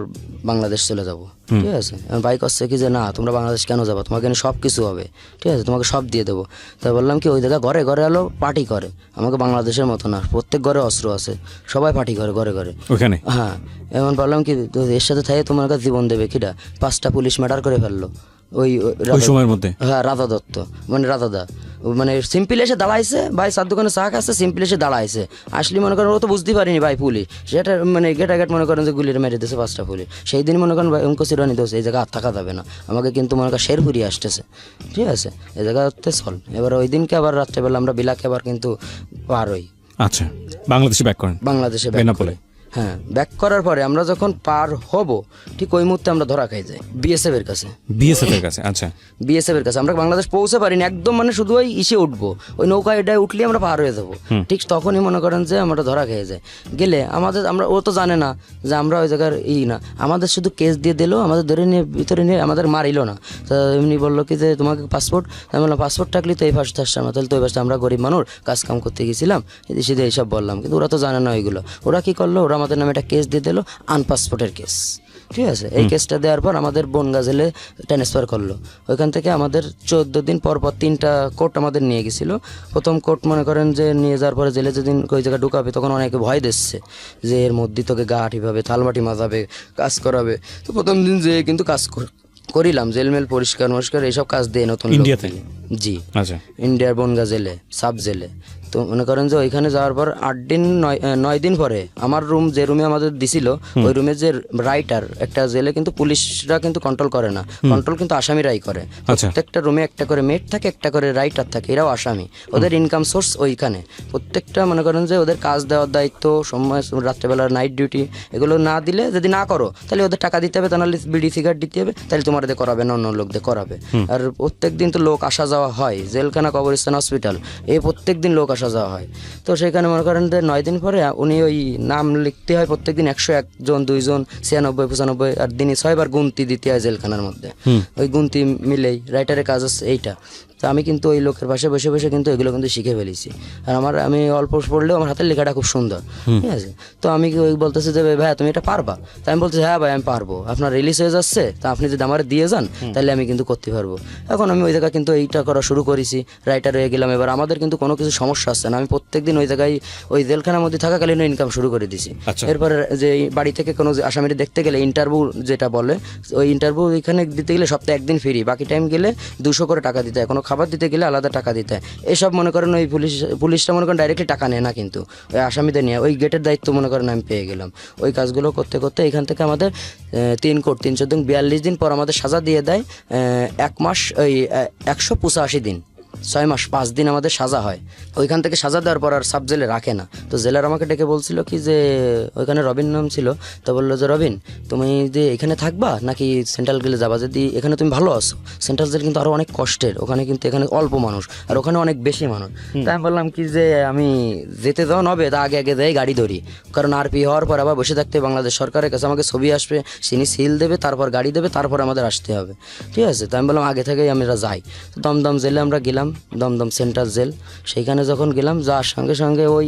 বাংলাদেশ চলে যাব। ঠিক আছে, ভাই করছে কি যে না তোমরা বাংলাদেশ কেন যাবো, তোমাকে এখানে সব কিছু হবে, ঠিক আছে তোমাকে সব দিয়ে দেবো। তাই বললাম কি ওই জায়গা ঘরে ঘরে এলো পার্টি করে, আমাকে বাংলাদেশের মতো না, প্রত্যেক ঘরে অস্ত্র আছে, সবাই পার্টি করে ঘরে ঘরে ওখানে। হ্যাঁ, এমন বললাম কি এর সাথে থাকে তোমার কাছে জীবন দেবে কিটা, 5টা পুলিশ মার্ডার করে ফেললো ওই সময়ের মধ্যে। হ্যাঁ, রাধা দত্ত মানে রাধাদা মানে সিম্পল এসে দাঁড়াইছে, ভাই চার দোকানে চা খাচ্ছে, সিম্পল এসে দাঁড়াইছে। আসলে মনে করেন ও তো বুঝতে পারিনি ভাই পুলিশ, সেটা মানে গেট মনে করেন যে গুলির মেরে দিয়েছে 5টা পুলিশ। সেই দিন মনে করেন ভাই অঙ্ক চিরানি দোষ, এই জায়গায় আর থাকা যাবে না, আমাকে কিন্তু মনে করেন শেরপুরি আসতেছে, ঠিক আছে এই জায়গাতে চল। এবার ওই দিনকে আবার রাত্রেবেলা আমরা বিলাকে আবার কিন্তু পার হই। আচ্ছা, বাংলাদেশে ব্যাক করেন? বাংলাদেশে বেনাপোলে। হ্যাঁ, ব্যাক করার পরে আমরা যখন পার হব ঠিক ওই মুহূর্তে আমরা ধরা খাই যাই বিএসএফ এর কাছে। আচ্ছা, বিএসএফ এর কাছে আমরা বাংলাদেশ পৌঁছে পারিনি একদম, মানে শুধু ওই ইসে উঠবো, ওই নৌকা এটাই উঠলে আমরা পার হয়ে যাবো। ঠিক তখনই মনে করেন যে আমরা ধরা খেয়ে যাই। গেলে আমরা ও তো জানে না যে আমরা ওই জায়গার না, আমাদের শুধু কেস দিয়ে দিলো, আমাদের ধরে নিয়ে ভিতরে নিয়ে আমাদের মারিল না। তো এমনি বললো কি যে তোমাকে পাসপোর্ট, আমি বললাম পাসপোর্ট থাকলে তো এই ফার্স্ট আসছে না, তাহলে তো এই ফার্স্ট আমরা গরিব মানুষ কাজ কাম করতে গেছিলাম, সেদিকে এইসব বললাম। কিন্তু ওরা তো জানে না ওইগুলো। ওরা কি করলো, ওরা আমাদের নামে একটা কেস দিয়ে দিল, আনপাসপোর্টের কেস। ঠিক আছে, এই কেসটা দেওয়ার পর আমাদের বনগাঁ জেলে ট্রান্সফার করলো। ওইখান থেকে আমাদের 14 দিন পর 3টা কোর্ট আমাদের নিয়ে গেছিলো। প্রথম কোর্ট মনে করেন যে নিয়ে যাওয়ার পরে জেলে যেদিন ওই জায়গায় ঢুকাবে তখন অনেকে ভয় দিচ্ছে যে এর মধ্যে তোকে গা আঠিভাবে থালবাটি মাজাবে, কাজ করাবে। তো প্রথম দিন যে কিন্তু কাজ করিলাম, জেলমেল পরিষ্কার এইসব কাজ দিয়ে নতুন ইন্ডিয়াতে। জি, আচ্ছা, ইন্ডিয়ার বনগাঁ জেলে, সাব জেলে। তো মনে করেন যে ওইখানে যাওয়ার পর 9 দিন পরে আমার রুম, যে রুমে আমাদের দিছিল, ওই রুমে যে রাইটার, একটা জেলে কিন্তু পুলিশরা কিন্তু কন্ট্রোল করে না, কন্ট্রোল কিন্তু আসামিরাই করে। প্রত্যেকটা রুমে একটা করে মেট থাকে, একটা করে রাইটার থাকে, এরাও আসামি। ওদের ইনকাম সোর্স ওইখানে। প্রত্যেকটা মনে করেন যে ওদের কাজ দেওয়ার দায়িত্ব, সময় রাত্রেবেলা নাইট ডিউটি, এগুলো না দিলে যদি না করো তাহলে ওদের টাকা দিতে হবে, তা নাহলে বিড়ি সিগারেট দিতে হবে, তাহলে তোমার দিয়ে করাবে না, অন্য লোকদের করাবে। আর প্রত্যেক দিন তো লোক আসা যাওয়া হয়, জেলখানা, কবরস্থান, হসপিটাল, এই প্রত্যেক দিন লোক আসা যাওয়া হয়। তো সেখানে মনে করেন যে 9 দিন পরে উনি ওই নাম লিখতে হয় প্রত্যেকদিন 101 জন, 2 জন, 96, 95, আর দিনই 6 বার গুনতি দিতে হয় জেলখানার মধ্যে। ওই গুনতি মিলেই রাইটারের কাজ হচ্ছে এইটা। তো আমি কিন্তু ওই লোকের পাশে বসে বসে কিন্তু এগুলো কিন্তু শিখে ফেলেছি। আর আমি অল্প পড়লেও আমার হাতের লেখাটা খুব সুন্দর, ঠিক আছে। তো আমি ওই বলতেছি যে ভাই তুমি এটা পারবা? তো আমি বলতেছি হ্যাঁ ভাই আমি পারবো, আপনার রিলিজ হয়ে যাচ্ছে, তা আপনি যদি আমার দিয়ে যান তাহলে আমি কিন্তু করতে পারবো। এখন আমি ওই জায়গায় কিন্তু এইটা করা শুরু করেছি, রাইটার হয়ে গেলাম। এবার আমাদের কিন্তু কোনো কিছু সমস্যা আসছে না, আমি প্রত্যেকদিন ওই জায়গায় ওই জেলখানার মধ্যে থাকাকালীন ইনকাম শুরু করে দিছি। এরপরে যে বাড়ি থেকে কোনো আসামিটা দেখতে গেলে ইন্টারভিউ যেটা বলে, ওই ইন্টারভিউ এখানে দিতে গেলে সপ্তাহে 1 দিন ফ্রি, বাকি টাইম গেলে 200 করে টাকা দিতে হয়, কোনো খাবার দিতে গেলে আলাদা টাকা দিতে হয়। এসব মনে করেন ওই পুলিশটা মনে করেন ডাইরেক্টলি টাকা নেয় না, কিন্তু ওই আসামিদের নিয়ে ওই গেটের দায়িত্ব মনে করেন আমি পেয়ে গেলাম। ওই কাজগুলো করতে করতে এখান থেকে আমাদের 3 কোর্ট 42 দিন পর আমাদের সাজা দিয়ে দেয় 1 মাস, ওই 185 দিন, 6 মাস 5 দিন আমাদের সাজা হয়। ওইখান থেকে সাজা দেওয়ার পর আর সাব জেলে রাখে না। তো জেলার আমাকে ডেকে বলছিল কি যে ওইখানে রবিন নাম ছিল, তো বললো যে রবিন তুমি যে এখানে থাকবা নাকি সেন্ট্রাল জেলে যাবা, যদি এখানে তুমি ভালো আছো, সেন্ট্রাল জেল কিন্তু আরও অনেক কষ্টের, ওখানে কিন্তু এখানে অল্প মানুষ আর ওখানে অনেক বেশি মানুষ। তাই আমি বললাম কি যে আমি যেতে যখন হবে তা আগে যাই গাড়ি ধরি, কারণ আরপি হওয়ার পর আবার বসে থাকতে বাংলাদেশ সরকারের কাছে আমাকে ছবি আসবে, তিনি সিল দেবে, তারপর গাড়ি দেবে, তারপর আমাদের আসতে হবে, ঠিক আছে। তো আমি বললাম আগে থেকেই আমরা যাই। তো দমদম জেলে আমরা গেলাম, দমদম সেন্ট্রাল জেল। সেইখানে যখন গেলাম, যার সঙ্গে সঙ্গে ওই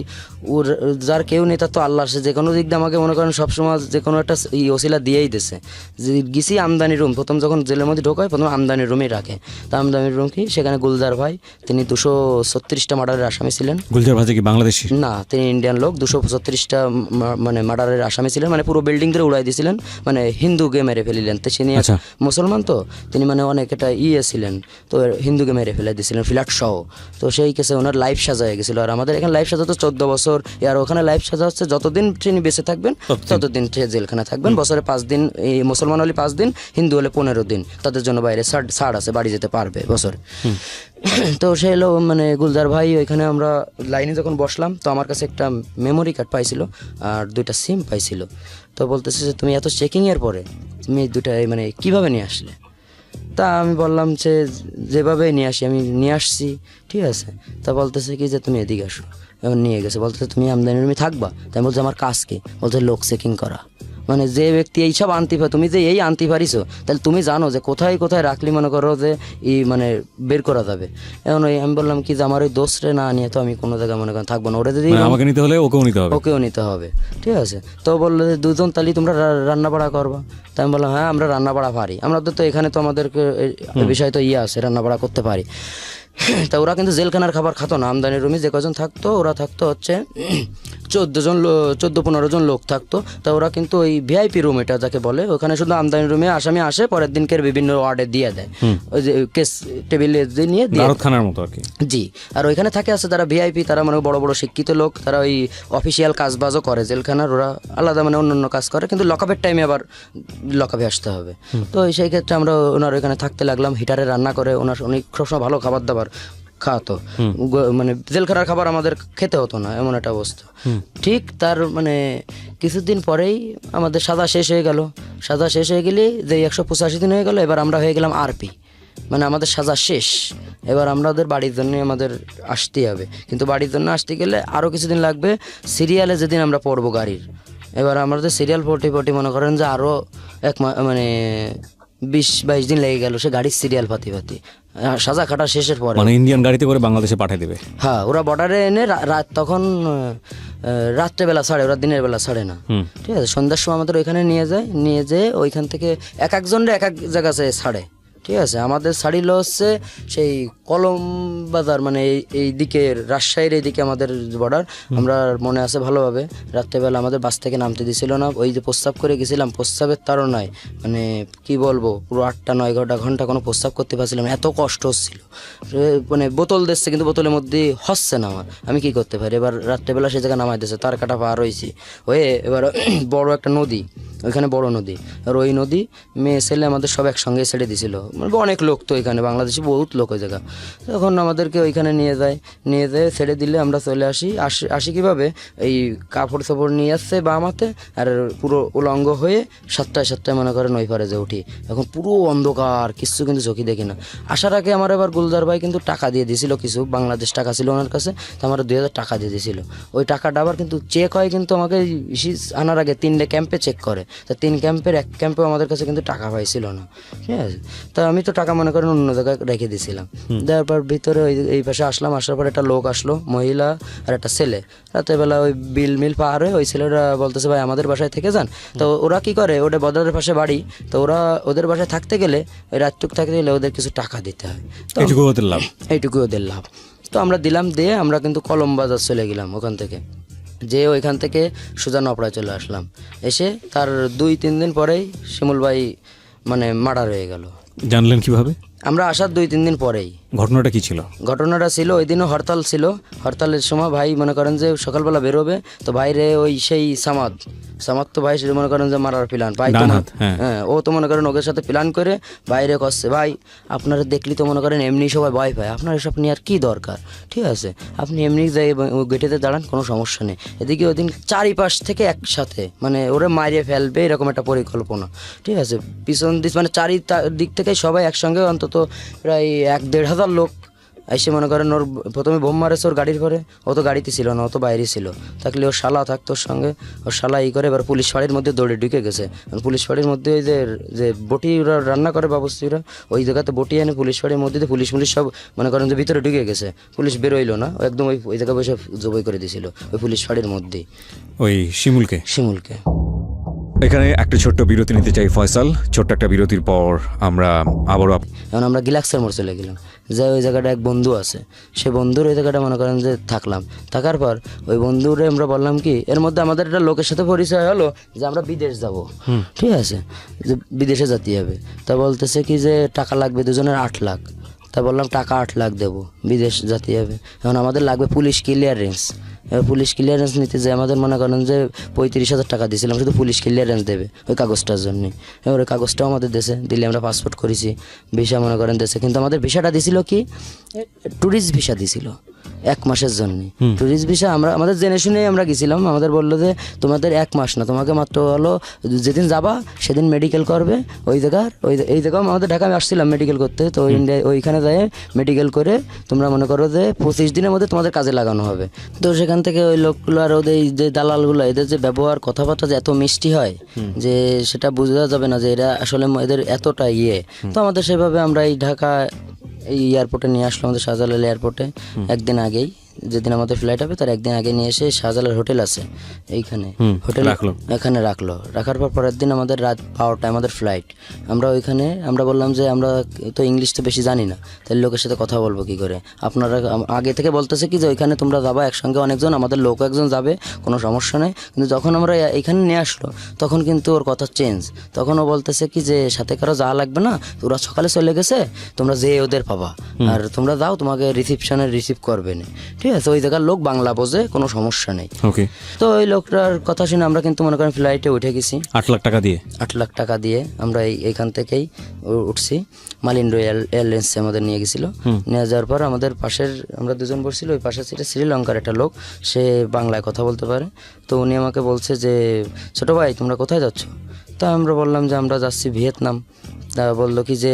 ওর যার কেউ নেই তার তো আল্লাহ, সে যে কোনো দিক দিয়ে আমাকে মনে করেন সবসময় যে কোনো একটা ওসিলা দিয়েই দিছে। যে গেছি আমদানি রুম, প্রথম যখন জেলের মধ্যে ঢোকায় প্রথম আমদানি রুমেই রাখে। তা আমদানি রুম কি, সেখানে গুলজার ভাই, তিনি 236টা মার্ডারের আসামি ছিলেন। গুলজার ভাজি কি বাংলাদেশি? না, তিনি ইন্ডিয়ান লোক। 236টা মানে মার্ডারের আসামি ছিলেন, মানে পুরো বিল্ডিং ধরে উড়াই দিয়েছিলেন, মানে হিন্দুকে মেরে ফেলিলেন। তো তিনি আচ্ছা। মুসলমান, তো তিনি মানে অনেক এটা ছিলেন, তো হিন্দুকে মেরে ফেলে দিয়েছিলেন ফ্ল্যাট সহ। তো সেই কেসে ওনার লাইফ সাজা হয়ে গেছিলো। আর আমাদের এখানে লাইফ সাজা তো 14 বছর, আর ওখানে লাইফ সাজা হচ্ছে যতদিন তিনি বেঁচে থাকবেন ততদিন জেলখানে থাকবেন। বছরে 5 দিন, এই মুসলমান হলে 5 দিন, হিন্দু হলে 15 দিন, তাদের জন্য বাইরে ছাড় আছে, বাড়ি যেতে পারবে বছরে। তো সে হলো মানে গুলজার ভাই। ওইখানে আমরা লাইনে যখন বসলাম, তো আমার কাছে একটা মেমোরি কার্ড পাইছিল আর 2টা সিম পাইছিল। তো বলতেছে যে তুমি এত চেকিংয়ের পরে তুমি 2টা মানে কীভাবে নিয়ে আসলে? তা আমি বললাম যে যেভাবে নিয়ে আসি আমি নিয়ে আসছি, ঠিক আছে। তা বলতেছে কি যে তুমি এদিকে আসো, এখন নিয়ে গেছে। বলতেছে তুমি আমদানি রুমে থাকবা? তাই বলছে আমার কাজ কি? বলছে লোক চেকিং করা। মানে যে ব্যক্তি এইসব আনতে পারে, তুমি যে এই আনতে পারিছো, তাহলে তুমি জানো যে কোথায় কোথায় রাখলি মনে করো যে মানে বের করা যাবে। এখন ওই আমি বললাম কি যে আমার ওই দোষরে না নিয়ে তো আমি কোনো জায়গায় মনে করেন থাকবো না। ওরা যদি আমাকে নিতে হলে ওকেও নিতে হবে। ওকেও নিতে হবে, ঠিক আছে। তো বললো যে 2জন তাহলে তোমরা রান্না বাড়া করবা? তাই আমি বললাম হ্যাঁ আমরা রান্না বাড়া পারি, আমাদের তো এখানে তো আমাদেরকে এই বিষয় তো আছে, রান্না বাড়া করতে পারি। তা ওরা কিন্তু জেলখানার খাবার খাতো না। আমদানি রুমে যে কজন থাকতো, ওরা থাকতো হচ্ছে 14-15 জন লোক থাকতো। তা ওরা কিন্তু ওই ভিআইপি রুম, এটা যাকে বলে, ওখানে শুধু আমদানি রুমে আসামি আসে, পরের দিনকের বিভিন্ন ওয়ার্ডে দিয়ে দেয়, ওই যে কেস টেবিলে নিয়ে খানার মতো আর কি। জি। আর ওইখানে থাকে আছে যারা ভিআইপি, তারা মানে বড় বড় শিক্ষিত লোক, তারা ওই অফিসিয়াল কাজবাজও করে জেলখানার, ওরা আলাদা মানে অন্য কাজ করে, কিন্তু লকআপের টাইমে আবার লকআপে আসতে হবে। তো সেই ক্ষেত্রে আমরা ওনার ওইখানে থাকতে লাগলাম। হিটারে রান্না করে, ওনার অনেক সবসময় ভালো খাবার দাবার খাওয়াতো। মানে জেলখানার খাবার আমাদের খেতে হতো না, এমন একটা অবস্থা। ঠিক তার মানে কিছুদিন পরেই আমাদের সাজা শেষ হয়ে গেল। সাজা শেষ হয়ে গেলে যে 185 দিন হয়ে গেল, এবার আমরা হয়ে গেলাম আরপি, মানে আমাদের সাজা শেষ। এবার আমাদের বাড়ির জন্য আমাদের আসতেই হবে, কিন্তু বাড়ির জন্য আসতে গেলে আরও কিছুদিন লাগবে। সিরিয়ালে যেদিন আমরা পড়বো গাড়ির, এবার আমাদের সিরিয়াল পটি মনে করেন যে আরও মানে 20-22 দিন লেগে গেল সে গাড়ির সিরিয়াল পাতি সাজা খাটা শেষের পরে। মানে ইন্ডিয়ান গাড়িতে করে বাংলাদেশে পাঠিয়ে দেবে? হ্যাঁ, ওরা বর্ডারে এনে রাত, তখন রাত্রেবেলা ছাড়ে, ওরা দিনের বেলা ছাড়ে না, ঠিক আছে। সন্ধ্যার সময় আমাদের ওইখানে নিয়ে যেয়ে ওইখান থেকে এক একজনরে এক এক জায়গায় ছাড়ে, ঠিক আছে। আমাদের ছাড়িল হচ্ছে সেই কলম বাজার, মানে এই দিকে রাজশাহীর এইদিকে আমাদের বর্ডার। আমরা মনে আছে ভালোভাবে, রাত্রেবেলা আমাদের বাস থেকে নামতে দিছিল না। ওই যে প্রস্রাব করে গেছিলাম, প্রস্রাবের তাড়নায় মানে কি বলবো, পুরো 8-9 ঘন্টা কোনো প্রস্রাব করতে পারছিলাম, এত কষ্ট হচ্ছিল। মানে বোতল দিচ্ছে, কিন্তু বোতলের মধ্যে হচ্ছে না আমার, আমি কি করতে পারি। এবার রাত্রেবেলা সে জায়গায় নামাই দিচ্ছে, তার কাটা পার হয়েছি হয়ে। এবার বড় একটা নদী, ওইখানে বড় নদী, আর ওই নদী মেয়ে ছেলে আমাদের সব একসঙ্গে ছেড়ে দিছিল। মানে অনেক লোক তো এখানে, বাংলাদেশি বহুত লোক ওই জায়গা। তখন আমাদেরকে ওইখানে নিয়ে যায় ছেড়ে দিলে আমরা চলে আসি কীভাবে, এই কাপড় চাপড় নিয়ে আসছে বা আমাতে, আর পুরো উলঙ্গ হয়ে 7টায় মনে করেন ওই পারে যে উঠি। এখন পুরো অন্ধকার, কিছু কিন্তু চোখে দেখি না। আসার আগে আমার এবার গুলজার ভাই কিন্তু টাকা দিয়ে দিয়েছিল, কিছু বাংলাদেশ টাকা ছিল ওনার কাছে, তো আমার 2000 টাকা দিয়ে দিয়েছিল। ওই টাকাটা আবার কিন্তু চেক হয়, কিন্তু আমাকে আনার আগে 3টে ক্যাম্পে চেক করে। তা 3 ক্যাম্পের 1 ক্যাম্পেও আমাদের কাছে কিন্তু টাকা পাইছিল না, ঠিক আছে। তা আমি তো টাকা মনে করেন অন্য জায়গায় রেখে দিয়েছিলাম। দেওয়ার পর ভিতরে এই পাশে আসলাম, আসার পর একটা লোক আসলো, মহিলা আর একটা ছেলে। রাতেরবেলা ওই বিল পার হয়ে ওই ছেলেরা বলতেছে ভাই আমাদের বাসায় থেকে যান। তো ওরা কি করে, ওটা বর্ডারের পাশে বাড়ি, তো ওরা ওদের বাসায় থাকতে গেলে, ওই রাতটুক থাকতে গেলে ওদের কিছু টাকা দিতে হয়, এইটুকু ওদের লাভ। তো আমরা দিলাম, দিয়ে আমরা কিন্তু কলম বাজার চলে গেলাম। ওখান থেকে ওইখান থেকে সোজা নপড়ায় চলে আসলাম। এসে তার 2-3 দিন পরেই শিমুল ভাই মানে মার্ডার হয়ে গেল। জানলেন কিভাবে? আমরা আসার 2-3 দিন পরেই। ঘটনাটা কি ছিল? ঘটনাটা ছিল ওই দিনও হরতাল ছিল। হরতালের সময় ভাই মনে করেন যে সকালবেলা বেরোবে, তো বাইরে ওই সেই সামাদ তো ভাই সে মনে করেন যে মারার প্ল্যান ভাই, হ্যাঁ ও তো মনে করেন ওদের সাথে প্ল্যান করে বাইরে করছে। ভাই আপনারা দেখলি তো মনে করেন এমনি সবাই ভয় পায়, আপনার এসব নিয়ে আর কি দরকার, ঠিক আছে। আপনি এমনি যাই গেটেতে দাঁড়ান, কোনো সমস্যা নেই। এদিকে ওই দিন চারিপাশ থেকে একসাথে মানে ওরা মারিয়ে ফেলবে এরকম একটা পরিকল্পনা, ঠিক আছে। পিছন দিক মানে দিক থেকে সবাই একসঙ্গে অন্তত প্রায় 1-1.5 হাজার লোক এসে মনে করেন ওর প্রথমে বোম মারেছে ওর গাড়ির পরে, ও তো গাড়িতে ছিল না, ও তো বাইরে ছিল, থাকলে ওর শালা থাকতো ওর সঙ্গে, ওর শালা করে এবার পুলিশ ফাঁড়ির মধ্যে দৌড়ে ঢুকে গেছে। পুলিশ ফাঁড়ির মধ্যে ওই যে যে বটি ওরা রান্না করে বাবুশ্রীরা, ওই জায়গাতে বটি এনে পুলিশ ফাঁড়ির মধ্যে দিয়ে পুলিশ সব মনে করেন যে ভিতরে ঢুকে গেছে, পুলিশ বেরোইলো না, ও একদম ওই জায়গায় বসে জবই করে দিয়েছিল ওই পুলিশ ফাঁড়ির মধ্যেই ওই শিমুলকে। এখানে একটা ছোট্ট বিরতি নিতে চাই ফয়সাল, ছোট্ট একটা বিরতির পর আমরা আবারও এখন আমরা গ্লাক্সের মোড় চলে গেলাম, যে ওই জায়গাটা এক বন্ধু আছে, সে বন্ধুর ওই জায়গাটা মনে করেন যে থাকলাম, থাকার পর ওই বন্ধুরে আমরা বললাম কি, এর মধ্যে আমাদের একটা লোকের সাথে পরিচয় হলো যে আমরা বিদেশ যাব, ঠিক আছে, যে বিদেশে যেতে হবে। তা বলতেছে কি যে টাকা লাগবে দুজনের 8 লাখ। তা বললাম টাকা 8 লাখ দেবো, বিদেশ যেতে হবে। এখন আমাদের লাগবে পুলিশ ক্লিয়ারেন্স। এবার পুলিশ ক্লিয়ারেন্স নিতে যে আমাদের মনে করেন যে 35,000 টাকা দিয়েছিলাম শুধু পুলিশ ক্লিয়ারেন্স দেবে ওই কাগজটার জন্যে। এবার ওই কাগজটাও আমাদের দেশে দিলে, আমরা পাসপোর্ট করেছি, ভিসা মনে করেন দেশে, কিন্তু আমাদের ভিসাটা দিছিল কি, ট্যুরিস্ট ভিসা দিছিল 1 মাসের জন্য। ট্যুরিস্ট ভিসা আমরা আমাদের জেনে শুনেই আমরা গেছিলাম, আমাদের বললো যে তোমাদের 1 মাস না, তোমাকে মাত্র হলো যেদিন যাবা সেদিন মেডিকেল করবে ওই জায়গার, এই জায়গাও আমাদের ঢাকা আমি আসছিলাম মেডিকেল করতে, তো ওইখানে যাই মেডিকেল করে তোমরা মনে করো যে 25 দিনের মধ্যে তোমাদের কাজে লাগানো হবে। তো সেখান থেকে ওই লোকগুলো আর ওদের যে দালালগুলো, এদের যে ব্যবহার কথাবার্তা যে এত মিষ্টি হয় যে সেটা বোঝা যাবে না যে এরা আসলে এদের এতটা তো আমাদের সেভাবে আমরা এই ঢাকা এই এয়ারপোর্টে নিয়ে আসলো, আমাদের শাহজালাল এয়ারপোর্টে একদিন আগেই, যেদিন আমাদের ফ্লাইট হবে তার একদিন আগে নিয়ে এসে শাহজালাল হোটেল আছে এইখানে, হোটেল এখানে রাখার পর পরের দিন আমাদের রাত 12টায় আমাদের ফ্লাইট। আমরা ওইখানে আমরা বললাম যে আমরা তো ইংলিশ তো বেশি জানি না, তাহলে লোকের সাথে কথা বলবো কি করে, আপনারা আগে থেকে বলতেছে কি যে ওইখানে তোমরা যাবা একসঙ্গে অনেকজন, আমাদের লোক একজন যাবে, কোনো সমস্যা নেই। কিন্তু যখন আমরা এইখানে নিয়ে আসলো তখন কিন্তু ওর কথা চেঞ্জ, তখন ও বলতেছে কি যে সাথে কারো যাওয়া লাগবে না, ওরা সকালে চলে গেছে, তোমরা যে ওদের পাবা, আর তোমরা যাও, তোমাকে রিসিপশনে রিসিভ করবে না, ঠিক আছে। ওই জায়গার লোক বাংলা বোঝে, কোনো সমস্যা নেই। ওকে। তো ওই লোকটার কথা শুনে আমরা কিন্তু মনে করেন ফ্লাইটে উঠে গেছি 8 লাখ টাকা দিয়ে। 8 লাখ টাকা দিয়ে আমরা এইখান থেকেই উঠছি, মালিন রয়্যাল এয়ারলাইন্সে আমাদের নিয়ে গেছিলো। নিয়ে যাওয়ার পর আমাদের পাশের আমরা দুজন বসছিল, ওই পাশের সিটে শ্রীলঙ্কার একটা লোক, সে বাংলায় কথা বলতে পারে। তো উনি আমাকে বলছে যে ছোটো ভাই তোমরা কোথায় যাচ্ছ? তা আমরা বললাম যে আমরা যাচ্ছি ভিয়েতনাম। তা বললো কি যে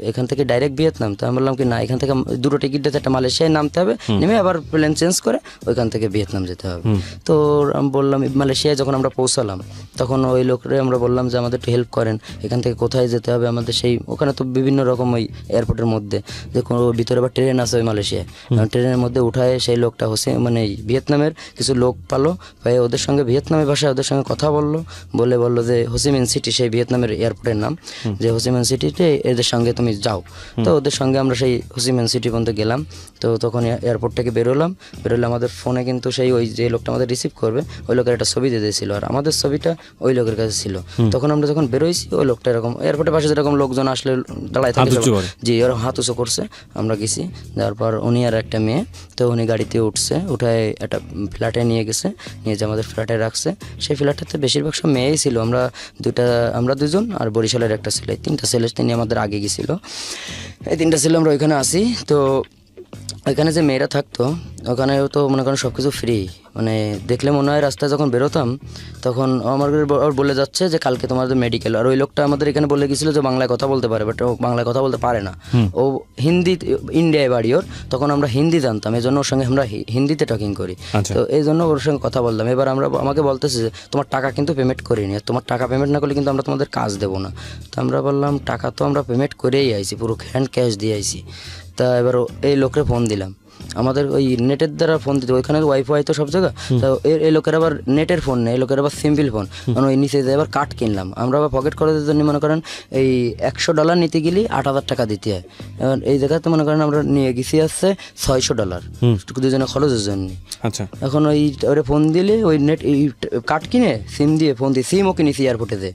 এখান থেকে ডাইরেক্ট ভিয়েতনাম? তা আমি বললাম কি না, এখান থেকে 2টো টিকিট দিতে, একটা মালয়েশিয়ায় নামতে হবে, নেমে আবার প্লেন চেঞ্জ করে ওইখান থেকে ভিয়েতনাম যেতে হবে। তো আমি বললাম, মালয়েশিয়ায় যখন আমরা পৌঁছালাম তখন ওই লোকরে আমরা বললাম যে আমাদের একটু হেল্প করেন, এখান থেকে কোথায় যেতে হবে আমাদের, সেই ওখানে তো বিভিন্ন রকম ওই এয়ারপোর্টের মধ্যে যে কোনো ভিতরে আবার ট্রেন আছে ওই মালয়েশিয়ায়, ট্রেনের মধ্যে উঠায় সেই লোকটা মানে ভিয়েতনামের কিছু লোক পালো, পাই ওদের সঙ্গে ভিয়েতনামি ভাষায় ওদের সঙ্গে কথা বললো, বললো যে হোসিমিন সিটি, সেই ভিয়েতনামের এয়ারপোর্টের নাম, যে হোসিমিন সিটিতে এদের সঙ্গে তুমি যাও। তো ওদের সঙ্গে আমরা সেই হোসিমিন সিটি পর্যন্ত গেলাম। তো তখন এয়ারপোর্ট থেকে বেরোলে আমাদের ফোনে কিন্তু সেই ওই যে লোকটা আমাদের রিসিভ করবে ওই লোকের একটা ছবি দিয়ে দিয়েছিল, আর আমাদের ছবিটা ওই লোকের কাছে ছিল। তখন আমরা যখন বেরোইছি ওই লোকটা এরকম এয়ারপোর্টের পাশে যেরকম লোকজন আসলে দাঁড়ায় থাকে, জি ওরা হাত উঁচু করছে, আমরা গেছি। যাওয়ার পর উনি আর একটা মেয়ে, তো উনি গাড়িতে উঠছে, উঠায় একটা ফ্ল্যাটে নিয়ে গেছে, নিয়ে যে আমাদের ফ্ল্যাটে রাখছে। সেই ফ্ল্যাটটাতে বেশিরভাগ সব মেয়েই ছিল, আমরা দুজন আর বরিশালের একটা ছেলে, 3টা ছেলে তিনি আমাদের আগে গেছিল। এই 3টা ছেলে আমরা ওইখানে আসি। তো ওইখানে যে মেয়েরা থাকতো ওখানে তো মনে করেন সব কিছু ফ্রি, মানে দেখলে মনে হয় রাস্তায় যখন বেরোতাম তখন আমার বলে যাচ্ছে যে কালকে তোমাদের মেডিকেল। আর ওই লোকটা আমাদের এখানে বলে গেছিলো যে বাংলায় কথা বলতে পারে, বাট ও বাংলায় কথা বলতে পারে না, ও হিন্দি, ইন্ডিয়ায় বাড়ি ওর, তখন আমরা হিন্দি জানতাম, এই জন্য ওর সঙ্গে আমরা হিন্দিতে টকিং করি। তো এই জন্য ওর সঙ্গে কথা বললাম। এবার আমাকে বলতেছে যে তোমার টাকা কিন্তু পেমেন্ট করিনি, তোমার টাকা পেমেন্ট না করলে কিন্তু আমরা তোমাদের কাজ দেবো না। তো আমরা বললাম টাকা তো আমরা পেমেন্ট করেই আইছি, পুরো হ্যান্ড ক্যাশ দিয়ে আইছি। তা এবার এই লোককে ফোন দিলাম, আমাদের ওই নেটের দ্বারা ফোন দিতে, ওইখানে ওয়াইফাই তো সব জায়গা, তো এই লোকের আবার নেটের ফোন নেই, এই লোকের আবার সিম্পল ফোন, মানে ওই নিচে এবার কার্ড কিনলাম। আমরা আবার পকেট খরচের জন্য মনে করেন এই $100 নিতে গেলে 8,000 টাকা দিতে হয়। এবার এই জায়গাতে মনে করেন আমরা নিয়ে গেছি আসছে $600 দুজনে খরচের জন্য। আচ্ছা, এখন ওরে ফোন দিলে ওই নেট এই কার্ড কিনে সিম দিয়ে ফোন দিয়ে, সিমও কিনেছি এয়ারপোর্টে যে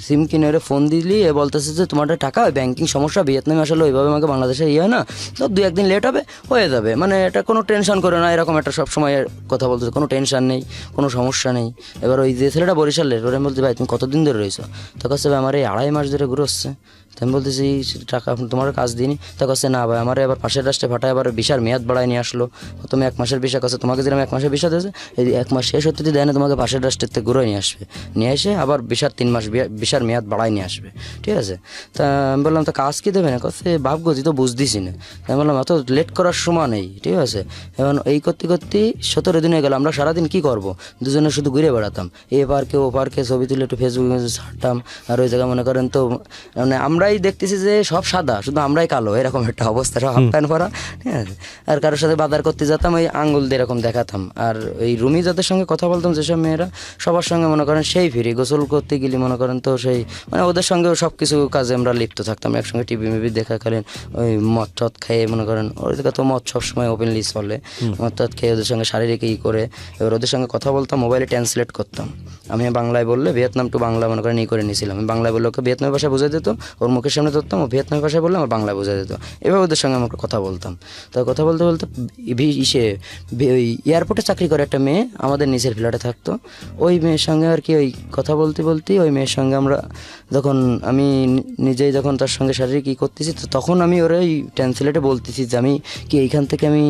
সিম কিনে ওরে ফোন দিলি, এ বলতেছে যে তোমার টাকা ওই ব্যাংকিং সমস্যা, ভিয়েতনামে আসলে ওইভাবে আমাকে বাংলাদেশে হয় না, তো 2-1 দিন লেট হবে, হয়ে যাবে, মানে এটা কোনো টেনশন করে না, এরকম একটা সবসময় কথা বলতেছে, কোনো টেনশন নেই, কোনো সমস্যা নেই। এবার ওই যে ছেলেটা বরিশালের, ওরা বলতে ভাই তুমি কতদিন ধরে রয়েছো? তো কাছে আমার এই 2.5 মাস ধরে ঘুরে আসছে। তো আমি বলতেছি টাকা তোমার কাজ দিইনি, তা কাছে না ভাই আমার এবার পাশের রাষ্ট্রে ফাটায় আবার ভিসার মেয়াদ বাড়ায় নিয়ে আসলো, প্রথমে 1 মাসের ভিসা কাছে তোমাকে যেরকম 1 মাসের ভিসা দিয়েছে এই 1 মাস শেষ হতে দেয় না, তোমাকে পাশের রাষ্ট্রের থেকে ঘুরে নিয়ে আসবে, নিয়ে এসে আবার ভিসার 3 মাস ভিসার মেয়াদ বাড়ায় নিয়ে আসবে, ঠিক আছে। তা আমি বললাম তা কাজ কি দেবে না, কাছে ভাবগো তুই তো বুঝদিসি না। আমি বললাম এত লেট করার সময় নেই, ঠিক আছে। এখন এই করতে করতে 17 দিন হয়ে গেল, আমরা সারাদিন কি করব, দুজনে শুধু ঘুরে বেড়াতাম, এ পার্কে ও পার্কে, ছবি তুলে একটু ফেসবুকে ছাড়তাম। আর ওই জায়গায় মনে করেন তো মানে আমরাই দেখতেছি যে সব সাদা, শুধু আমরাই কালো, এরকম একটা অবস্থা, সব হাফ প্যান্ট পরা, ঠিক আছে। আর কারোর সাথে বাজার করতে যেতাম ওই আঙ্গুল দিয়ে এরকম দেখাতাম। আর এই রুমি যাদের সঙ্গে কথা বলতাম, যেসব মেয়েরা, সবার সঙ্গে মনে করেন সেই ফিরি গোসল করতে গেলে মনে করেন তো সেই মানে ওদের সঙ্গেও সব কিছু কাজে আমরা লিপ্ত থাকতাম, একসঙ্গে টিভি মিভি দেখাকালীন ওই মদ টদ খেয়ে মনে করেন, ওই জায়গা তো মদ সবসময় ওপেনলি চলে, মদ টদ খেয়ে ওদের সঙ্গে শারীরিক ই করে, এবার ওদের সঙ্গে কথা বলতাম, মোবাইলে ট্রান্সলেট করতাম। আমি বাংলায় বললে ভিয়েতনাম টু বাংলা মনে করেন ই করে নিয়েছিলাম, আমি বাংলায় বললে ওকে ভিয়েতনামি ভাষায় বুঝে দিত, ওর মুখের সামনে ধরতাম, ও ভিয়েতনামি ভাষায় বললে আমার বাংলায় বুঝে দিত, এভাবে ওদের সঙ্গে আমরা কথা বলতাম। তো কথা বলতে বলতে ওই এয়ারপোর্টে চাকরি করে একটা মেয়ে আমাদের নিচের ফ্ল্যাটে থাকতো, ওই মেয়ের সঙ্গে আর কি ওই কথা বলতে বলতেই ওই মেয়ের সঙ্গে আমরা যখন আমি নিজেই যখন তার সঙ্গে শারীরিক ই করতেছি, তো তখন আমি ওরা ওই ট্রান্সলেটে বলতেছি যে আমি কি এইখান থেকে আমি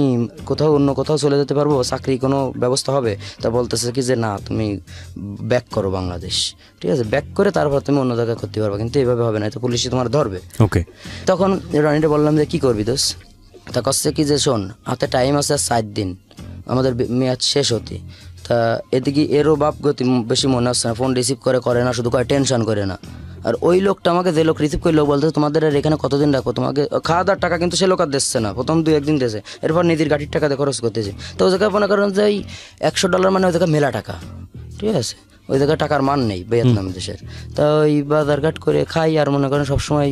কোথাও অন্য কোথাও চলে যেতে পারবো, চাকরি কোনো ব্যবস্থা হবে। তা বলতেছে কি যে না তুমি ব্যাক করো বাংলাদেশ, ঠিক আছে, ব্যাক করে তারপর তুমি অন্য জায়গায় করতে পারবে, কিন্তু এইভাবে হবে না, তো পুলিশে তোমার ধরবে। ওকে, তখন রনিটা বললাম যে কী করবি দোষ, তা কচ্ছে কি যে শোন হাতে টাইম আছে আর 7 দিন আমাদের মেয়াদ শেষ হতে। তা এদিকে এরও বাপ গতি বেশি মনে হচ্ছে না, ফোন রিসিভ করে না, শুধু করে টেনশন করে না। আর ওই লোকটা আমাকে যে লোক রিসিভ করলো বলতে তোমাদের আর এখানে কতদিন রাখবো, তোমাকে খাওয়া দাওয়ার টাকা কিন্তু সে লোক আর দিচ্ছে না, প্রথম 2-1 দিন দিয়েছে, এরপর নিজের গাড়ির টাকা দিয়ে খরচ করতেছে। তো ওই জায়গায় মনে করেন যে ওই $100 মানে ওই জায়গায় মেলা টাকা, ঠিক আছে, ওই জায়গায় টাকার মান নেই ভিয়েতনাম দেশের। তা ওই বাজারঘাট করে খাই আর মনে করেন সবসময়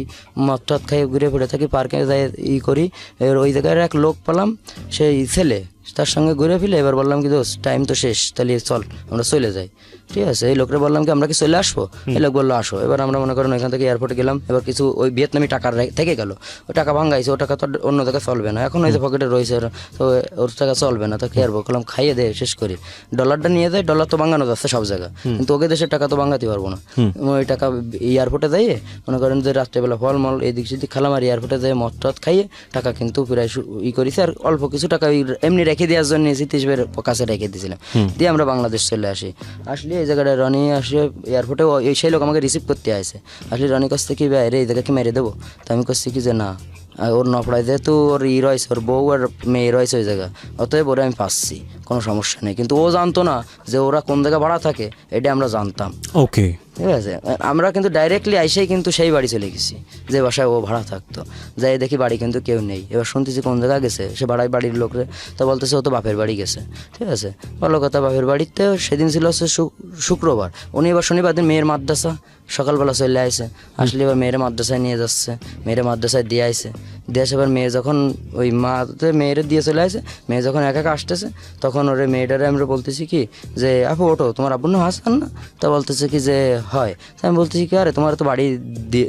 মদ টদ খাই ঘুরে ফিরে থাকি, পার্কে যাই ই করি। এবার ওই জায়গায় এক লোক পেলাম, সেই ছেলে, তার সঙ্গে ঘুরে ফিরে এবার বললাম কি দোস্ত টাইম তো শেষ, তাহলে চল আমরা চলে যাই, ঠিক আছে। এই লোকরা বললাম কি আমরা কি চলে আসবো, এই লোক বললো আসো। এবার আমরা মনে করেন ওইখান থেকে এয়ারপোর্টে গেলাম, এবার কিছু ওই ভিয়েতনামি টাকা থেকে গেল, ওই টাকা ভাঙ্গাইছে, ও টাকা তো অন্য জায়গায় চলবে না, এখন ওই যে পকেটে রয়েছে, তো ওর টাকা চলবে না, তো কি আরবো, বললাম খাইয়ে দে শেষ করি, ডলারটা নিয়ে যায়, ডলার তো ভাঙানো যাচ্ছে সব জায়গায়, কিন্তু ওকে দেশের টাকা তো ভাঙাতে পারবো না। ওই টাকা এয়ারপোর্টে যাইয়ে মনে করেন যে রাত্রেবেলা ফলমল এদিক সেদিক খেলাম, আর এয়ারপোর্টে যেয়ে মদ টদ খাইয়ে টাকা কিন্তু প্রায় ই করেছি, আর অল্প কিছু টাকা এমনি রেখে দেওয়ার জন্য সিটিসবের কাছে রেখে দিয়েছিলাম, দিয়ে আমরা বাংলাদেশ চলে আসলে এই জায়গাটা রনি আসে এয়ারপোর্টে, ওই সেই লোক আমাকে রিসিভ করতে আসে, আসলে রনি কাছে কি ভাই রে এই জায়গা কি মেরে দেবো, তো আমি করছি কি যে না ওর নপড়ায় যেহেতু ওর ই রয়েছে, ওর বউ আর মেয়ে রয়েছে ওই জায়গা, অতএব ওরা আমি পাচ্ছি, কোনো সমস্যা নেই। কিন্তু ও জানতো না যে ওরা কোন জায়গায় ভাড়া থাকে, এটা আমরা জানতাম। ওকে, ঠিক আছে, আমরা কিন্তু ডাইরেক্টলি আইসেই কিন্তু সেই বাড়ি চলে গেছি যে বাসায় ও ভাড়া থাকতো, যাই দেখি বাড়ি কিন্তু কেউ নেই। এবার শুনতেছি কোন জায়গায় গেছে, সে বাড়ির লোকরে, তো বলতেছে ও তো বাপের বাড়ি গেছে, ঠিক আছে, ভালো কথা। বাপের বাড়িতে সেদিন ছিল হচ্ছে শুক্রবার, উনি এবার শনিবার দিন মেয়ের মাদ্রাসা সকালবেলা চলে আসে, আসলে এবার মেয়ের মাদ্রাসায় নিয়ে যাচ্ছে, মেয়ের মাদ্রাসায় দিয়ে আসে, দিয়ে আসে এবার মেয়ে যখন ওই মাতে মেয়েরে দিয়ে চলে আসে, মেয়ে যখন একা আসতেছে, তখন ওরে মেয়েটারে আমরা বলতেছি কি যে আপু ওঠো, তোমার আব্বুর নাম হাসান না, তা বলতেছে কি যে হয়। তাই আমি বলতেছি কি আরে তোমার তো বাড়ি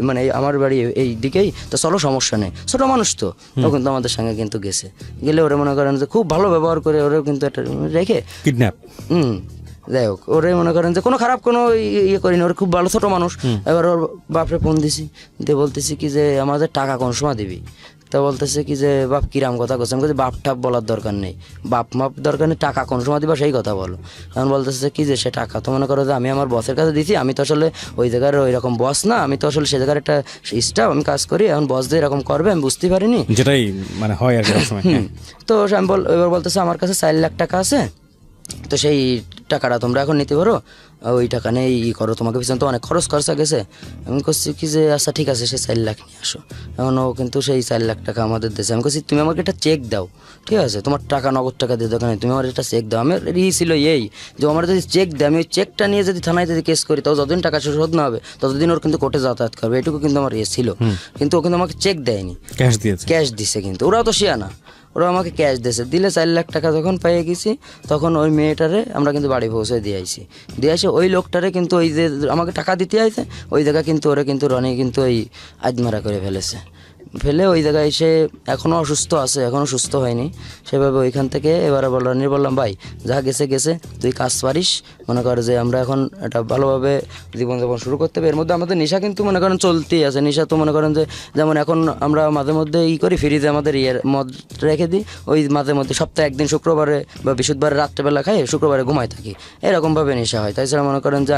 মানে আমার বাড়ি এই দিকেই, তো চলো সমস্যা নেই, ছোটো মানুষ তো, ও কিন্তু আমাদের সঙ্গে কিন্তু গেছে, গেলে ওরা মনে করেন যে খুব ভালো ব্যবহার করে, ওরেও কিন্তু একটা রেখে কিডন্যাপ, যাই হোক, ওরে মনে করেন যে কোনো খারাপ কোনো ইয়ে করিনি, ওর খুব ভালো ছোটো মানুষ। এবার ওর বাপরে ফোন দিছি, দিয়ে বলতেছি কি যে আমাদের টাকা কোন সময় দিবি, তা বলতেছে কি যে বাপ কিরাম কথা করছে, আমি বলছি বাপ টাপ বলার দরকার নেই, বাপ মাপ দরকার নেই, টাকা কোন সময় দিবা সেই কথা বলো। এখন বলতেছে কি যে সে টাকা তো মনে করো যে আমি আমার বসের কাছে দিছি, আমি তো আসলে ওই জায়গার ওই রকম বস না, আমি তো আসলে সে জায়গার একটা স্টাফ, আমি কাজ করি, এখন বস দিয়ে এরকম করবে আমি বুঝতে পারিনি, যেটাই মানে হয় আর কি সময়। তো আমি এবার বলতেছে আমার কাছে 4 লাখ টাকা আছে, তো সেই টাকাটা তোমরা এখন নিতে পারো, ওই টাকা নেই ই করো, তোমাকে পিছনে তো অনেক খরচা গেছে। আমি করছি কি যে আচ্ছা ঠিক আছে, সে 4 লাখ নিয়ে আসো। এখন ও কিন্তু সেই 4 লাখ টাকা আমাদের দেশে, আমি করছি তুমি আমাকে একটা চেক দাও, ঠিক আছে, তোমার টাকা নগদ টাকা দিয়ে দোকানে, তুমি আমার একটা চেক দাও। আমার ছিল এই যে আমার যদি চেক দেয়, আমি ওই চেকটা নিয়ে যদি থানায় যদি কেস করি, তাও যতদিন টাকা শোধ না হবে ততদিন ওর কিন্তু কোর্টে যাতায়াত করবে, এটুকু কিন্তু আমার ছিল। কিন্তু ও কিন্তু আমাকে চেক দেয়নি, ক্যাশ দিছে, কিন্তু ওরাও তো শিয়া না, ওরা আমাকে ক্যাশ দিলে 4 লাখ টাকা যখন পেয়ে গেছি, তখন ওই মেয়েটারে আমরা কিন্তু বাড়ি পৌঁছে দিয়ে আসি ওই লোকটারে কিন্তু ওই যে আমাকে টাকা দিতে আইছে ওই জায়গা কিন্তু ওরা কিন্তু রনি কিন্তু ওই আজমারা করে ফেলেছে, ফেলে ওই জায়গায় সে এখনও অসুস্থ আছে, এখনও সুস্থ হয়নি। সেভাবে ওইখান থেকে এবারে বললাম ভাই যা গেছে গেছে, তুই কাজ পারিস, মনে কর যে আমরা এখন এটা ভালোভাবে জীবনযাপন শুরু করতে হবে। এর মধ্যে আমাদের নেশা কিন্তু মনে করেন চলতেই আছে। নেশা তো মনে করেন যে যেমন এখন আমরা মাঝে মধ্যে করি, ফ্রিজে আমাদের মদ রেখে দিই, ওই মাঝে মধ্যে সপ্তাহে একদিন শুক্রবারে বা বৃহস্পতিবারে রাত্রেবেলা খাই, শুক্রবারে ঘুমাই থাকি, এরকমভাবে নেশা হয়। তাছাড়া মনে করেন যে